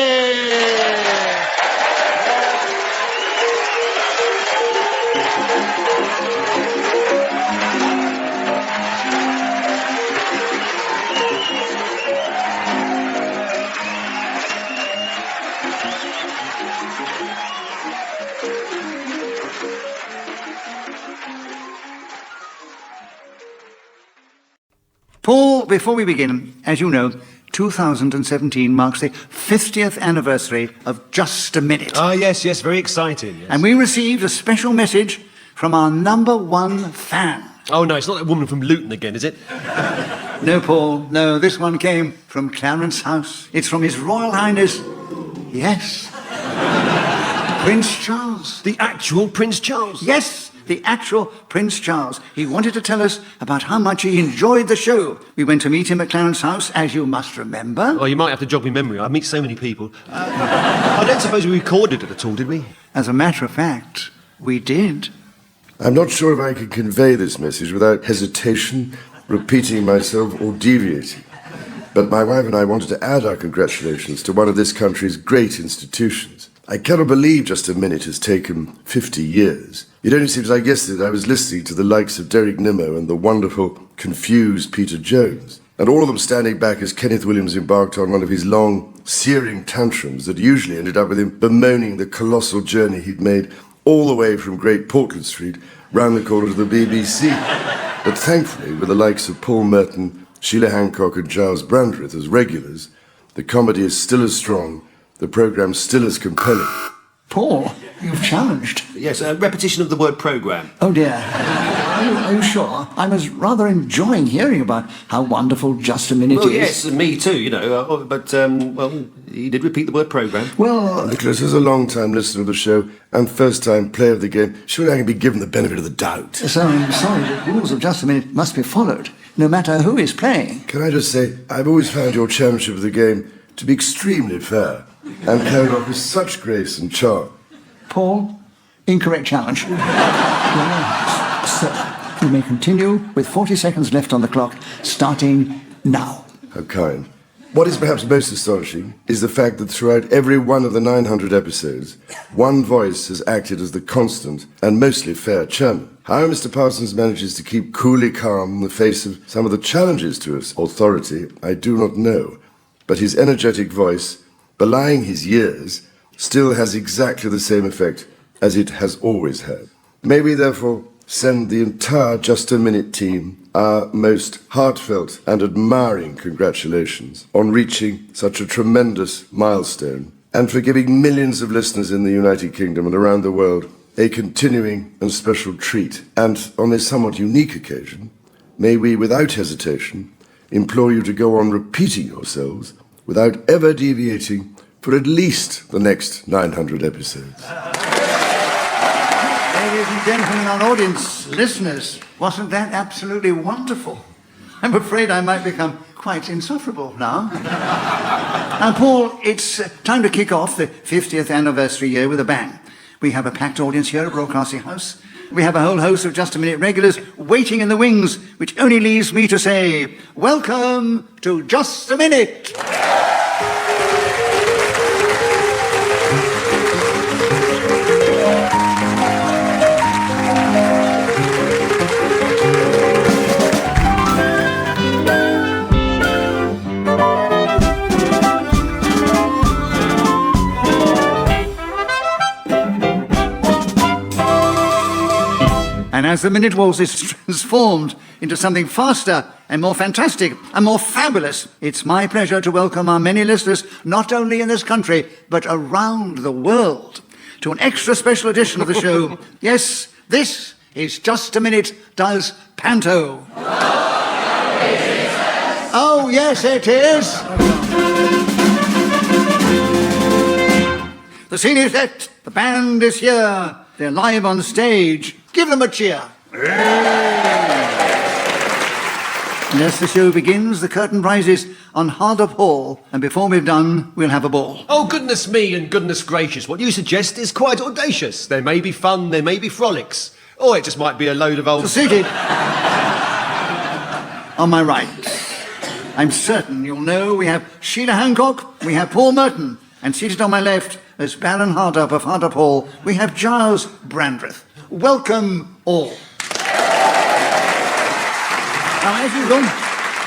Paul, before we begin, as you know, 2017 marks the 50th anniversary of Just a Minute. Ah, yes, very exciting. Yes. And we received a special message from our #1 fan. Oh, no, it's not that woman from Luton again, is it? No, Paul, no, this one came from Clarence House. It's from His Royal Highness, yes, Prince Charles. The actual Prince Charles? Yes, the actual Prince Charles. He wanted to tell us about how much he enjoyed the show. We went to meet him at Clarence House, as you must remember. Oh, you might have to jog me memory. I meet so many people. I don't suppose we recorded it at all, did we? As a matter of fact, we did. I'm not sure if I can convey this message without hesitation, repeating myself, or deviating. But my wife and I wanted to add our congratulations to one of this country's great institutions. I cannot believe Just a Minute has taken 50 years. It only seems like yesterday I was listening to the likes of Derek Nimmo and the wonderful, confused Peter Jones, and all of them standing back as Kenneth Williams embarked on one of his long, searing tantrums that usually ended up with him bemoaning the colossal journey he'd made all the way from Great Portland Street round the corner to the BBC. But thankfully, with the likes of Paul Merton, Sheila Hancock and Giles Brandreth as regulars, the comedy is still as strong, the programme's still as compelling. Paul, you've challenged. Yes, a repetition of the word programme. Oh dear. Are you sure? I was rather enjoying hearing about how wonderful Just a Minute is. Yes, me too, you know. Well, he did repeat the word programme. Well... Nicholas, as a long-time listener of the show and first-time player of the game, surely I can be given the benefit of the doubt. So I'm sorry, the rules of Just a Minute must be followed, no matter who is playing. Can I just say, I've always found your championship of the game to be extremely fair and carried off with such grace and charm. Paul, incorrect challenge. So, you may continue with 40 seconds left on the clock, starting now. How kind. What is perhaps most astonishing is the fact that throughout every one of the 900 episodes, one voice has acted as the constant and mostly fair chairman. How Mr. Parsons manages to keep coolly calm in the face of some of the challenges to his authority, I do not know. But his energetic voice, belying his years, still has exactly the same effect as it has always had. May we therefore send the entire Just a Minute team our most heartfelt and admiring congratulations on reaching such a tremendous milestone and for giving millions of listeners in the United Kingdom and around the world a continuing and special treat. And on this somewhat unique occasion, may we without hesitation implore you to go on repeating yourselves without ever deviating for at least the next 900 episodes. Ladies and gentlemen, our audience, listeners, wasn't that absolutely wonderful? I'm afraid I might become quite insufferable now. Now, Paul, it's time to kick off the 50th anniversary year with a bang. We have a packed audience here at Broadcasting House. We have a whole host of Just a Minute regulars waiting in the wings, which only leaves me to say, welcome to Just a Minute! And as the Minute Waltz is transformed into something faster and more fantastic and more fabulous, it's my pleasure to welcome our many listeners, not only in this country, but around the world, to an extra special edition of the show. Yes, this is Just a Minute Does Panto. Oh, yes, it is. The scene is set. The band is here. They're live on stage. Give them a cheer. And as the show begins, the curtain rises on Hardup Hall, and before we've done, we'll have a ball. Oh, goodness me and goodness gracious. What you suggest is quite audacious. There may be fun, there may be frolics. Or it just might be a load of old... Seated. On my right, I'm certain you'll know we have Sheila Hancock, we have Paul Merton, and seated on my left, as Baron Hardup of Hardup Hall, we have Giles Brandreth. Welcome all. Now, as usual,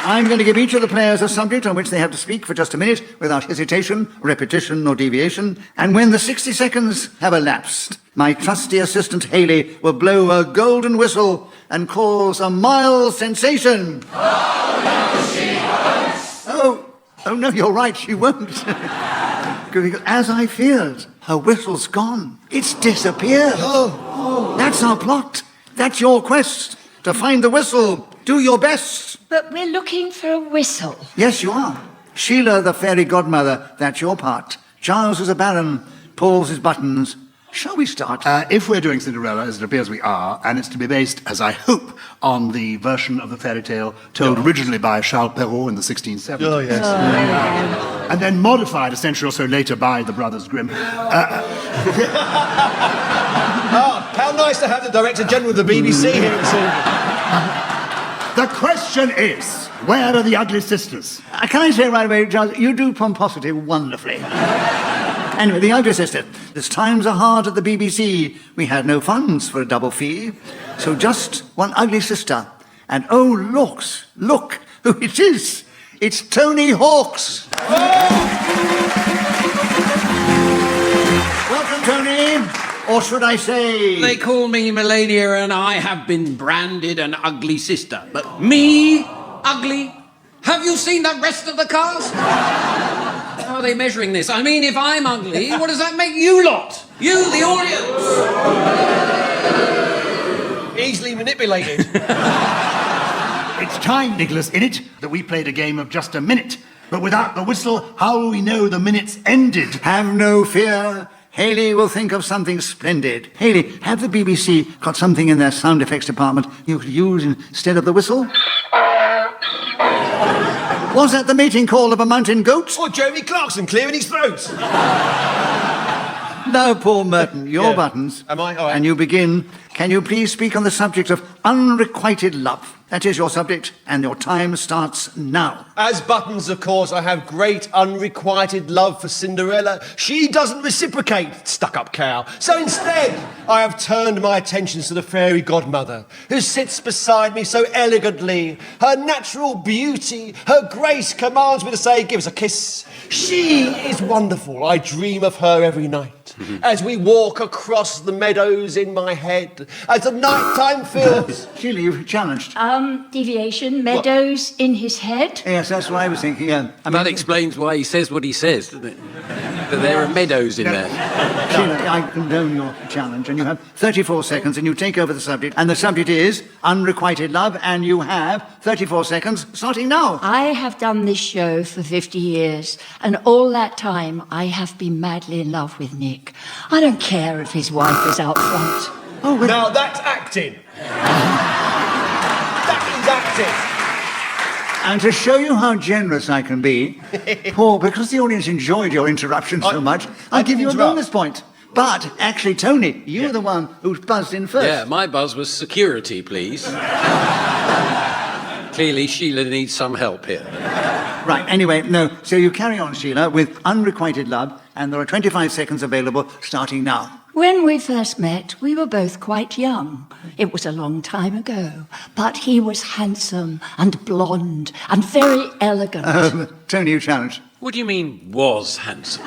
I'm going to give each of the players a subject on which they have to speak for just a minute without hesitation, repetition or deviation. And when the 60 seconds have elapsed, my trusty assistant Haley will blow a golden whistle and cause a mild sensation. Oh no, you're right, she won't. As I feared, her whistle's gone. It's disappeared. That's our plot. That's your quest. To find the whistle. Do your best. But we're looking for a whistle. Yes, you are. Sheila, the fairy godmother, that's your part. Giles is a baron. Paul's his buttons. Shall we start? If we're doing Cinderella, as it appears we are, and it's to be based, as I hope, on the version of the fairy tale told originally by Charles Perrault in the 1670s. Oh, yes. And then modified a century or so later by the Brothers Grimm. How nice to have the Director General of the BBC here at The question is, where are the ugly sisters? Can I say right away, Giles, you do pomposity wonderfully. Anyway, the ugly sister. As times are hard at the BBC, we had no funds for a double fee, so just one ugly sister. And oh, look who it is. It's Tony Hawks. Welcome, Tony. Or should I say... They call me Melania and I have been branded an ugly sister. But me, ugly? Have you seen the rest of the cast? How are they measuring this? I mean, if I'm ugly, what does that make you lot? You, the audience. Easily manipulated. It's time, Nicholas, innit, that we played a game of just a minute. But without the whistle, how will we know the minute's ended? Have no fear. Haley will think of something splendid. Haley, have the BBC got something in their sound effects department you could use instead of the whistle? Was that the mating call of a mountain goat? Or Jeremy Clarkson clearing his throat? Now, Paul Merton, your buttons. Am I? All right. And you begin. Can you please speak on the subject of unrequited love? That is your subject, and your time starts now. As Buttons, of course, I have great unrequited love for Cinderella. She doesn't reciprocate, stuck-up cow. So instead, I have turned my attentions to the fairy godmother, who sits beside me so elegantly. Her natural beauty, her grace commands me to say, give us a kiss. She is wonderful. I dream of her every night. As we walk across the meadows in my head, as the nighttime fills. Sheila, you've challenged. Deviation, meadows in his head. Yes, that's what I was thinking, yeah. That explains why he says what he says, doesn't it? That there are meadows in there. Sheila, I condone your challenge, and you have 34 seconds, and you take over the subject, and the subject is unrequited love, and you have 34 seconds, starting now. I have done this show for 50 years, and all that time I have been madly in love with Nick. I don't care if his wife is out front. Oh, now that's acting. That is acting. And to show you how generous I can be, Paul, because the audience enjoyed your interruption so much, I'll give you a bonus point. But, actually, Tony, you're the one who buzzed in first. Yeah, my buzz was security, please. Clearly, Sheila needs some help here. Right, anyway, no. So you carry on, Sheila, with unrequited love, and there are 25 seconds available, starting now. When we first met, we were both quite young. It was a long time ago, but he was handsome and blonde and very elegant. Tony, you challenge. What do you mean, was handsome?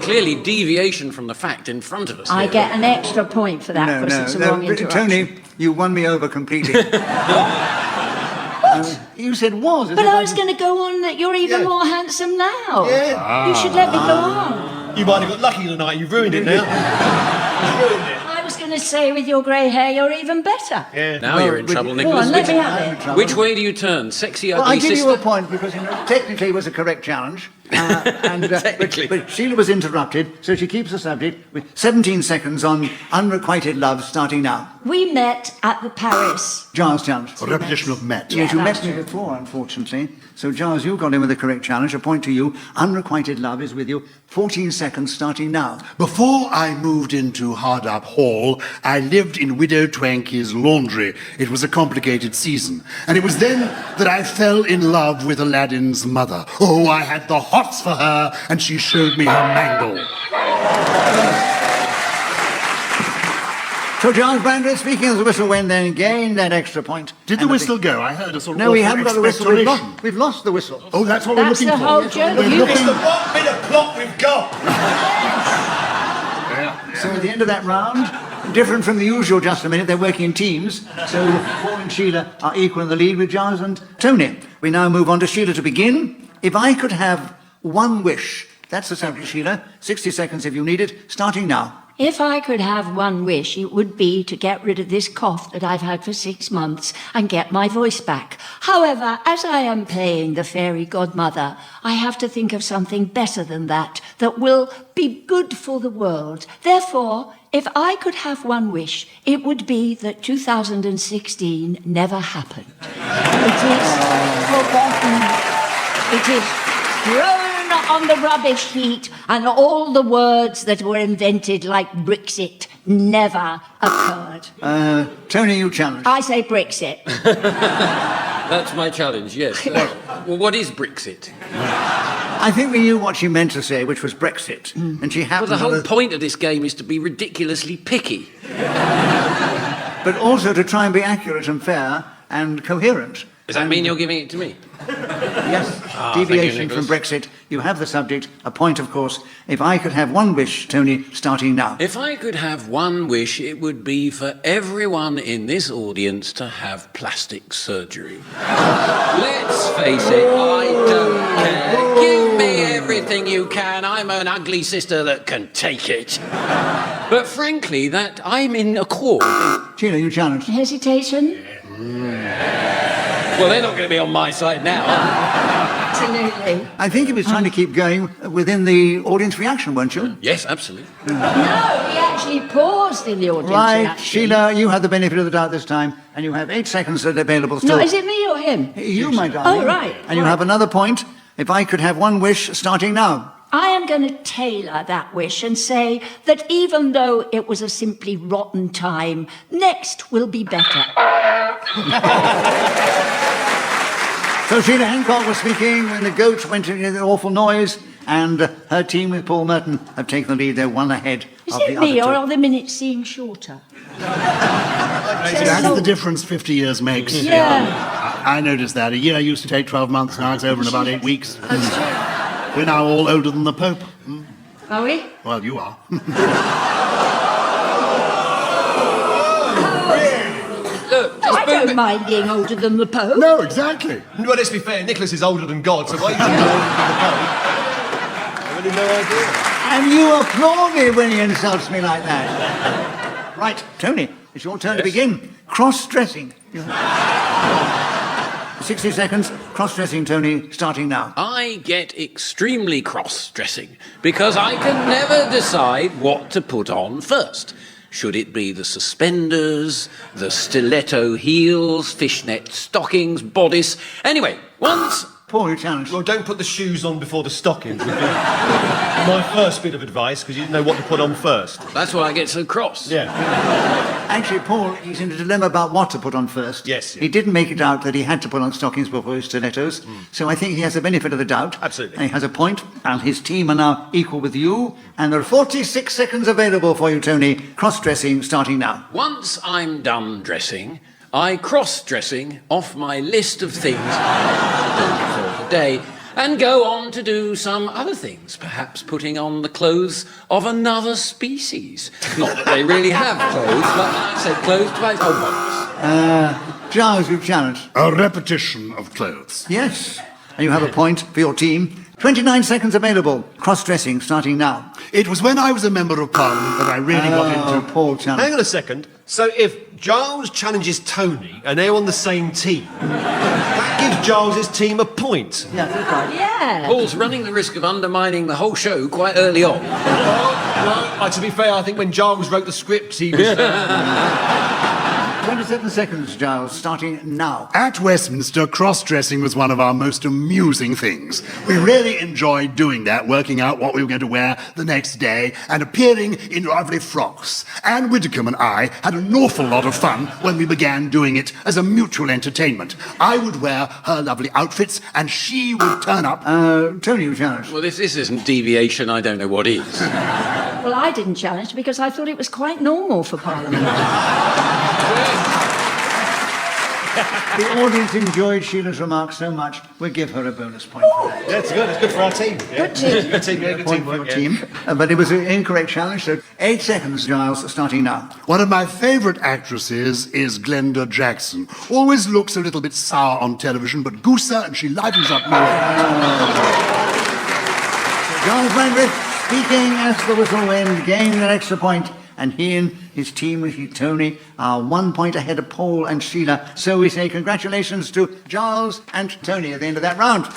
Clearly deviation from the fact in front of us. I get an extra point for that because it's a wrong interruption. Tony, you won me over completely. You said was. But I was going to go on that you're even more handsome now. Yeah. You should let me go on. You might have got lucky tonight. You've ruined it now. You've ruined it. I was going to say with your grey hair you're even better. Yeah. Now you're in trouble, Nicholas. Go on, let me have it. Which way do you turn? Sexy, ugly Well, I give sister? you a point because technically it was a correct challenge. But Sheila was interrupted, so she keeps the subject with 17 seconds on unrequited love, starting now. We met at the Paris. Giles challenge. A repetition of met. Yes, you met me before, unfortunately. So, Giles, you got in with the correct challenge. A point to you. Unrequited love is with you. 14 seconds, starting now. Before I moved into Hardup Hall, I lived in Widow Twankey's laundry. It was a complicated season. And it was then that I fell in love with Aladdin's mother. Oh, I had the hots for her, and she showed me her mangle. So, Giles Brandreth, speaking of the whistle, when then gained that extra point. Did the whistle go? I heard a sort of... No, we haven't got the whistle. We've lost the whistle. Oh, that's what we're looking for. That's the whole joke. It's the one bit of plot we've got. So at the end of that round, different from the usual just a minute, they're working in teams. So Paul and Sheila are equal in the lead with Giles and Tony. We now move on to Sheila to begin. If I could have one wish, that's the subject, Sheila. 60 seconds if you need it, starting now. If I could have one wish, it would be to get rid of this cough that I've had for 6 months and get my voice back. However, as I am playing the fairy godmother, I have to think of something better than that will be good for the world. Therefore, if I could have one wish, it would be that 2016 never happened. It is forgotten. It is thrown on the rubbish heap, and all the words that were invented like Brexit never occurred. Tony, you challenge. I say Brexit. That's my challenge, yes. Well, what is Brexit? I think we knew what she meant to say, which was Brexit. And she happened Well, the whole point of this game is to be ridiculously picky. But also to try and be accurate and fair and coherent. Does that mean you're giving it to me? Yes. Deviation from Brexit. You have the subject. A point, of course. If I could have one wish, Tony, starting now. If I could have one wish, it would be for everyone in this audience to have plastic surgery. Let's face it, I don't care. Give me everything you can. I'm an ugly sister that can take it. But frankly, that I'm in accord. Sheila, you challenge. Hesitation? Well, they're not going to be on my side now. Absolutely. I think he was trying to keep going within the audience reaction, weren't you? Yes, absolutely. No, he actually paused in the audience Right, reaction. Sheila, you have the benefit of the doubt this time, and you have 8 seconds available still. No, is it me or him? You, my darling. Oh, right. And you have another point. If I could have one wish, starting now. I am going to tailor that wish and say that even though it was a simply rotten time, next will be better. So Sheila Hancock was speaking when the goat went into the awful noise, and her team with Paul Merton have taken the lead. They're one ahead Is of it the me, other or two. are the minutes seem shorter? That's the difference 50 years makes. Yeah. I noticed that. A year used to take 12 months, now it's over in about 8 weeks. That's true. We're now all older than the Pope. Are we? Well, you are. I don't mind being older than the Pope. No, exactly. Well, let's be fair, Nicholas is older than God, so why are you older than the Pope? I really no idea. And you applaud me when he insults me like that. Right, Tony, it's your turn to begin. Cross-dressing. 60 seconds. Cross-dressing, Tony, starting now. I get extremely cross-dressing because I can never decide what to put on first. Should it be the suspenders, the stiletto heels, fishnet stockings, bodice? Anyway, once... Paul, you challenge. Well, don't put the shoes on before the stockings. Would be my first bit of advice, because you didn't know what to put on first. That's why I get so cross. Yeah. Actually, Paul, he's in a dilemma about what to put on first. Yes. He didn't make it out that he had to put on stockings before his stilettos, so I think he has the benefit of the doubt. Absolutely. And he has a point, and his team are now equal with you, and there are 46 seconds available for you, Tony. Cross-dressing, starting now. Once I'm done dressing, I cross-dressing off my list of things to do for the day and go on to do some other things, perhaps putting on the clothes of another species. Not that they really have clothes, but I say clothes twice. Oh, Giles, you challenge. A repetition of clothes. Yes. And you have a point for your team. 29 seconds available. Cross-dressing, starting now. It was when I was a member of Parliament that I really got into... Paul challenge. Hang on a second. So if Giles challenges Tony and they're on the same team, that gives Giles' team a point. Yeah, that's right. Yeah. Paul's running the risk of undermining the whole show quite early on. Well, to be fair, I think when Giles wrote the script, he was... 27 seconds, Giles, starting now. At Westminster, cross-dressing was one of our most amusing things. We really enjoyed doing that, working out what we were going to wear the next day and appearing in lovely frocks. Anne Widdecombe and I had an awful lot of fun when we began doing it as a mutual entertainment. I would wear her lovely outfits and she would turn up... Tony, you challenge. Well, if this isn't deviation, I don't know what is. Well, I didn't challenge because I thought it was quite normal for Parliament. The audience enjoyed Sheila's remarks so much, we'll give her a bonus point. That's good. It's good for our team. Yeah. Good team. Good team. Yeah, good Point for your teamwork. team. But it was an incorrect challenge, so 8 seconds, Giles, starting now. One of my favourite actresses is Glenda Jackson. Always looks a little bit sour on television, but goose her and she livens up more. Giles Brandreth, Speaking as the whistle went, gained an extra point, and he and his team with Tony are 1 point ahead of Paul and Sheila. So we say congratulations to Giles and Tony at the end of that round.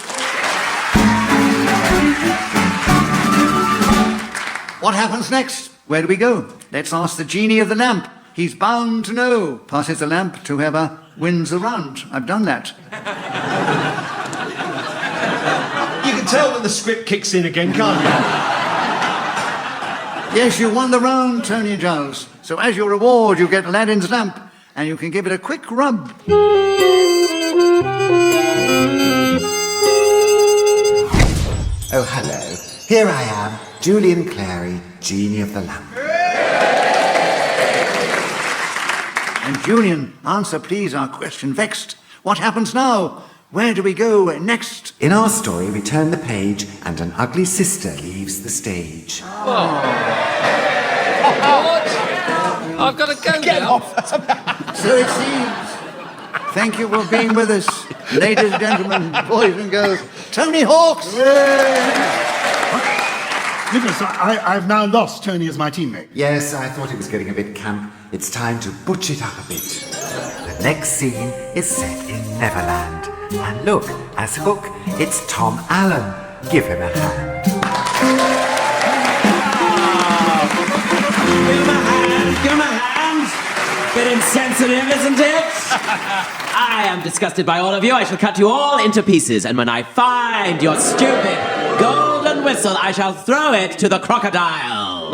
What happens next? Where do we go? Let's ask the genie of the lamp. He's bound to know. Passes the lamp to whoever wins the round. I've done that. You can tell when the script kicks in again, can't you? Yes, you won the round, Tony and Giles. So as your reward, you get Aladdin's lamp, and you can give it a quick rub. Oh, hello. Here I am, Julian Clary, Genie of the Lamp. And Julian, answer please our question vexed. What happens now? Where do we go next? In our story, we turn the page and an ugly sister leaves the stage. What? I've got to go now. So it seems. Thank you for being with us, ladies and gentlemen, boys and girls. Tony Hawks! Nicholas, I've now lost Tony as my teammate. Yes, I thought it was getting a bit camp. It's time to butch it up a bit. The next scene is set in Neverland. And look, as Hook, it's Tom Allen. Give him a hand. Give him a hand. Bit insensitive, isn't it? I am disgusted by all of you. I shall cut you all into pieces, and when I find your stupid golden whistle, I shall throw it to the crocodile.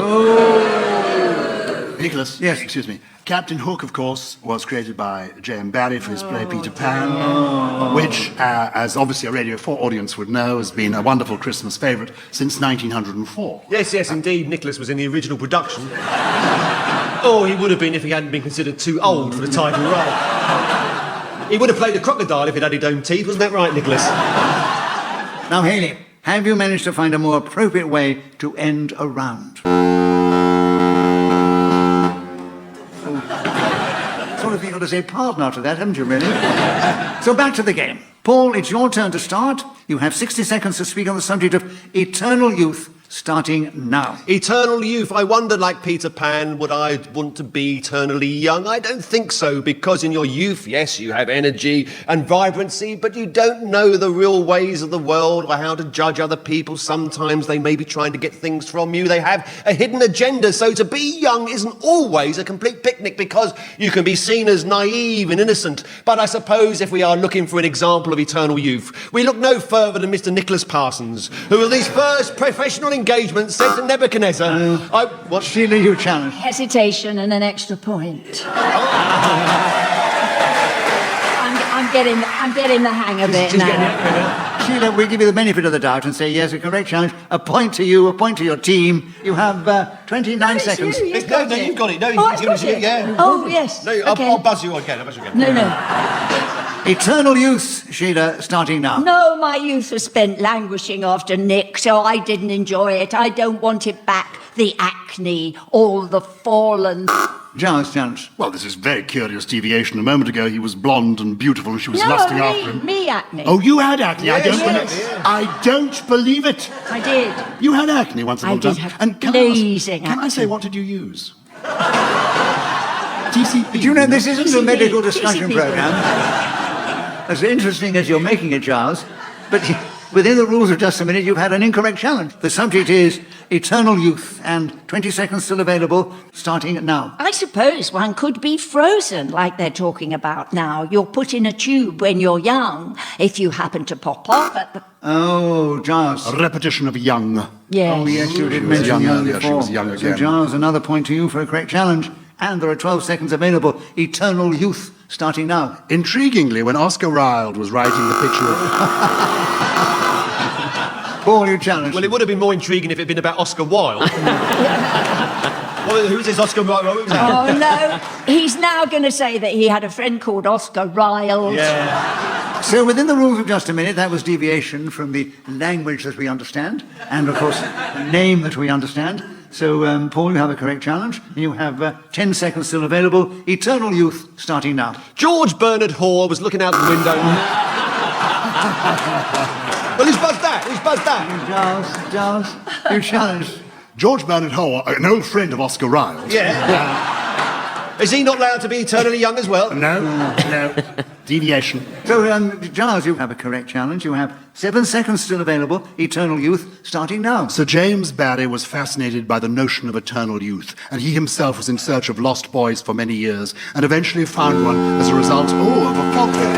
Nicholas, yes, excuse me. Captain Hook, of course, was created by J.M. Barrie for his play Peter Pan, which, as obviously a Radio 4 audience would know, has been a wonderful Christmas favourite since 1904. Yes, indeed. Nicholas was in the original production. Or he would have been if he hadn't been considered too old for the title role. He would have played the crocodile if he'd had his own teeth. Wasn't that right, Nicholas? Now, Haley, have you managed to find a more appropriate way to end a round? Sort of able to say pardon after that, haven't you, really? So back to the game. Paul, it's your turn to start. You have 60 seconds to speak on the subject of eternal youth, starting now. Eternal youth. I wondered, like Peter Pan, would I want to be eternally young? I don't think so, because in your youth, yes, you have energy and vibrancy, but you don't know the real ways of the world or how to judge other people. Sometimes they may be trying to get things from you. They have a hidden agenda. So to be young isn't always a complete picnic, because you can be seen as naive and innocent. But I suppose if we are looking for an example of eternal youth, we look no further than Mr. Nicholas Parsons, who in his first professional engagement said to Nebuchadnezzar, what? Sheila, you challenge. Hesitation and an extra point. I'm getting the hang of it now. Sheila, we give you the benefit of the doubt and say yes, a correct challenge. A point to you, a point to your team. You have 29 seconds. No, you've got it. No, I've got it. Yeah. Oh, yes. No, okay. I'll buzz you again. No. Eternal youth, Sheila, starting now. No, my youth was spent languishing after Nick, so I didn't enjoy it. I don't want it back. The acne, all the fallen... Giles challenge. Well, this is very curious deviation. A moment ago, he was blonde and beautiful, and she was lusting after him. Me acne. Oh, you had acne? Yes, I don't believe it. I did. You had acne once upon a time. I did have and blazing can I say, what did you use? TCP. Do you know, this isn't a medical discussion TCP. programme. As interesting as you're making it, Giles, but within the rules of just a minute, you've had an incorrect challenge. The subject is eternal youth, and 20 seconds still available, starting now. I suppose one could be frozen, like they're talking about now. You're put in a tube when you're young, if you happen to pop off at the... Oh, Giles. A repetition of young. Yes. Oh, yes, you did She was mention young earlier, before. she was young So, again. Giles, another point to you for a correct challenge. And there are 12 seconds available. Eternal youth, starting now. Intriguingly, when Oscar Wilde was writing the picture of... Paul, you challenge. Well, it would have been more intriguing if it had been about Oscar Wilde. Well, who's this Oscar Wilde? Oh, no. He's now going to say that he had a friend called Oscar Wilde. Yeah. So within the rules of just a minute, that was deviation from the language that we understand, and of course, the name that we understand. So, Paul, you have a correct challenge. You have 10 seconds still available. Eternal youth, starting now. George Bernard Haw was looking out the window. Well, who's buzzed that? Giles, you challenge. George Bernard Hall, an old friend of Oscar Wilde. Yeah. Is he not allowed to be eternally young as well? No. Deviation. So, Giles, you have a correct challenge. You have 7 seconds still available. Eternal youth, starting now. Sir James Barrie was fascinated by the notion of eternal youth, and he himself was in search of lost boys for many years, and eventually found one as a result, of a pocket.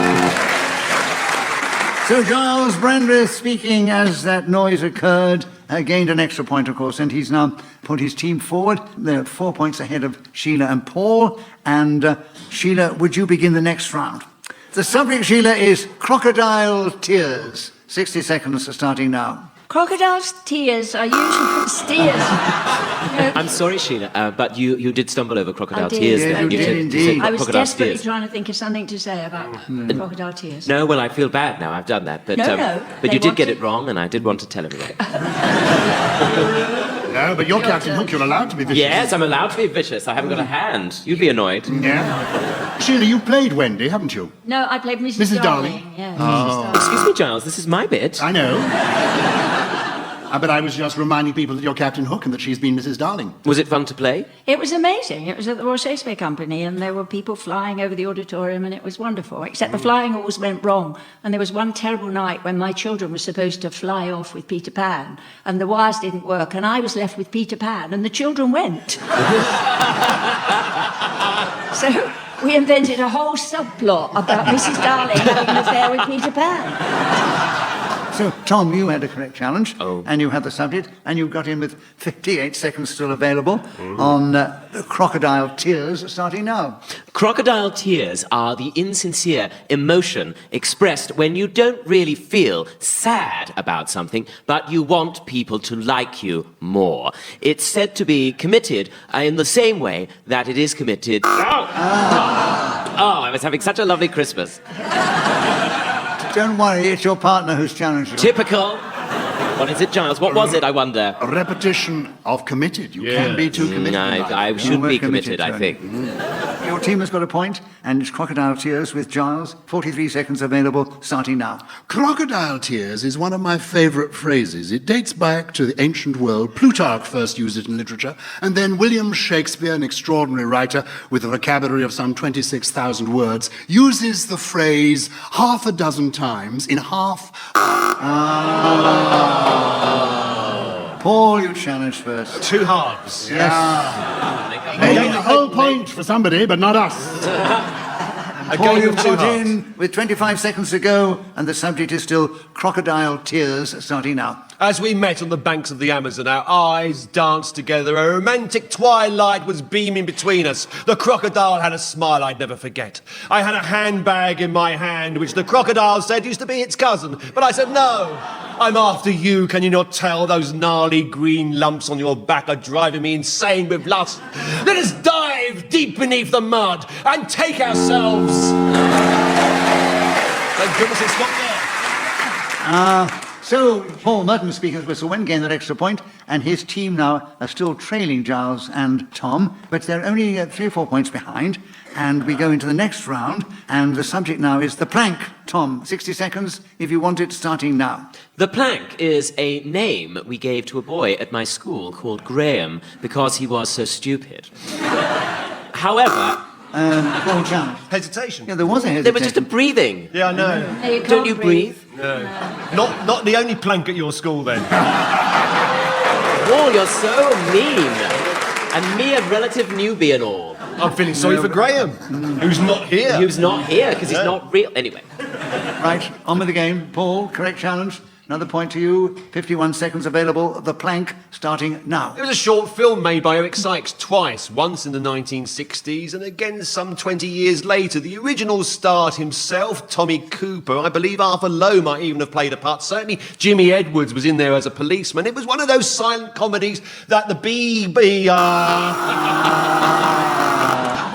So Giles Brandreth, speaking as that noise occurred, gained an extra point, of course, and he's now put his team forward. They're 4 points ahead of Sheila and Paul. And Sheila, would you begin the next round? The subject, Sheila, is crocodile tears. 60 seconds starting now. Crocodile's tears are usually from steers. I'm sorry, Sheila, but you did stumble over crocodile I did. tears. Yeah, there. you did indeed. I was crocodile desperately tears. trying to think of something to say about crocodile tears. No, well, I feel bad now. I've done that. But, No, but they you did get wanted- it wrong, and I did want to tell everybody. No, but you're Captain Hook, you're allowed to be vicious. Yes, I'm allowed to be vicious. I haven't got a hand. You'd be annoyed. Yeah. Sheila, you played Wendy, haven't you? No, I played Mrs. Mrs. Darling. Yeah, Oh. Mrs. Darling. Excuse me, Giles, this is my bit. I know. But I was just reminding people that you're Captain Hook and that she's been Mrs. Darling. Was it fun to play? It was amazing. It was at the Royal Shakespeare Company, and there were people flying over the auditorium, and it was wonderful. Except the flying always went wrong. And there was one terrible night when my children were supposed to fly off with Peter Pan, and the wires didn't work, and I was left with Peter Pan, and the children went. So we invented a whole subplot about Mrs. Darling having an affair with Peter Pan. So, Tom, you had a correct challenge, and you had the subject, and you got in with 58 seconds still available on crocodile tears, starting now. Crocodile tears are the insincere emotion expressed when you don't really feel sad about something, but you want people to like you more. It's said to be committed in the same way that it is committed... Oh, I was having such a lovely Christmas. Don't worry, it's your partner who's challenged you. Typical. What is it, Giles? What was it, I wonder? A repetition of committed. You can be too committed. I should be committed, I think. Your team has got a point, and it's crocodile tears with Giles. 43 seconds available, starting now. Crocodile tears is one of my favourite phrases. It dates back to the ancient world. Plutarch first used it in literature, and then William Shakespeare, an extraordinary writer with a vocabulary of some 26,000 words, uses the phrase half a dozen times in half... Paul, you challenged first. 2 halves. Yes. Maybe the whole point for somebody, but not us. Paul, you've got in with 25 seconds to go, and the subject is still crocodile tears, starting now. As we met on the banks of the Amazon, our eyes danced together. A romantic twilight was beaming between us. The crocodile had a smile I'd never forget. I had a handbag in my hand, which the crocodile said used to be its cousin. But I said, no, I'm after you. Can you not tell those gnarly green lumps on your back are driving me insane with lust? Let us dive deep beneath the mud and take ourselves... Thank goodness it's not there. So, Paul Merton, speaking as whistle, gained that extra point, and his team now are still trailing Giles and Tom, but they're only 3 or 4 points behind, and we go into the next round, and the subject now is the plank. Tom, 60 seconds, if you want it, starting now. The plank is a name we gave to a boy at my school called Graham because he was so stupid. However... Paul challenge. Hesitation. Yeah, there was a hesitation. There was just a breathing. Yeah, I know. No, you Don't can't you breathe? No. Not the only plank at your school, then. Paul, you're so mean. And me, a relative newbie and all. I'm feeling sorry for Graham, who's not here. Who's not here, because he's not real. Anyway. Right, on with the game. Paul, correct challenge. Another point to you. 51 seconds available. The plank, starting now. It was a short film made by Eric Sykes twice, once in the 1960s and again some 20 years later. The original starred himself, Tommy Cooper. I believe Arthur Lowe might even have played a part. Certainly Jimmy Edwards was in there as a policeman. It was one of those silent comedies that the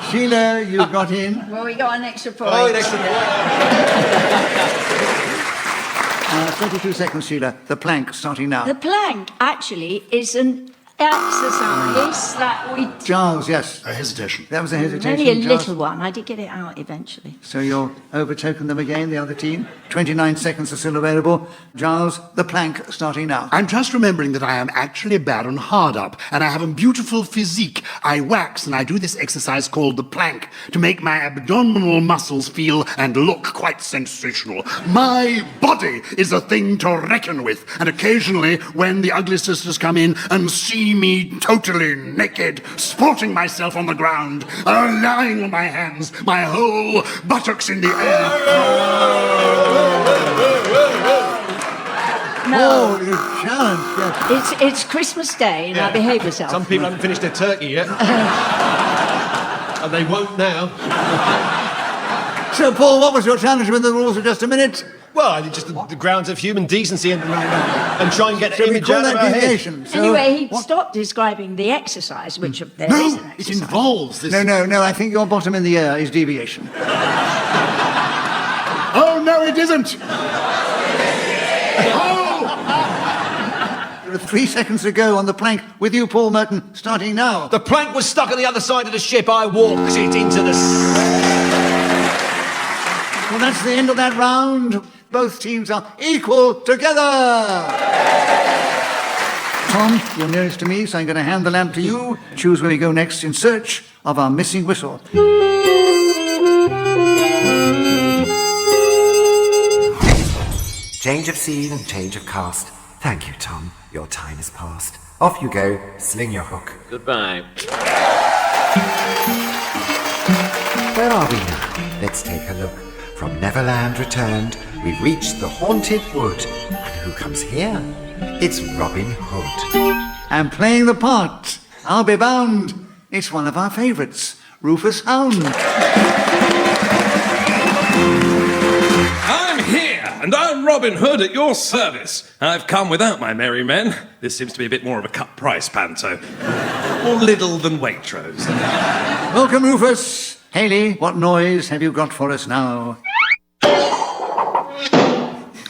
Sheila, you got in. Well, we got an extra point. Oh, an extra point. 32 seconds, Sheila. The plank, starting now. The plank, actually, is an exercise that we... Giles, yes. A hesitation. That was a hesitation, Only a Giles. little one. I did get it out eventually. So you'll overtaken them again, the other team. 29 seconds are still available. Giles, the plank starting now. I'm just remembering that I am actually Baron Hardup, and I have a beautiful physique. I wax, and I do this exercise called the plank to make my abdominal muscles feel and look quite sensational. My body is a thing to reckon with, and occasionally, when the ugly sisters come in and see me totally naked, sporting myself on the ground, lying on my hands, my whole buttocks in the air. No. Oh, you challenge. Yes. It's Christmas Day, and I behave myself. Some people haven't finished their turkey yet. And they won't now. So, Paul, what was your challenge with the rules of just a minute? Well, I did just the grounds of human decency and try and get So an we image call out of that our deviation. head. So Anyway, he stopped describing the exercise, which there is an exercise. It involves this. No, I think your bottom in the air is deviation. Oh, no, it isn't. There are 3 seconds to go on the plank with you, Paul Merton, starting now. The plank was stuck on the other side of the ship. I walked it into the... Well, that's the end of that round. Both teams are equal together. Tom, you're nearest to me, so I'm going to hand the lamp to you. Choose where we go next in search of our missing whistle. Change of scene and change of cast. Thank you, Tom. Your time is past. Off you go. Sling your hook. Goodbye. Where are we now? Let's take a look. From Neverland returned, we've reached the haunted wood. And who comes here? It's Robin Hood. And playing the part, I'll be bound. It's one of our favourites, Rufus Hound. I'm here, and I'm Robin Hood at your service. I've come without my merry men. This seems to be a bit more of a cut price panto. More Lidl than Waitrose. Welcome, Rufus. Hayley, what noise have you got for us now?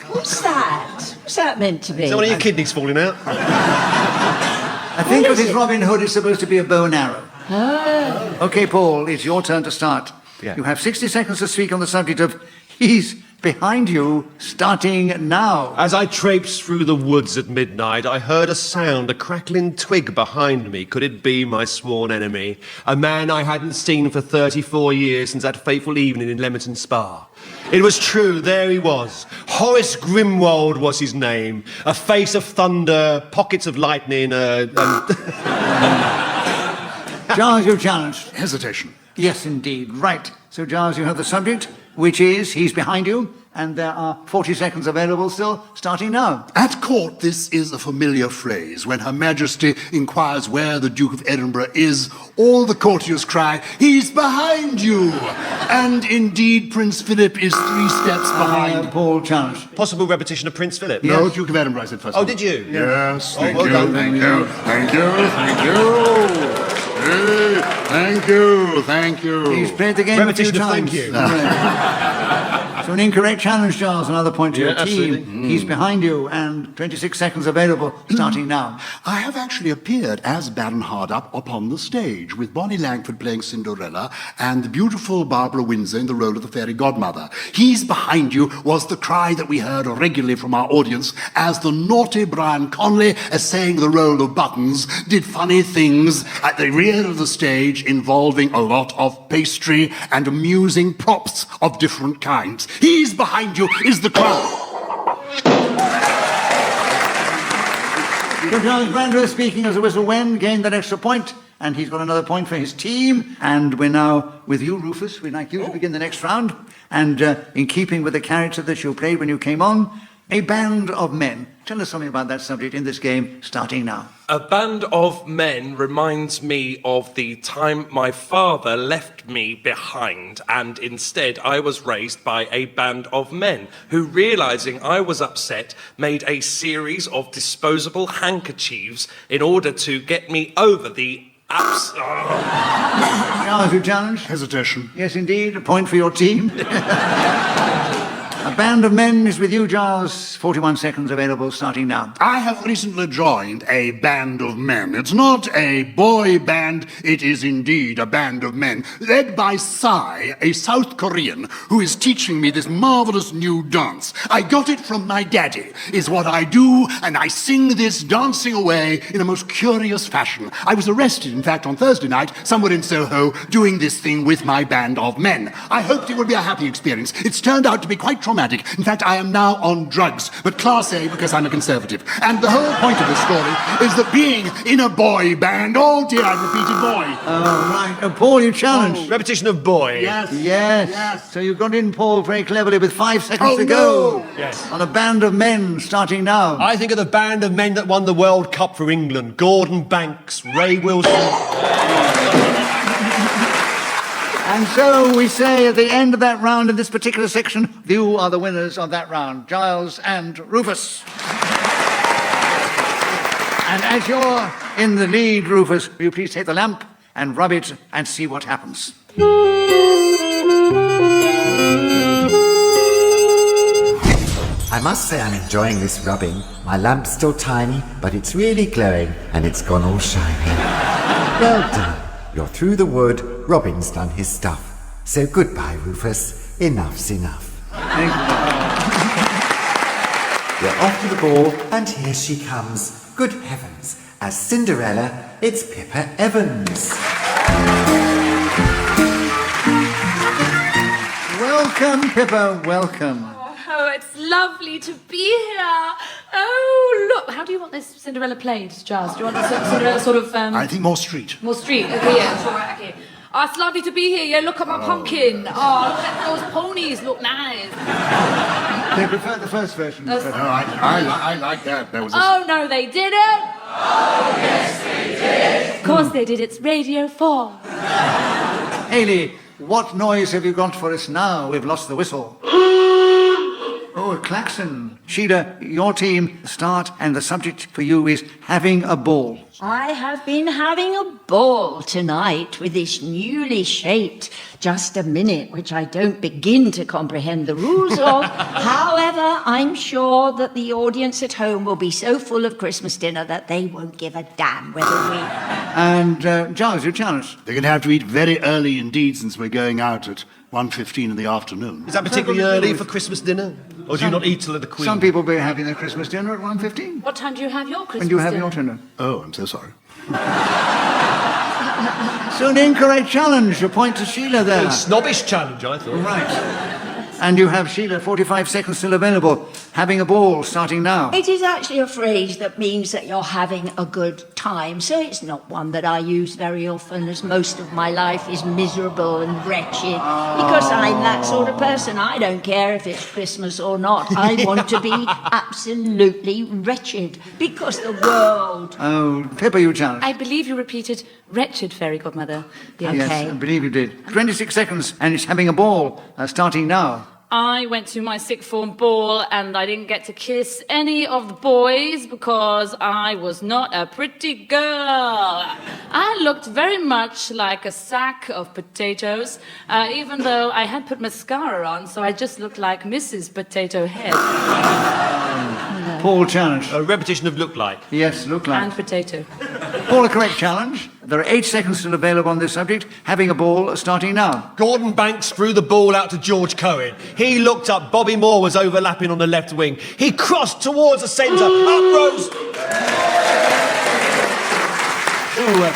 What's that? What's that meant to be? Is that one of your kidneys falling out? I think with his Robin Hood is supposed to be a bow and arrow. Oh. OK, Paul, it's your turn to start. Yeah. You have 60 seconds to speak on the subject of He's Behind You, starting now. As I traipsed through the woods at midnight, I heard a sound, a crackling twig behind me. Could it be my sworn enemy? A man I hadn't seen for 34 years since that fateful evening in Leamington Spa. It was true, there he was. Horace Grimwald was his name. A face of thunder, pockets of lightning, Giles, you challenged. Hesitation. Yes, indeed. Right. So, Giles, you have the subject, which is He's Behind You, and there are 40 seconds available still, starting now. At court, this is a familiar phrase. When Her Majesty inquires where the Duke of Edinburgh is, all the courtiers cry, "He's behind you!" And indeed, Prince Philip is 3 steps behind. Paul challenged. Possible repetition of Prince Philip? No, Duke of Edinburgh, I said first. Oh, did you? Yes, thank you, thank you, thank you, thank you. Hey, thank you, thank you. He's played the game Repetition a few of times. thank you. So an incorrect challenge, Charles. Another point to Yeah, your team. absolutely. He's behind you, and 26 seconds available, starting now. I have actually appeared as Baron Hardup upon the stage, with Bonnie Langford playing Cinderella and the beautiful Barbara Windsor in the role of the fairy godmother. He's behind you was the cry that we heard regularly from our audience as the naughty Brian Conley, essaying the role of Buttons, did funny things at the rear of the stage involving a lot of pastry and amusing props of different kinds. He's behind you is the cry. Charles Brandreth speaking as a whistle when gained that extra point, and he's got another point for his team. And we're now with you, Rufus. We'd like you to begin the next round. And in keeping with the character that you played when you came on, a band of men. Tell us something about that subject in this game, starting now. A band of men reminds me of the time my father left me behind, and instead I was raised by a band of men who, realizing I was upset, made a series of disposable handkerchiefs in order to get me over the Charles, you challenge? Hesitation. Yes, indeed. A point for your team. A band of men is with you, Giles. 41 seconds available, starting now. I have recently joined a band of men. It's not a boy band, it is indeed a band of men, led by Sai, a South Korean, who is teaching me this marvelous new dance. I got it from my daddy, is what I do, and I sing this dancing away in a most curious fashion. I was arrested, in fact, on Thursday night, somewhere in Soho, doing this thing with my band of men. I hoped it would be a happy experience. It's turned out to be quite traumatic. In fact, I am now on drugs, but Class A because I'm a conservative. And the whole point of the story is that being in a boy band, oh dear, I've repeated boy. Right. Paul, you challenged. Repetition of boy. Yes. So you got in, Paul, very cleverly with 5 seconds to go. No. Yes. On a band of men, starting now. I think of the band of men that won the World Cup for England. Gordon Banks, Ray Wilson. And so we say at the end of that round in this particular section, you are the winners of that round, Giles and Rufus. And as you're in the lead, Rufus, will you please take the lamp and rub it and see what happens. I must say I'm enjoying this rubbing. My lamp's still tiny, but it's really glowing, and it's gone all shiny. Well done. You're through the wood, Robin's done his stuff. So goodbye, Rufus. Enough's enough. We're off to the ball, and here she comes. Good heavens. As Cinderella, it's Pippa Evans. Welcome, Pippa, welcome. Oh, it's lovely to be here. Oh, look. How do you want this Cinderella played, Giles? Do you want the Cinderella sort of... I think more street. More street? Okay, yeah, sure, okay. Oh, it's lovely to be here. Yeah, look at my pumpkin. Oh, look at those ponies. Look nice. They prefer the first version. No, I like that. That was Oh, no, they didn't. Oh, yes, they did. Of course they did. It's Radio 4. Hayley, what noise have you got for us now? We've lost the whistle. Oh, a klaxon. Sheila, your team start, and the subject for you is having a ball. I have been having a ball tonight with this newly shaped Just a Minute, which I don't begin to comprehend the rules of. However, I'm sure that the audience at home will be so full of Christmas dinner that they won't give a damn whether we... And, Giles, your challenge. They're going to have to eat very early indeed, since we're going out at 1:15 in the afternoon. Is that particularly early for Christmas dinner? Or do you not eat till the Queen? Some people will be having their Christmas dinner at 1:15. What time do you have your Christmas When do you have dinner? your dinner? Oh, I'm so sorry. So an incorrect challenge. A point to Sheila there. A snobbish challenge, I thought. Right. And you have, Sheila, 45 seconds still available. Having a ball, starting now. It is actually a phrase that means that you're having a good time, so it's not one that I use very often, as most of my life is miserable and wretched. Because I'm that sort of person. I don't care if it's Christmas or not. I want to be absolutely wretched, because the world... Oh, Pippa, you challenge. I believe you repeated wretched, fairy godmother. Yes, I believe you did. 26 seconds, and it's having a ball, starting now. I went to my sixth form ball and I didn't get to kiss any of the boys because I was not a pretty girl. I looked very much like a sack of potatoes, even though I had put mascara on, so I just looked like Mrs. Potato Head. Paul, challenge. A repetition of look like. Yes, look like. And potato. Paul, a correct challenge. There are 8 seconds still available on this subject. Having a ball, starting now. Gordon Banks threw the ball out to George Cohen. He looked up. Bobby Moore was overlapping on the left wing. He crossed towards the centre. Up rose...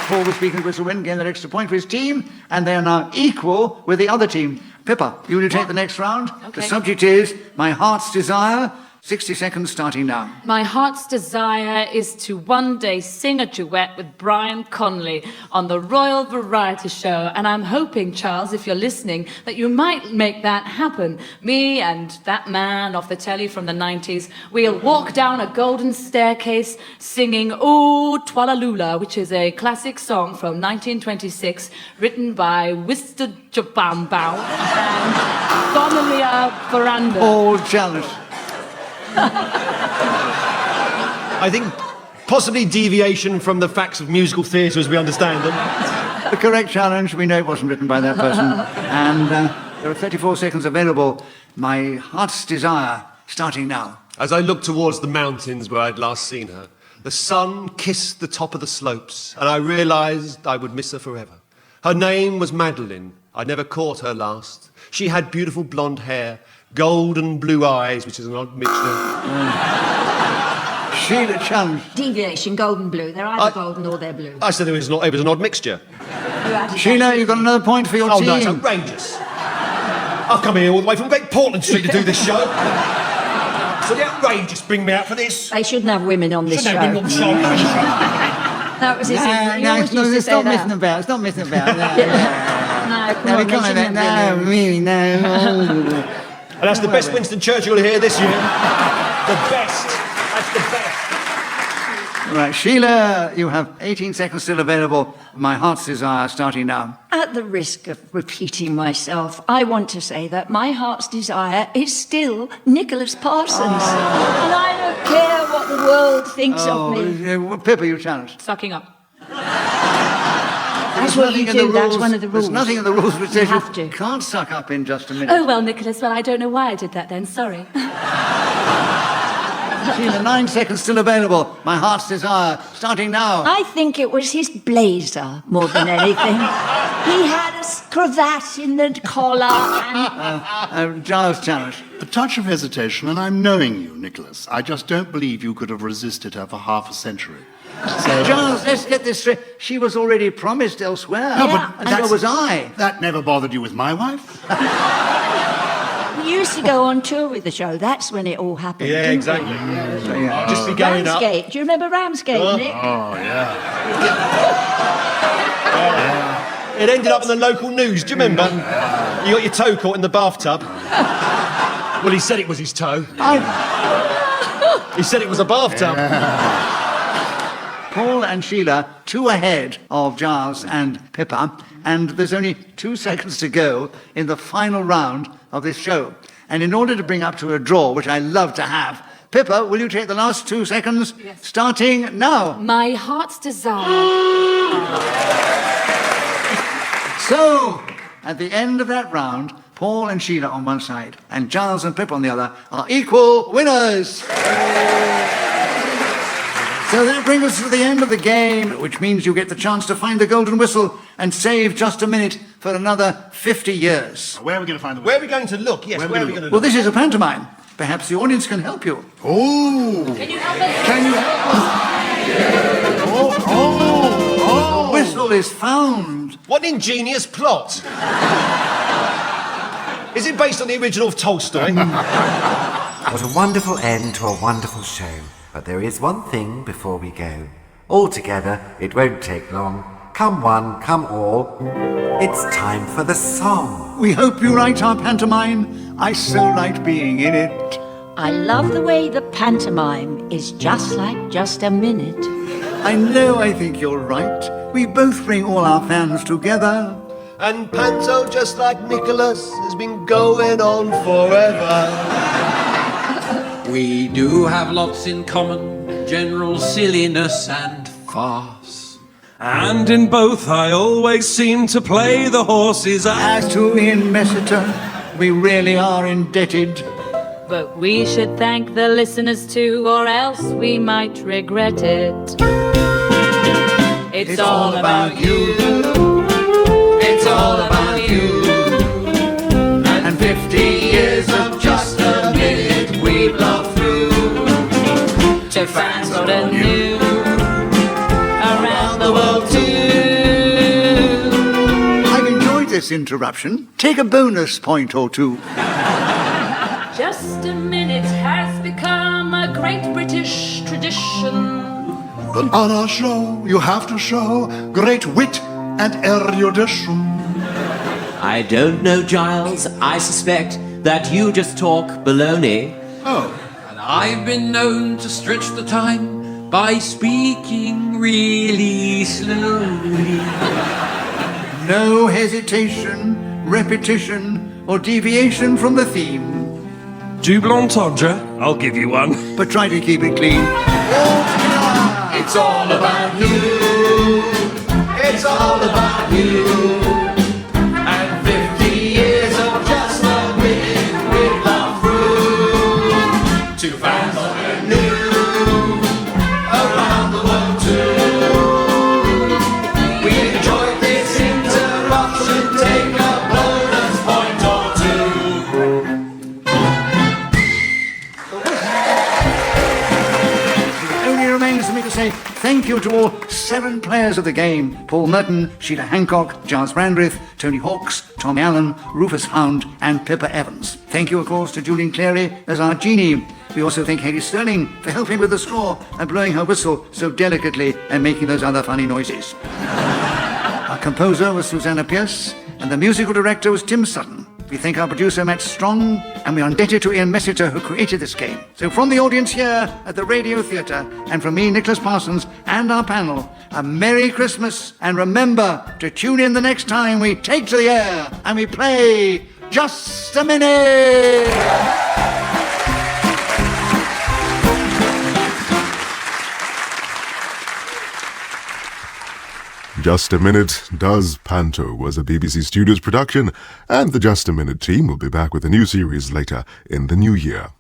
Paul was speaking to Whistle Wind, getting that extra point for his team, and they are now equal with the other team. Pippa, you will take the next round. Okay. The subject is My Heart's Desire. 60 seconds starting now. My heart's desire is to one day sing a duet with Brian Conley on the Royal Variety Show, and I'm hoping, Charles, if you're listening, that you might make that happen. Me and that man off the telly from the 90s, we'll walk down a golden staircase singing Ooh Twalalula, which is a classic song from 1926 written by Wister Jabambau and Donalia Veranda. All challenge. I think possibly deviation from the facts of musical theatre as we understand them. The correct challenge, we know it wasn't written by that person. And there are 34 seconds available. My Heart's Desire, starting now. As I looked towards the mountains where I'd last seen her, the sun kissed the top of the slopes, and I realised I would miss her forever. Her name was Madeline. I never caught her last. She had beautiful blonde hair, golden blue eyes, which is an odd mixture. Sheila challenge. Deviation, golden blue. They're either golden or they're blue. I said it was an odd mixture. Sheila, you've got another point for your team. Oh, no, it's outrageous. I've come here all the way from Great Portland Street to do this show. So the outrageous bring me out for this. They shouldn't have women on this show. Shouldn't have women on the show. That was his... It's not messing about. It's not messing about. No, we can't have that. No, really, no. And that's the best Winston Churchill here this year. The best. That's the best. Right, Sheila, you have 18 seconds still available. My Heart's Desire, starting now. At the risk of repeating myself, I want to say that my heart's desire is still Nicholas Parsons. And I don't care what the world thinks of me. Pippa, you challenged. Sucking up. That's what you do, that's one of the rules. There's nothing in the rules which says have you can't suck up in just a minute. Oh, well, Nicholas, I don't know why I did that then. Sorry. Sheila, 9 seconds still available. My Heart's Desire, starting now. I think it was his blazer more than anything. He had a cravat in the collar and... Giles challenge. A touch of hesitation, and I'm knowing you, Nicholas. I just don't believe you could have resisted her for half a century. So... Giles, let's get this straight. She was already promised elsewhere. No, but and so was I. That never bothered you with my wife? We used to go on tour with the show. That's when it all happened. Yeah, exactly. Yeah. Just be going up. Ramsgate. Do you remember Ramsgate, Nick? Oh, yeah. It ended up in the local news, do you remember? You got your toe caught in the bathtub. Well, he said it was his toe. He said it was a bathtub. Paul and Sheila, 2 ahead of Giles and Pippa, and there's only 2 seconds to go in the final round of this show. And in order to bring up to a draw, which I love to have, Pippa, will you take the last 2 seconds? Yes. Starting now. My heart's desire. So, at the end of that round, Paul and Sheila on one side, and Giles and Pippa on the other, are equal winners. So that brings us to the end of the game, which means you get the chance to find the golden whistle and save just a minute for another 50 years. Where are we going to find the whistle? Where are we going to look? Yes, where are we going to look? Well, this is a pantomime. Perhaps the audience can help you. Oh! Can you help us? Can you help us? The whistle is found. What an ingenious plot. Is it based on the original of Tolstoy? What a wonderful end to a wonderful show. But there is one thing before we go. All together, it won't take long. Come one, come all. It's time for the song. We hope you like our pantomime. I so liked being in it. I love the way the pantomime is just like just a minute. I know I think you're right. We both bring all our fans together. And Panto, just like Nicholas, has been going on forever. We do have lots in common, general silliness and farce. And in both I always seem to play the horses. As to Ian Messiter, we really are indebted. But we should thank the listeners too, or else we might regret it. It's all about you. It's all about you. And 50 years of just a minute we blow through. To fans old and new, around the world too. I've enjoyed this interruption. Take a bonus point or two. Just a minute has become a great British tradition. But on our show, you have to show great wit and erudition. I don't know, Giles. I suspect that you just talk baloney. Oh. And I've been known to stretch the time by speaking really slowly. No hesitation, repetition, or deviation from the theme. Double entendre, I'll give you one. But try to keep it clean. It's all about you. It's all about you. And 50 years of just a minute with 7 players of the game: Paul Merton, Sheila Hancock, Giles Brandreth, Tony Hawkes, Tommy Allen, Rufus Hound and Pippa Evans. Thank you, of course, to Julian Clary as our genie. We also thank Hayley Sterling for helping with the straw and blowing her whistle so delicately and making those other funny noises. Our composer was Susanna Pierce, and the musical director was Tim Sutton. We thank our producer Matt Strong, and we are indebted to Ian Messiter, who created this game. So from the audience here at the Radio Theatre, and from me, Nicholas Parsons, and our panel, a Merry Christmas, and remember to tune in the next time we take to the air and we play Just a Minute! Just a Minute Does Panto was a BBC Studios production, and the Just a Minute team will be back with a new series later in the new year.